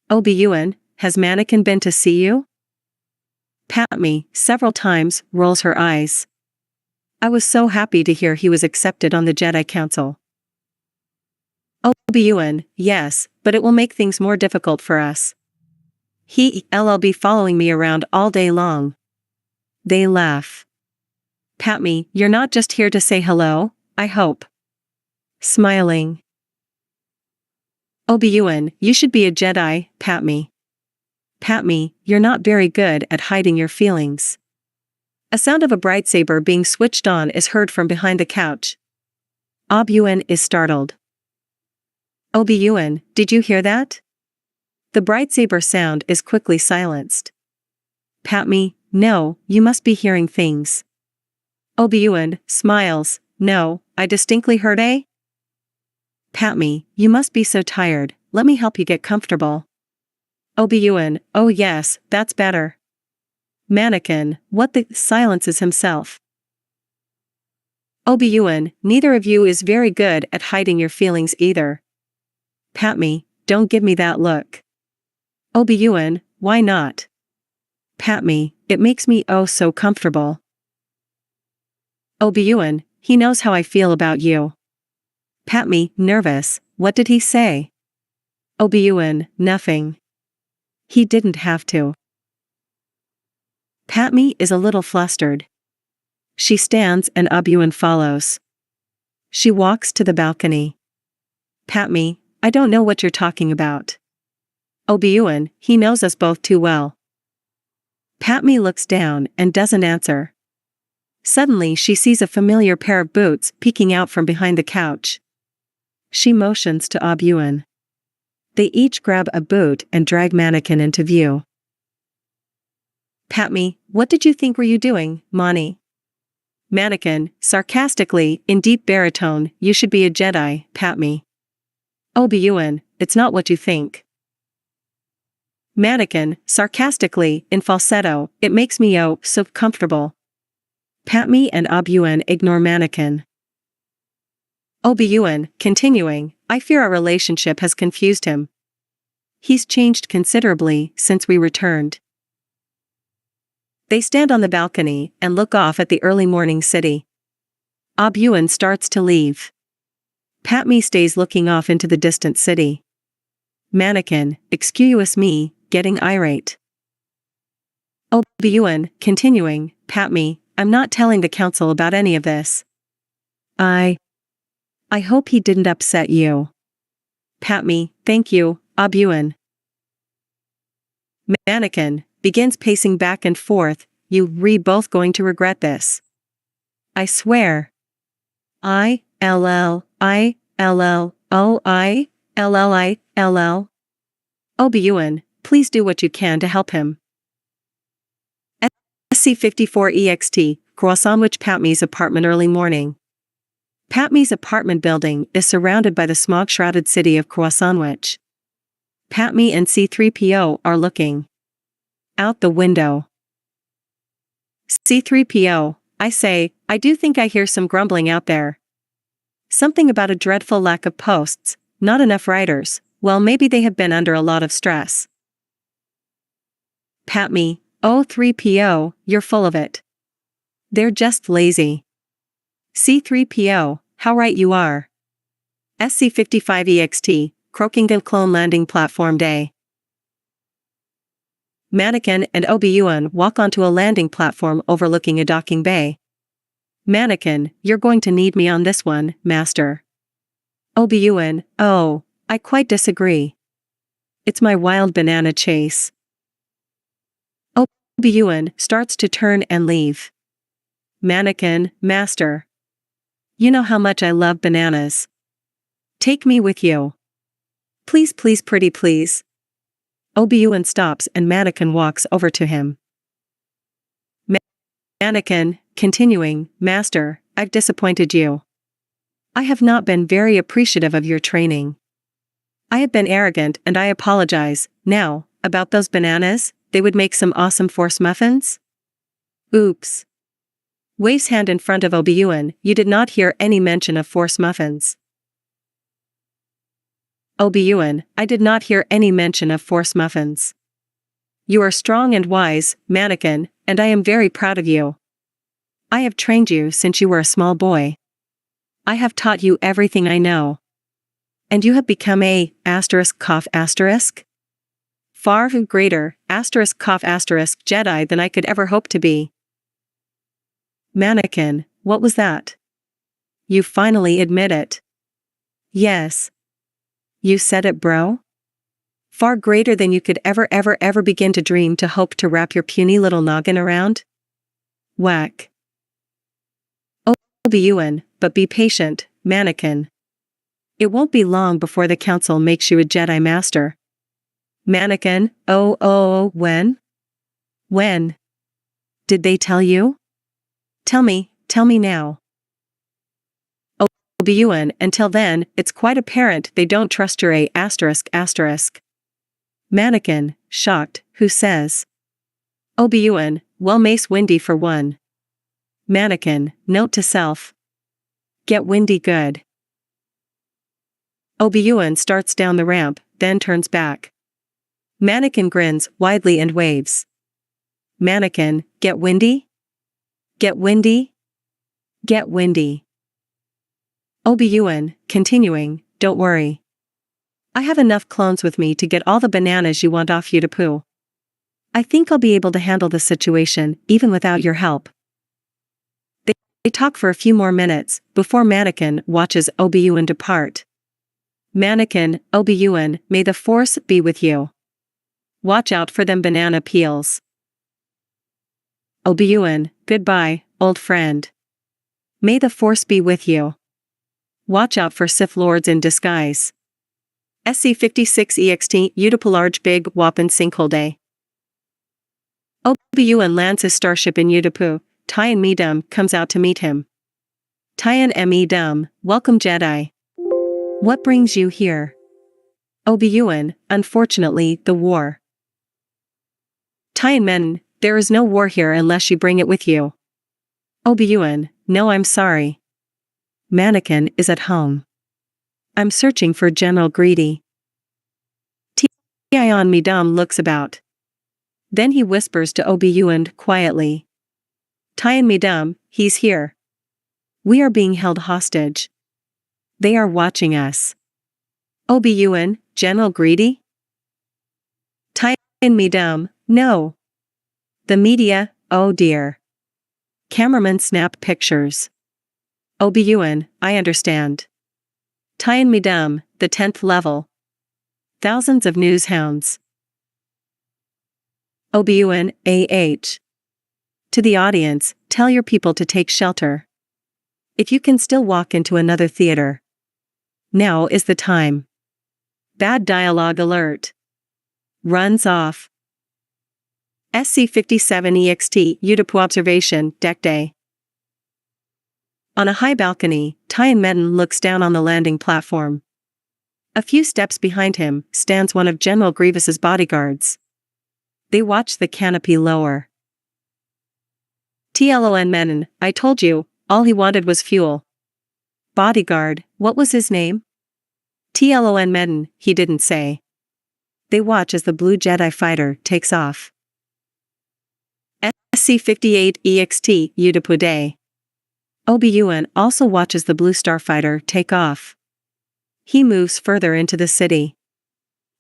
Obi-Wan, has Mannequin been to see you? Patmi, several times, rolls her eyes. I was so happy to hear he was accepted on the Jedi Council. Obi-Wan, yes, but it will make things more difficult for us. He'll be following me around all day long. They laugh. Patmi, you're not just here to say hello, I hope. Smiling. Obi-Wan, you should be a Jedi, Patmi. Patmi, you're not very good at hiding your feelings. A sound of a lightsaber being switched on is heard from behind the couch. Obi-Wan is startled. Obi-Wan, did you hear that? The lightsaber sound is quickly silenced. Patmi, no, you must be hearing things. Obi-Wan smiles, no, I distinctly heard a. Patmi, you must be so tired, let me help you get comfortable. Obi-Wan, oh yes, that's better. Mannequin, what the silences himself. Obi-Wan, neither of you is very good at hiding your feelings either. Patmi, don't give me that look. Obi-Wan, why not? Patmi, it makes me oh so comfortable. Obi-Wan, he knows how I feel about you. Patmi, nervous, what did he say? Obi-Wan, nothing. He didn't have to. Patmi is a little flustered. She stands and Obi-Wan follows. She walks to the balcony. Patmi, I don't know what you're talking about. Obi-Wan, he knows us both too well. Patmi looks down and doesn't answer. Suddenly she sees a familiar pair of boots peeking out from behind the couch. She motions to Obi-Wan. They each grab a boot and drag Mannequin into view. Patmi, what did you think were you doing, Mani? Mannequin, sarcastically, in deep baritone, you should be a Jedi, Padme. Obi-Wan, it's not what you think. Mannequin, sarcastically, in falsetto, it makes me so comfortable. Padme and Obi-Wan ignore Mannequin. Obi-Wan, continuing, I fear our relationship has confused him. He's changed considerably since we returned. They stand on the balcony and look off at the early morning city. Obi-Wan starts to leave. Padme stays looking off into the distant city. Mannequin, excuse me, getting irate. Obi-Wan, continuing, Padme, I'm not telling the council about any of this. I hope he didn't upset you. Padme, thank you, Obi-Wan. Mannequin begins pacing back and forth, you're both going to regret this. I swear. Obi-Wan, please do what you can to help him. SC54EXT, Croissantwich Padme's apartment early morning. Padme's apartment building is surrounded by the smog-shrouded city of Croissantwich. Padme and C3PO are looking out the window. C3PO, I say, I do think I hear some grumbling out there. Something about a dreadful lack of posts, not enough writers, well maybe they have been under a lot of stress. Padme, oh 3PO, you're full of it. They're just lazy. C3PO, how right you are. SC55EXT, Croakington Clone Landing Platform Day. Mannequin and Obi-Wan walk onto a landing platform overlooking a docking bay. Mannequin, you're going to need me on this one, Master. Obi-Wan, oh, I quite disagree. It's my wild banana chase. Obi-Wan starts to turn and leave. Mannequin, Master. You know how much I love bananas. Take me with you. Please, please, pretty please. Obi-Wan stops and Mannequin walks over to him. Mannequin, continuing, Master, I've disappointed you. I have not been very appreciative of your training. I have been arrogant and I apologize. Now, about those bananas, they would make some awesome Force muffins? Oops. Waves hand in front of Obi-Wan, you did not hear any mention of Force muffins. Obi-Wan, I did not hear any mention of Force muffins. You are strong and wise, Mannequin, and I am very proud of you. I have trained you since you were a small boy. I have taught you everything I know. And you have become a far greater Jedi than I could ever hope to be. Mannequin, what was that? You finally admit it. Yes. You said it, bro? Far greater than you could ever begin to dream to hope to wrap your puny little noggin around? Whack. Obi-Wan, but be patient, Mannequin. It won't be long before the council makes you a Jedi Master. Mannequin, when? When? Did they tell you? Tell me now. Obi-Wan, until then, it's quite apparent they don't trust your ****. Mannequin, shocked, who says? Obi-Wan, well Mace Windy for one. Mannequin, note to self. Get windy good. Obi-Wan starts down the ramp, then turns back. Mannequin grins widely and waves. Mannequin, get windy? Get windy? Get windy. Obi-Wan, continuing, don't worry. I have enough clones with me to get all the bananas you want off you to poo. I think I'll be able to handle the situation, even without your help. They talk for a few more minutes, before Mannequin watches Obi-Wan depart. Mannequin, Obi-Wan, may the Force be with you. Watch out for them banana peels. Obi-Wan, goodbye, old friend. May the Force be with you. Watch out for Sith Lords in disguise. SC56EXT, Udipa Large Big Whoppin' Sinkhole Day. Obi-Wan lands his starship in Udipu, Tien Medum comes out to meet him. Tien Medum, welcome Jedi. What brings you here? Obi-Wan, unfortunately, the war. Tien Medum, there is no war here unless you bring it with you. Obi-Wan, no I'm sorry. Mannequin is at home. I'm searching for General Greedy. Tien Medum looks about. Then he whispers to Obi-Wan quietly. Tien Medum, he's here. We are being held hostage. They are watching us. Obi-Wan, General Greedy? Tien Medum, no. The media, oh dear. Cameramen snap pictures. Obi-Wan, I understand. Tien Medum, the 10th level. Thousands of news hounds. Obi-Wan, A.H. To the audience, tell your people to take shelter. If you can still walk into another theater. Now is the time. Bad dialogue alert. Runs off. SC-57 EXT observation, deck day. On a high balcony, Tien Medum looks down on the landing platform. A few steps behind him stands one of General Grievous's bodyguards. They watch the canopy lower. Tlon Medum, I told you, all he wanted was fuel. Bodyguard, what was his name? Tlon Medum, he didn't say. They watch as the blue Jedi fighter takes off. SC-58 EXT Udapude. Obi-Wan also watches the blue starfighter take off. He moves further into the city.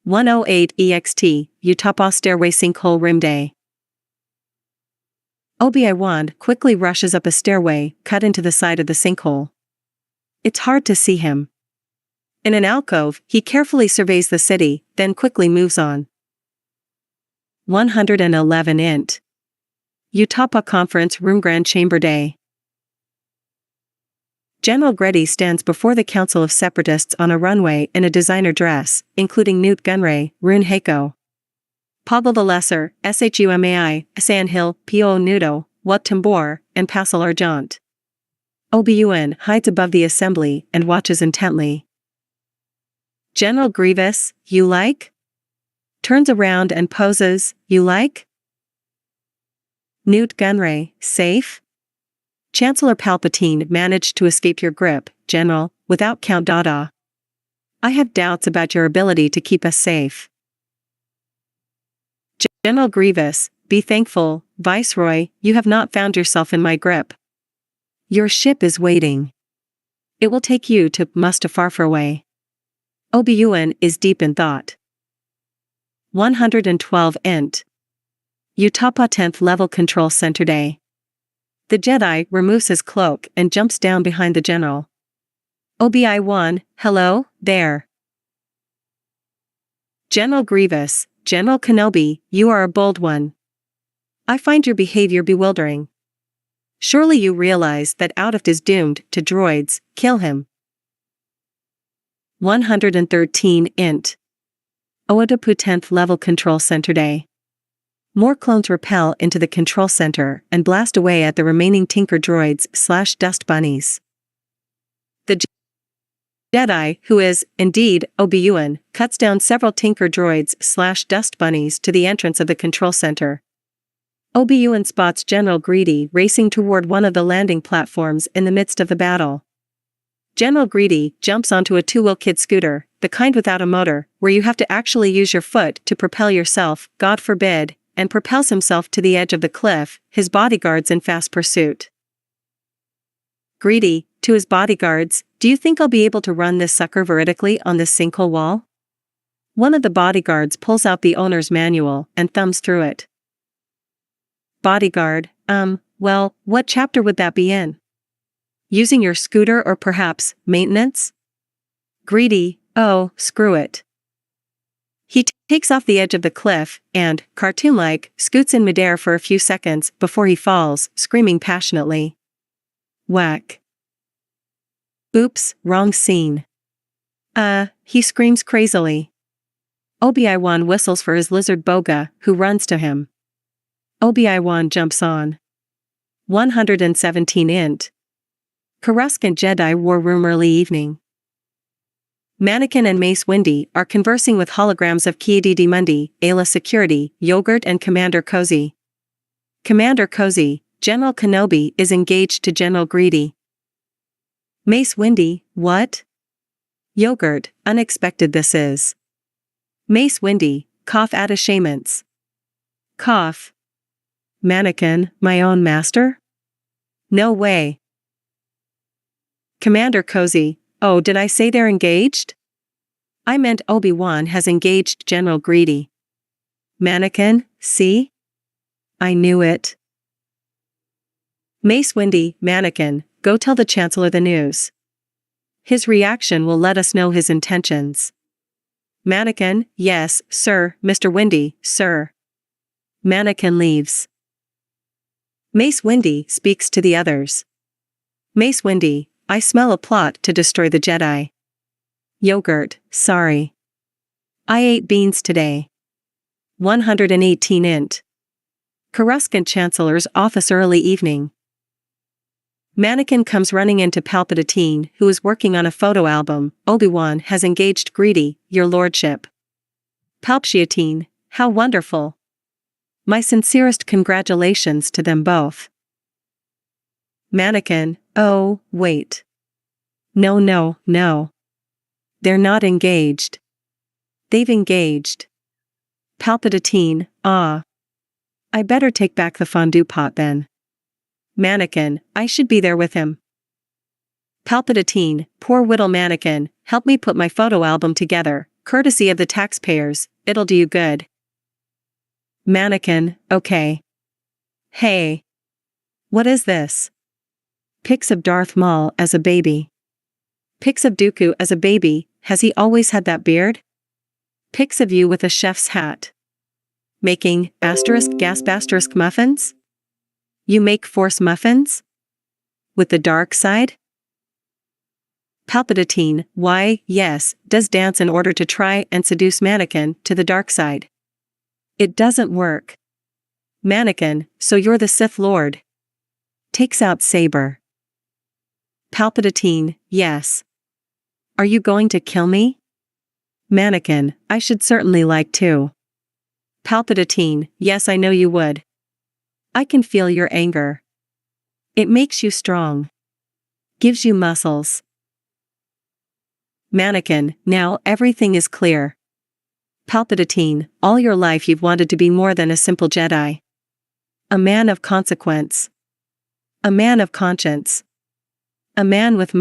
108 EXT Utapa Stairway Sinkhole Rim Day. Obi-Wan quickly rushes up a stairway cut into the side of the sinkhole. It's hard to see him. In an alcove, he carefully surveys the city, then quickly moves on. 111 int. Utapa Conference Room Grand Chamber Day. General Greedy stands before the Council of Separatists on a runway in a designer dress, including Newt Gunray, Rune Hako, Pavel the Lesser, Shumai, Sandhill, Pio Nudo, Wat Tambor, and Passel Argent. Obi-Wan hides above the assembly and watches intently. General Grievous, you like? Turns around and poses, you like? Newt Gunray, safe? Chancellor Palpatine managed to escape your grip, General, without Count Dada. I have doubts about your ability to keep us safe. General Grievous, be thankful, Viceroy, you have not found yourself in my grip. Your ship is waiting. It will take you to Mustafar away. Obi-Wan is deep in thought. 112 int. Utapa 10th Level Control Center Day. The Jedi removes his cloak and jumps down behind the general. Obi-Wan, hello, there. General Grievous, General Kenobi, you are a bold one. I find your behavior bewildering. Surely you realize that Outfit is doomed to droids, kill him. 113 int. Oadapu 10th Level Control Center Day. More clones repel into the control center and blast away at the remaining Tinker droids/dust bunnies. The Jedi, who is, indeed, Obi-Wan, cuts down several Tinker droids/dust bunnies to the entrance of the control center. Obi-Wan spots General Greedy racing toward one of the landing platforms in the midst of the battle. General Greedy jumps onto a two-wheel kid scooter, the kind without a motor, where you have to actually use your foot to propel yourself, God forbid, and propels himself to the edge of the cliff, his bodyguards in fast pursuit. Greedy, to his bodyguards, do you think I'll be able to run this sucker vertically on this sinkhole wall? One of the bodyguards pulls out the owner's manual and thumbs through it. Bodyguard, well, what chapter would that be in? Using your scooter or perhaps, maintenance? Greedy, oh, screw it. He takes off the edge of the cliff and, cartoon-like, scoots in midair for a few seconds before he falls, screaming passionately. Whack. Oops, wrong scene. He screams crazily. Obi-Wan whistles for his lizard Boga, who runs to him. Obi-Wan jumps on. 117 int. Coruscant Jedi War Room early evening. Mannequin and Mace Windy are conversing with holograms of Ki-Adi Mundi, Ayla Security, Yogurt and Commander Cozy. Commander Cozy, General Kenobi is engaged to General Greedy. Mace Windy, what? Yogurt, unexpected this is. Mace Windy, cough attachments. Cough. Mannequin, my own master? No way. Commander Cozy, oh, did I say they're engaged? I meant Obi-Wan has engaged General Greedy. Mannequin, see? I knew it. Mace Windy, Mannequin, go tell the Chancellor the news. His reaction will let us know his intentions. Mannequin, yes, sir, Mr. Windy, sir. Mannequin leaves. Mace Windy speaks to the others. Mace Windy, I smell a plot to destroy the Jedi. Yogurt, sorry. I ate beans today. 118 int. Coruscant Chancellor's office early evening. Mannequin comes running into Palpatine, who is working on a photo album. Obi-Wan has engaged Greedy, your lordship. Palpatine, how wonderful. My sincerest congratulations to them both. Mannequin, oh, wait. No. They're not engaged. They've engaged. Palpatine, ah. I better take back the fondue pot then. Mannequin, I should be there with him. Palpatine, poor whittle Mannequin, help me put my photo album together, courtesy of the taxpayers, it'll do you good. Mannequin, okay. Hey. What is this? Pics of Darth Maul as a baby. Pics of Dooku as a baby, has he always had that beard? Pics of you with a chef's hat. Making, *gasp* muffins? You make Force muffins? With the dark side? Palpatine, why, yes, does dance in order to try and seduce Mannequin to the dark side. It doesn't work. Mannequin, so you're the Sith Lord. Takes out saber. Palpatine, yes. Are you going to kill me? Mannequin, I should certainly like to. Palpatine, yes, I know you would. I can feel your anger. It makes you strong. Gives you muscles. Mannequin, now everything is clear. Palpatine, all your life you've wanted to be more than a simple Jedi. A man of consequence. A man of conscience. A man with